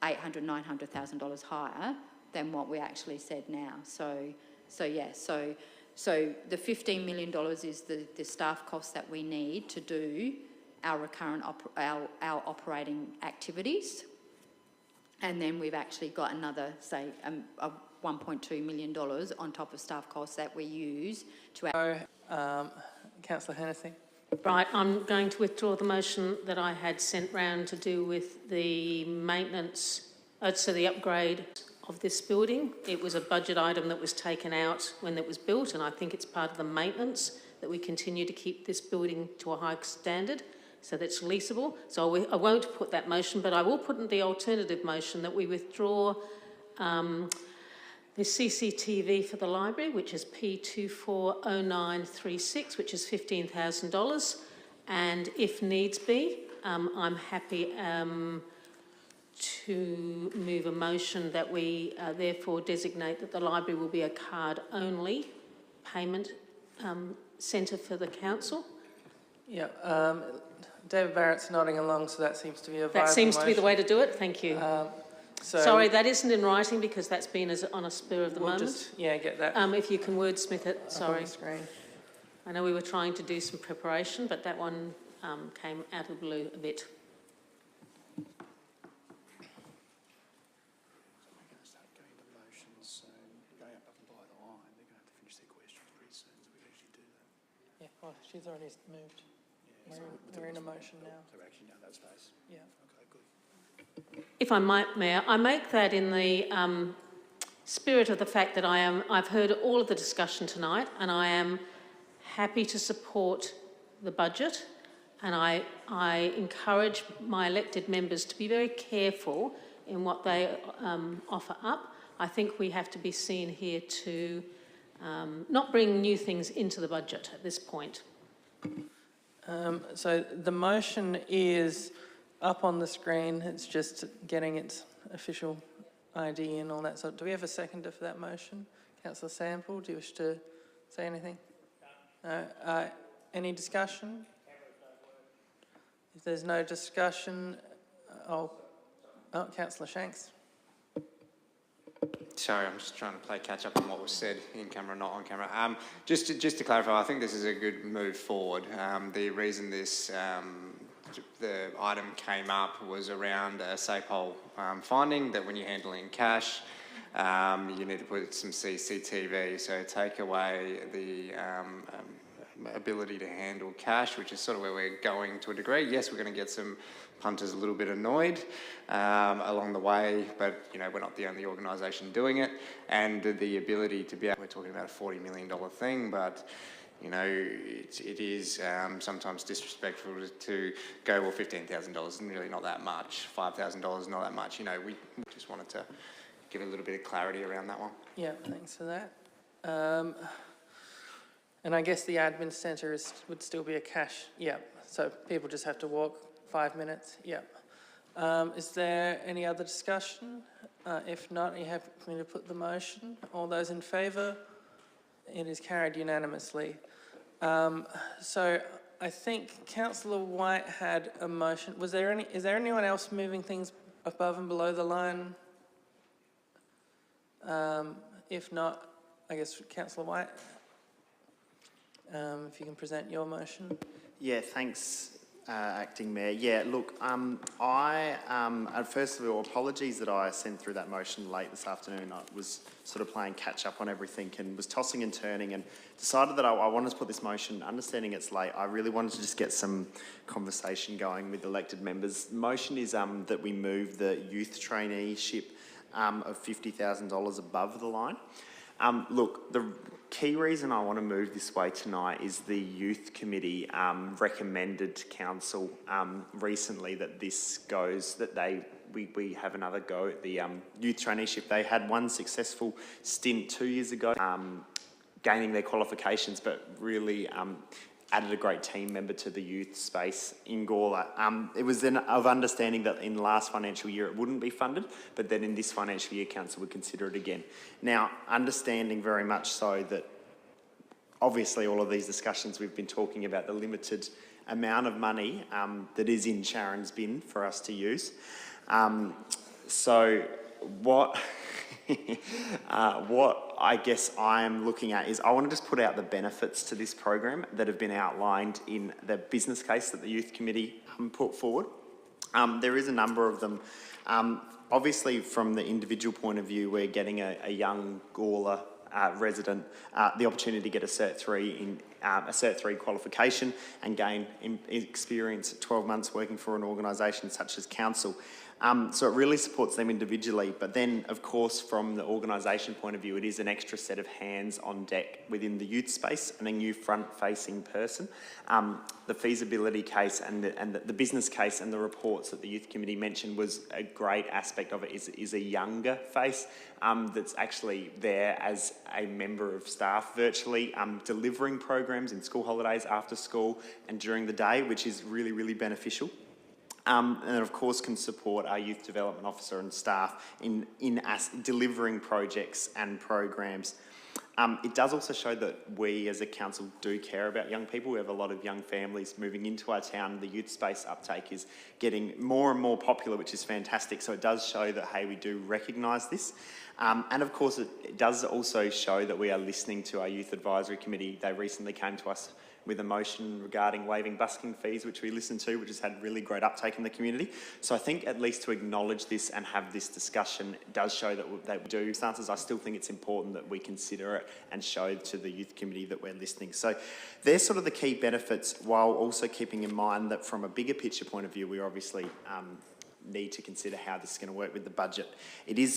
$800,000, $900,000 higher than what we actually said now. So the $15 million is the staff cost that we need to do our recurrent our operating activities. And then we've actually got another, say, $1.2 million on top of staff costs that we use to... Councillor Hennessy. Right, I'm going to withdraw the motion that I had sent round to do with the maintenance, so the upgrade of this building. It was a budget item that was taken out when it was built, and I think it's part of the maintenance that we continue to keep this building to a high standard so that it's leasable. So I won't put that motion, but I will put in the alternative motion that we withdraw the CCTV for the library, which is P240936, which is $15,000. And if needs be, I'm happy to move a motion that we therefore designate that the library will be a card-only payment centre for the council. Yeah, David Barrett's nodding along, so that seems to be a viable That seems motion. to be the way to do it, thank you. Sorry, that isn't in writing because that's been on a spur of the moment. Just, yeah, get that if you can wordsmith it, sorry. on the screen. I know we were trying to do some preparation, but that one came out of the blue a bit. Yeah, well, she's already moved. We're in a motion now. So we're actually down that space. Yeah. Okay, good. If I might, Mayor, I make that in the spirit of the fact that I've heard all of the discussion tonight, and I am happy to support the budget, and I encourage my elected members to be very careful in what they offer up. I think we have to be seen here to not bring new things into the budget at this point. So the motion is up on the screen. It's just getting its official ID and all that. So do we have a seconder for that motion? Councillor Sample, do you wish to say anything? No. Any discussion? If there's no discussion, Councillor Shanks. Sorry, I'm just trying to play catch up on what was said in camera, not on camera. Just to clarify, I think this is a good move forward. The reason this the item came up was around a SAPOL finding that when you're handling cash, you need to put some CCTV. So take away the ability to handle cash, which is sort of where we're going to a degree. Yes, we're going to get some punters a little bit annoyed along the way, but you know, we're not the only organisation doing it. And the ability to be able, we're talking about a $40 million thing, but you know, it is sometimes disrespectful to go, well, $15,000 is really not that much, $5,000 is not that much. You know, we just wanted to give a little bit of clarity around that one. Yeah, thanks for that. And I guess the admin centre would still be a cash, yeah. So people just have to walk 5 minutes, yeah. Is there any other discussion? If not, are you happy for me to put the motion? All those in favour? It is carried unanimously. So I think Councillor White had a motion. Is there anyone else moving things above and below the line? If not, I guess Councillor White, if you can present your motion. Yeah, thanks, Acting Mayor. Yeah, look, first of all, apologies that I sent through that motion late this afternoon. I was sort of playing catch up on everything and was tossing and turning and decided that I wanted to put this motion, understanding it's late. I really wanted to just get some conversation going with elected members. The motion is that we move the youth traineeship of $50,000 above the line. Look, the key reason I want to move this way tonight is the Youth Committee recommended to Council recently that we have another go at the youth traineeship. They had one successful stint 2 years ago, gaining their qualifications, but really added a great team member to the youth space in Gawler. It was then of understanding that in the last financial year it wouldn't be funded, but then in this financial year Council would consider it again. Now, understanding very much so that obviously all of these discussions we've been talking about the limited amount of money that is in Sharon's bin for us to use. So what I guess I'm looking at is I want to just put out the benefits to this program that have been outlined in the business case that the Youth Committee put forward. There is a number of them. Obviously, from the individual point of view, we're getting a young Gawler resident the opportunity to get a Cert 3 qualification and gain experience 12 months working for an organisation such as council. So it really supports them individually, but then of course from the organisation point of view it is an extra set of hands on deck within the youth space and a new front-facing person. The feasibility case and the business case and the reports that the Youth Committee mentioned was a great aspect of it, is a younger face that's actually there as a member of staff virtually, delivering programs in school holidays, after school and during the day, which is really, really beneficial. And of course can support our Youth Development Officer and staff in delivering projects and programs. It does also show that we as a council do care about young people. We have a lot of young families moving into our town. The youth space uptake is getting more and more popular, which is fantastic. So it does show that, hey, we do recognise this. And of course, it does also show that we are listening to our Youth Advisory Committee. They recently came to us with a motion regarding waiving busking fees, which we listened to, which has had really great uptake in the community. So I think at least to acknowledge this and have this discussion does show that we do circumstances. I still think it's important that we consider it and show to the Youth Committee that we're listening. So they're sort of the key benefits, while also keeping in mind that from a bigger picture point of view, we obviously need to consider how this is going to work with the budget. It is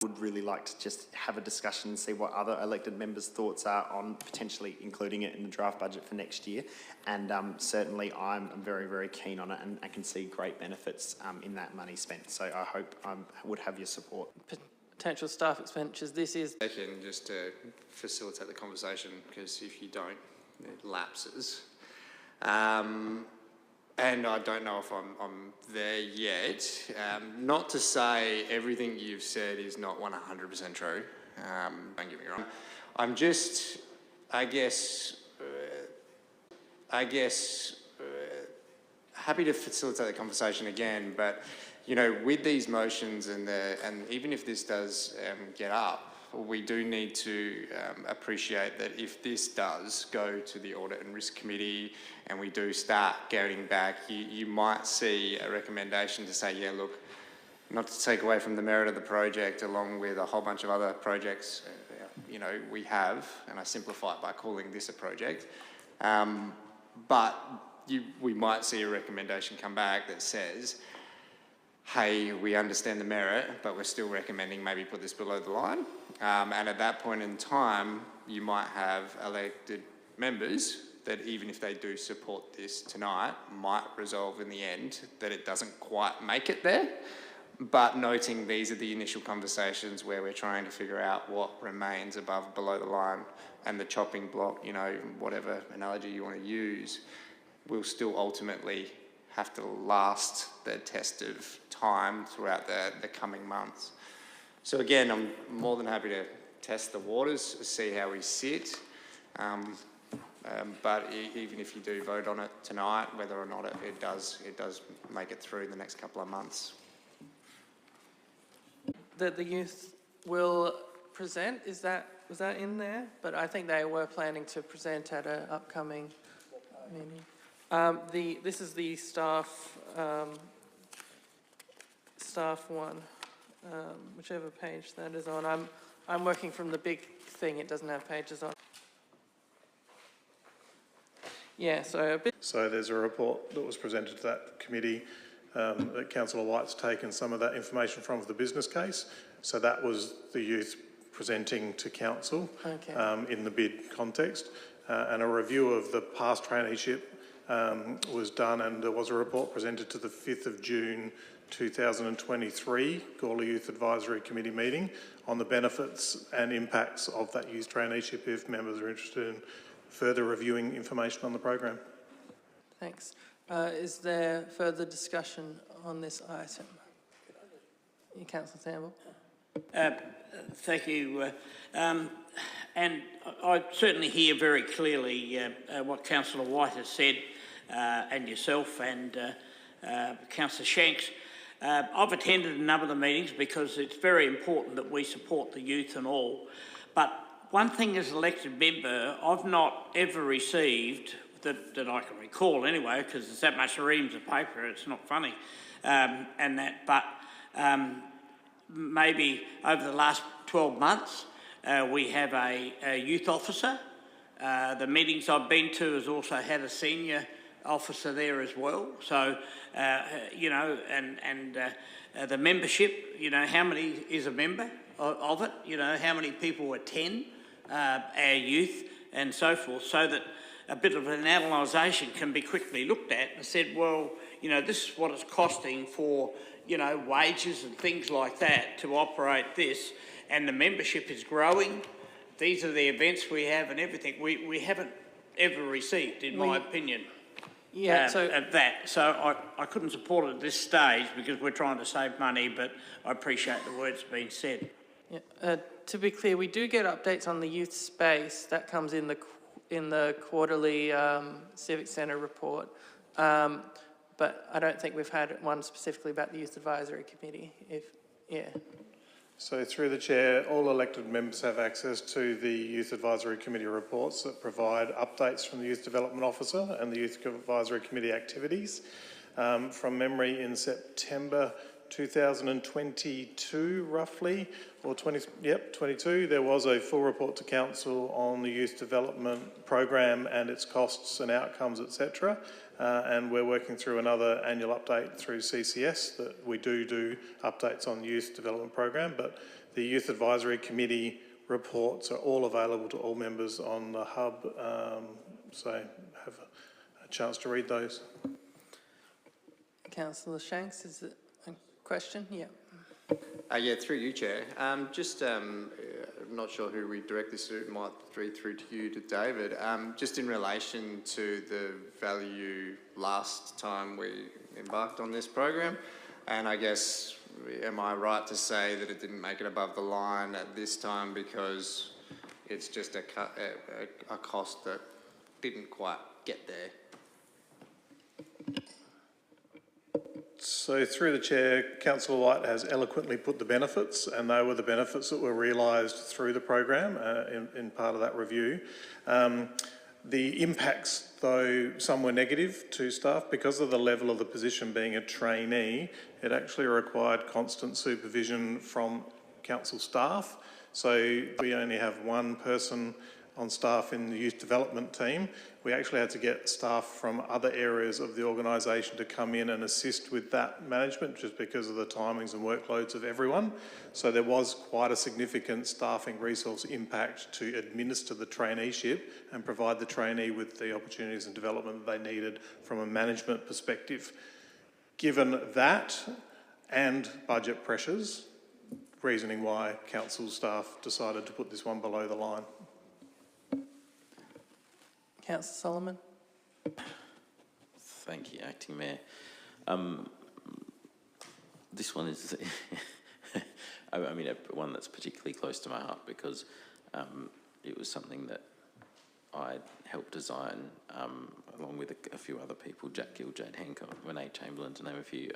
would really like to just have a discussion and see what other elected members' thoughts are on potentially including it in the draft budget for next year. And certainly I'm very, very keen on it, and I can see great benefits in that money spent. So I hope I would have your support. Potential staff expenditures, this is... Just to facilitate the conversation, because if you don't, it lapses. And I don't know if I'm there yet. Not to say everything you've said is not 100% true. Don't get me wrong. I'm just, I guess, happy to facilitate the conversation again. But you know, with these motions and even if this does get up, we do need to appreciate that if this does go to the Audit and Risk Committee and we do start getting back, you might see a recommendation to say, yeah, look, not to take away from the merit of the project along with a whole bunch of other projects, you know, we have, and I simplify it by calling this a project, but we might see a recommendation come back that says, hey, we understand the merit, but we're still recommending maybe put this below the line. And at that point in time, you might have elected members that even if they do support this tonight, might resolve in the end that it doesn't quite make it there. But noting these are the initial conversations where we're trying to figure out what remains above, below the line, and the chopping block, you know, whatever analogy you want to use, will still ultimately have to last the test of time throughout the coming months. So again, I'm more than happy to test the waters, see how we sit. But even if you do vote on it tonight, whether or not it does make it through the next couple of months. That the youth will present, was that in there? But I think they were planning to present at an upcoming meeting. This is the staff one, whichever page that is on. I'm working from the big thing. It doesn't have pages on. Yeah, so a bit. So there's a report that was presented to that committee that Councillor White's taken some of that information from the business case. So that was the youth presenting to council in the bid context, and a review of the past traineeship was done, and there was a report presented to the 5th of June 2023 Gawler Youth Advisory Committee meeting on the benefits and impacts of that youth traineeship if members are interested in further reviewing information on the program. Thanks. Is there further discussion on this item? Councillor Samble. Thank you. And I certainly hear very clearly what Councillor White has said, and yourself and Councillor Shanks. I've attended a number of the meetings because it's very important that we support the youth and all. But one thing as an elected member, I've not ever received, that I can recall anyway, because there's that much reams of paper, it's not funny, and that, but maybe over the last 12 months, we have a youth officer. The meetings I've been to has also had a senior officer there as well. So, you know, and the membership, you know, how many is a member of it? You know, how many people attend our youth and so forth, so that a bit of an analysation can be quickly looked at and said, well, you know, this is what it's costing for, you know, wages and things like that to operate this, and the membership is growing. These are the events we have and everything. We haven't ever received, in my opinion, of that. So I couldn't support it at this stage because we're trying to save money, but I appreciate the words being said. Yeah. To be clear, we do get updates on the youth space. That comes in the quarterly Civic Centre report. But I don't think we've had one specifically about the Youth Advisory Committee. So through the chair, all elected members have access to the Youth Advisory Committee reports that provide updates from the Youth Development Officer and the Youth Advisory Committee activities. From memory, in September 2022, roughly, or 22, there was a full report to Council on the Youth Development Program and its costs and outcomes, etc. And we're working through another annual update through CCS that we do updates on the Youth Development Program, but the Youth Advisory Committee reports are all available to all members on the hub, so have a chance to read those. Councillor Shanks, is it a question? Yeah. Yeah, through you, Chair. I'm not sure who we direct this to. It might read through to you, to David. Just in relation to the value last time we embarked on this program, and I guess, am I right to say that it didn't make it above the line at this time because it's just a cost that didn't quite get there? So through the chair, Councillor White has eloquently put the benefits, and they were the benefits that were realised through the program in part of that review. The impacts, though, some were negative to staff because of the level of the position being a trainee. It actually required constant supervision from council staff. So we only have one person on staff in the youth development team. We actually had to get staff from other areas of the organisation to come in and assist with that management just because of the timings and workloads of everyone. So there was quite a significant staffing resource impact to administer the traineeship and provide the trainee with the opportunities and development that they needed from a management perspective. Given that and budget pressures, reasoning why council staff decided to put this one below the line. Councillor Solomon. Thank you, Acting Mayor. This one is, I mean, one that's particularly close to my heart because it was something that I helped design along with a few other people, Jack Gill, Jade Hancock, Renee Chamberlain, to name a few,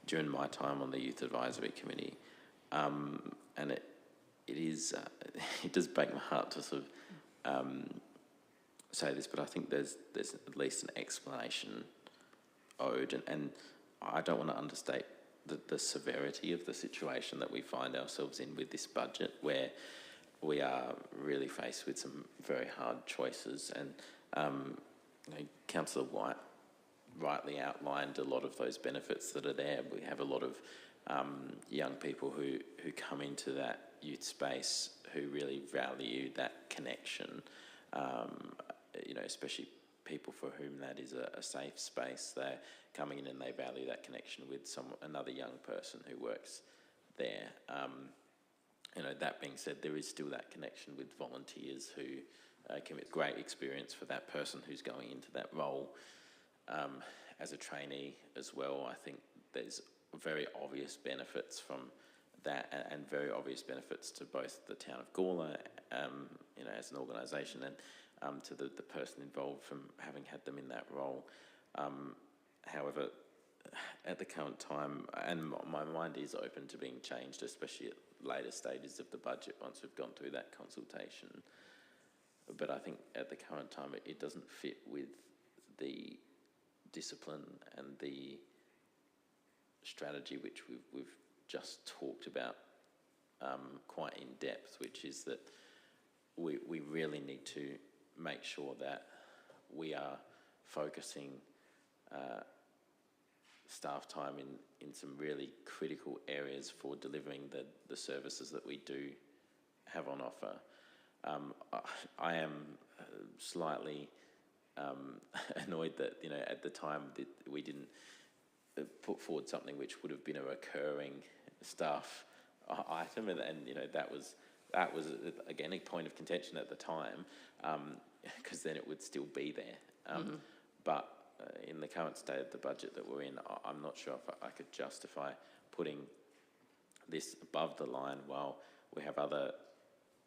during my time on the Youth Advisory Committee. And it does break my heart to sort of say this, but I think there's at least an explanation owed, and I don't want to understate the severity of the situation that we find ourselves in with this budget, where we are really faced with some very hard choices. And Councillor White rightly outlined a lot of those benefits that are there. We have a lot of young people who come into that youth space who really value that connection. Especially people for whom that is a safe space. They're coming in and they value that connection with another young person who works there. That being said, there is still that connection with volunteers who commit great experience for that person who's going into that role. As a trainee as well, I think there's very obvious benefits from that and very obvious benefits to both the town of Gawler, as an organisation, and to the person involved from having had them in that role. However, at the current time, and my mind is open to being changed, especially at later stages of the budget once we've gone through that consultation. But I think at the current time it doesn't fit with the discipline and the strategy, which we've just talked about quite in depth, which is that we really need to make sure that we are focusing staff time in some really critical areas for delivering the services that we do have on offer. I am slightly annoyed that, you know, at the time that we didn't put forward something which would have been a recurring staff item, and you know, that was again a point of contention at the time, because then it would still be there. But in the current state of the budget that we're in, I'm not sure if I could justify putting this above the line while we have other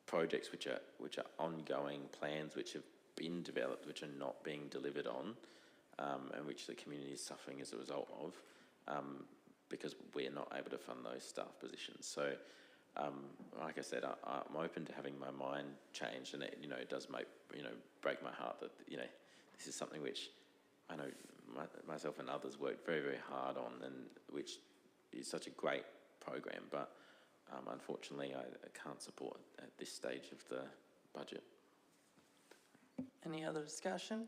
projects which are ongoing plans which have been developed, which are not being delivered on, and which the community is suffering as a result of, because we're not able to fund those staff positions. So, like I said, I'm open to having my mind changed, and it, you know, it does break my heart that, you know, this is something which I know myself and others worked very, very hard on, and which is such a great program, but unfortunately I can't support at this stage of the budget. Any other discussion?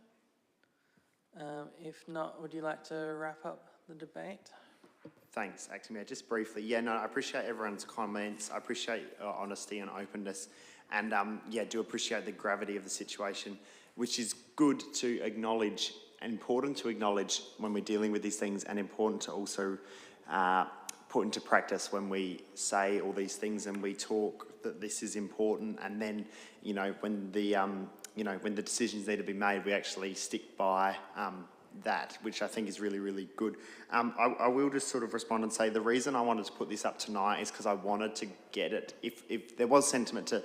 If not, would you like to wrap up the debate? Thanks, Acting Mayor. Just briefly, yeah, no, I appreciate everyone's comments. I appreciate honesty and openness, and yeah, do appreciate the gravity of the situation, which is good to acknowledge, important to acknowledge when we're dealing with these things, and important to also put into practice when we say all these things and we talk that this is important, and then, you know, when the when the decisions need to be made, we actually stick by that, which I think is really, really good. I will just sort of respond and say the reason I wanted to put this up tonight is because I wanted to get it, if there was sentiment to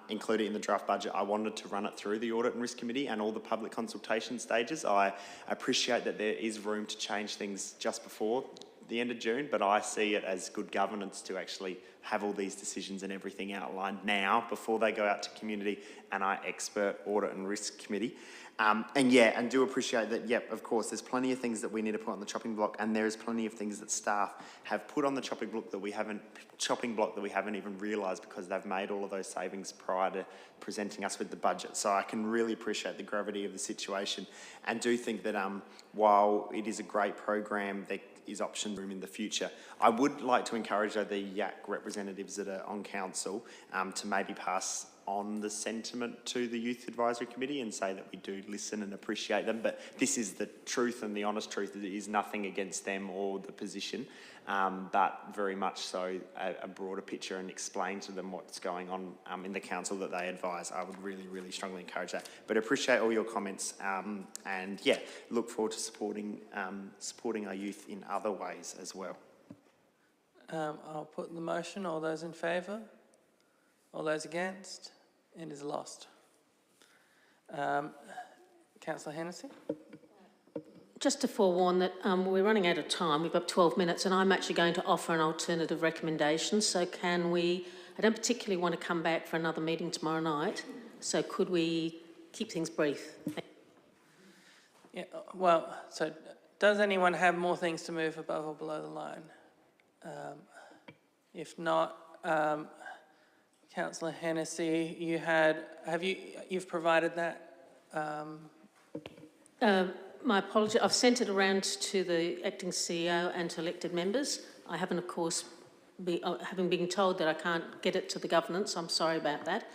include it in the draft budget, I wanted to run it through the Audit and Risk Committee and all the public consultation stages. I appreciate that there is room to change things just before the end of June, but I see it as good governance to actually have all these decisions and everything outlined now before they go out to community and our expert Audit and Risk Committee. And do appreciate that, yep, of course, there's plenty of things that we need to put on the chopping block, and there's plenty of things that staff have put on the chopping block that we haven't even realised because they've made all of those savings prior to presenting us with the budget. So I can really appreciate the gravity of the situation, and do think that while it is a great program, there is option room in the future. I would like to encourage the YAC representatives that are on council to maybe pass on the sentiment to the Youth Advisory Committee and say that we do listen and appreciate them, but this is the truth and the honest truth. It is nothing against them or the position, but very much so a broader picture, and explain to them what's going on in the council that they advise. I would really, really strongly encourage that. But appreciate all your comments, and yeah, look forward to supporting our youth in other ways as well. I'll put the motion. All those in favour? All those against? It is lost. Councillor Hennessy? Just to forewarn that we're running out of time. We've got 12 minutes, and I'm actually going to offer an alternative recommendation. So can we, I don't particularly want to come back for another meeting tomorrow night, so could we keep things brief? Yeah, well, so does anyone have more things to move above or below the line? If not, Councillor Hennessy, you've provided that? My apology, I've sent it around to the acting CEO and to elected members. I haven't, of course, having been told that I can't get it to the governance, I'm sorry about that.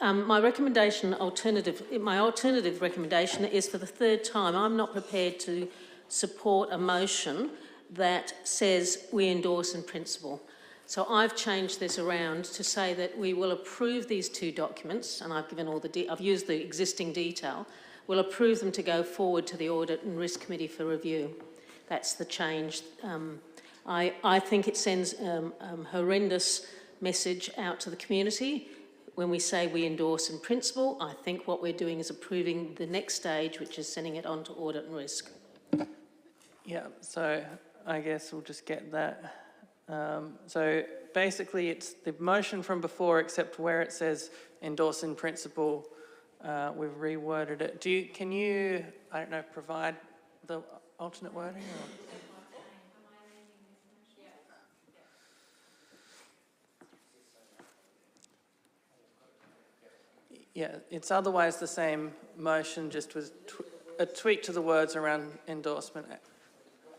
My alternative recommendation is, for the third time, I'm not prepared to support a motion that says we endorse in principle. So I've changed this around to say that we will approve these two documents, and I've given I've used the existing detail. We'll approve them to go forward to the Audit and Risk Committee for review. That's the change. I think it sends a horrendous message out to the community when we say we endorse in principle. I think what we're doing is approving the next stage, which is sending it on to Audit and Risk. Yeah, so I guess we'll just get that. So basically it's the motion from before, except where it says endorse in principle, we've reworded it. Can you, I don't know, provide the alternate wording? Or? Yeah, it's otherwise the same motion, just with a tweak to the words around endorsement,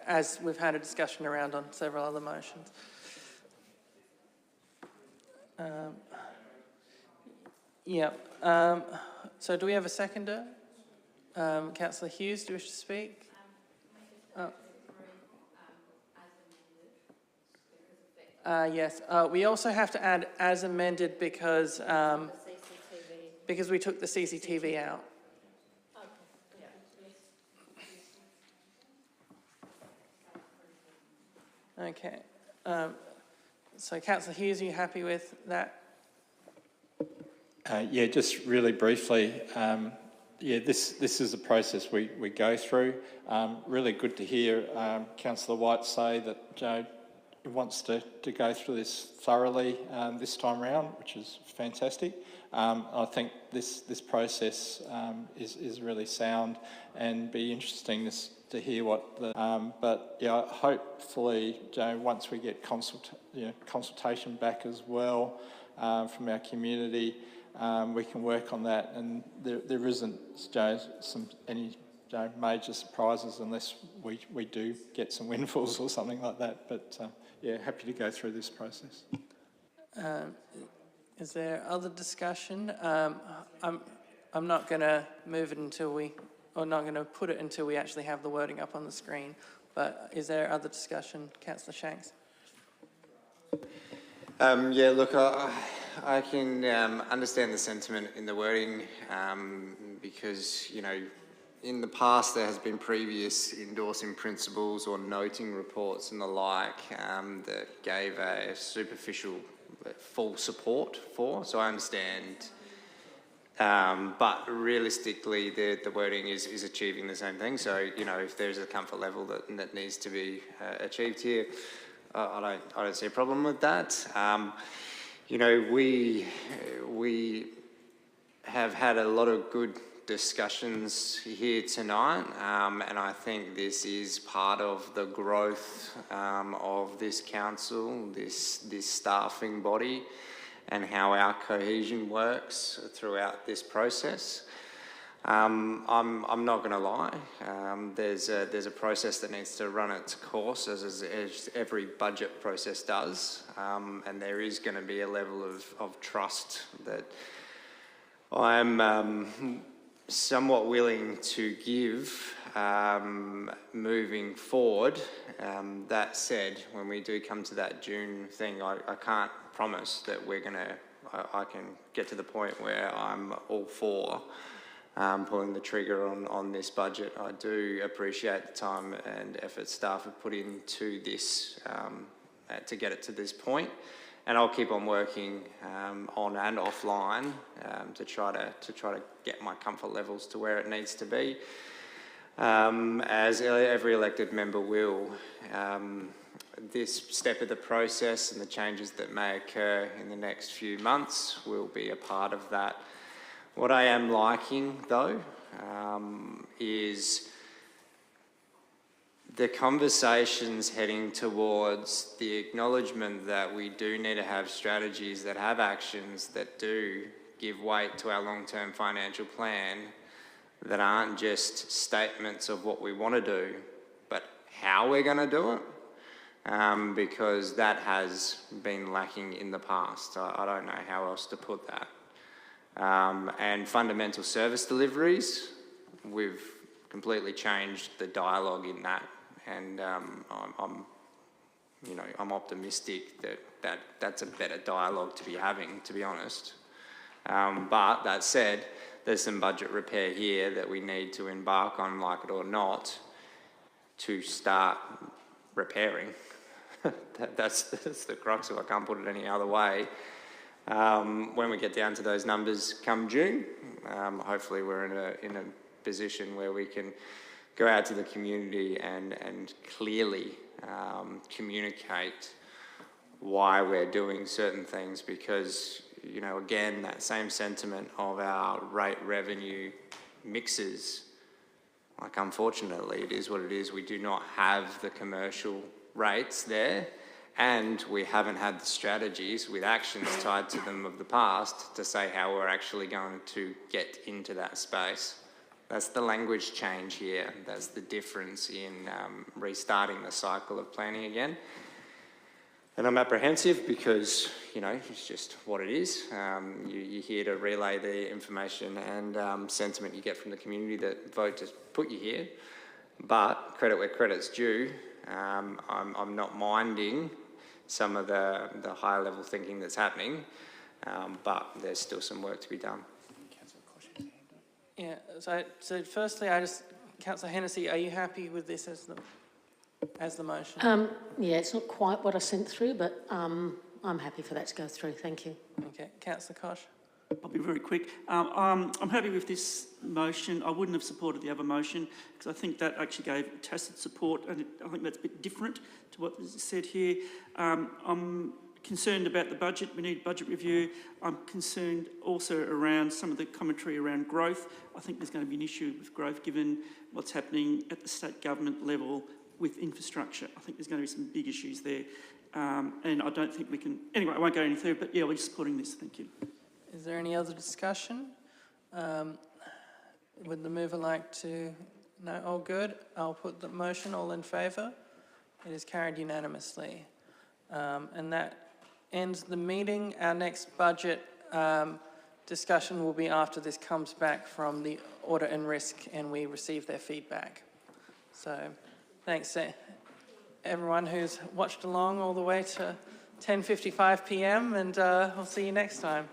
as we've had a discussion around on several other motions. So do we have a seconder? Councillor Hughes, do you wish to speak? Yes. We also have to add as amended because we took the CCTV out. Okay. So Councillor Hughes, are you happy with that? Yeah, just really briefly, this is a process we go through. Really good to hear Councillor White say that Joe wants to go through this thoroughly this time round, which is fantastic. I think this process is really sound, and be interesting to hear what the. But yeah, hopefully, Joe, once we get consultation back as well from our community, we can work on that, and there isn't, Joe, any major surprises unless we do get some windfalls or something like that. But yeah, happy to go through this process. Is there other discussion? I'm not going to move it not going to put it until we actually have the wording up on the screen. But is there other discussion, Councillor Shanks? Yeah, look, I can understand the sentiment in the wording because, in the past there has been previous endorsing principles or noting reports and the like that gave a superficial full support for, so I understand. But realistically, the wording is achieving the same thing. So, if there's a comfort level that needs to be achieved here, I don't see a problem with that. We have had a lot of good discussions here tonight, and I think this is part of the growth of this council, this staffing body, and how our cohesion works throughout this process. I'm not going to lie. There's a process that needs to run its course, as every budget process does, and there is going to be a level of trust that I'm somewhat willing to give moving forward. That said, when we do come to that June thing, I can't promise that I can get to the point where I'm all for pulling the trigger on this budget. I do appreciate the time and effort staff have put into this to get it to this point, and I'll keep on working on and offline to try to get my comfort levels to where it needs to be, as every elected member will. This step of the process and the changes that may occur in the next few months will be a part of that. What I am liking, though, is the conversations heading towards the acknowledgement that we do need to have strategies that have actions that do give weight to our long-term financial plan, that aren't just statements of what we want to do, but how we're going to do it. Because that has been lacking in the past. I don't know how else to put that. And fundamental service deliveries, we've completely changed the dialogue in that, and I'm optimistic that that's a better dialogue to be having, to be honest. But that said, there's some budget repair here that we need to embark on, like it or not, to start repairing. That's the crux of it. I can't put it any other way. When we get down to those numbers come June, hopefully we're in a position where we can go out to the community and clearly communicate why we're doing certain things, because, again, that same sentiment of our rate revenue mixes, unfortunately, it is what it is. We do not have the commercial rates there, and we haven't had the strategies with actions tied to them of the past to say how we're actually going to get into that space. That's the language change here. That's the difference in restarting the cycle of planning again. And I'm apprehensive because, you know, it's just what it is. You're here to relay the information and sentiment you get from the community that vote to put you here. But credit where credit's due. I'm not minding some of the higher level thinking that's happening, but there's still some work to be done. Yeah, so firstly, Councillor Hennessy, are you happy with this as the motion? Yeah, it's not quite what I sent through, but I'm happy for that to go through. Thank you. Okay, Councillor Koch. I'll be very quick. I'm happy with this motion. I wouldn't have supported the other motion because I think that actually gave tacit support, and I think that's a bit different to what is said here. I'm concerned about the budget. We need budget review. I'm concerned also around some of the commentary around growth. I think there's going to be an issue with growth given what's happening at the state government level with infrastructure. I think there's going to be some big issues there, and I don't think we can... Anyway, I won't go any further, but yeah, we're supporting this. Thank you. Is there any other discussion? Would the mover like to... No, all good. I'll put the motion. All in favour? It is carried unanimously. And that ends the meeting. Our next budget discussion will be after this comes back from the Audit and Risk and we receive their feedback. So thanks to everyone who's watched along all the way to 10:55 p.m. and we'll see you next time.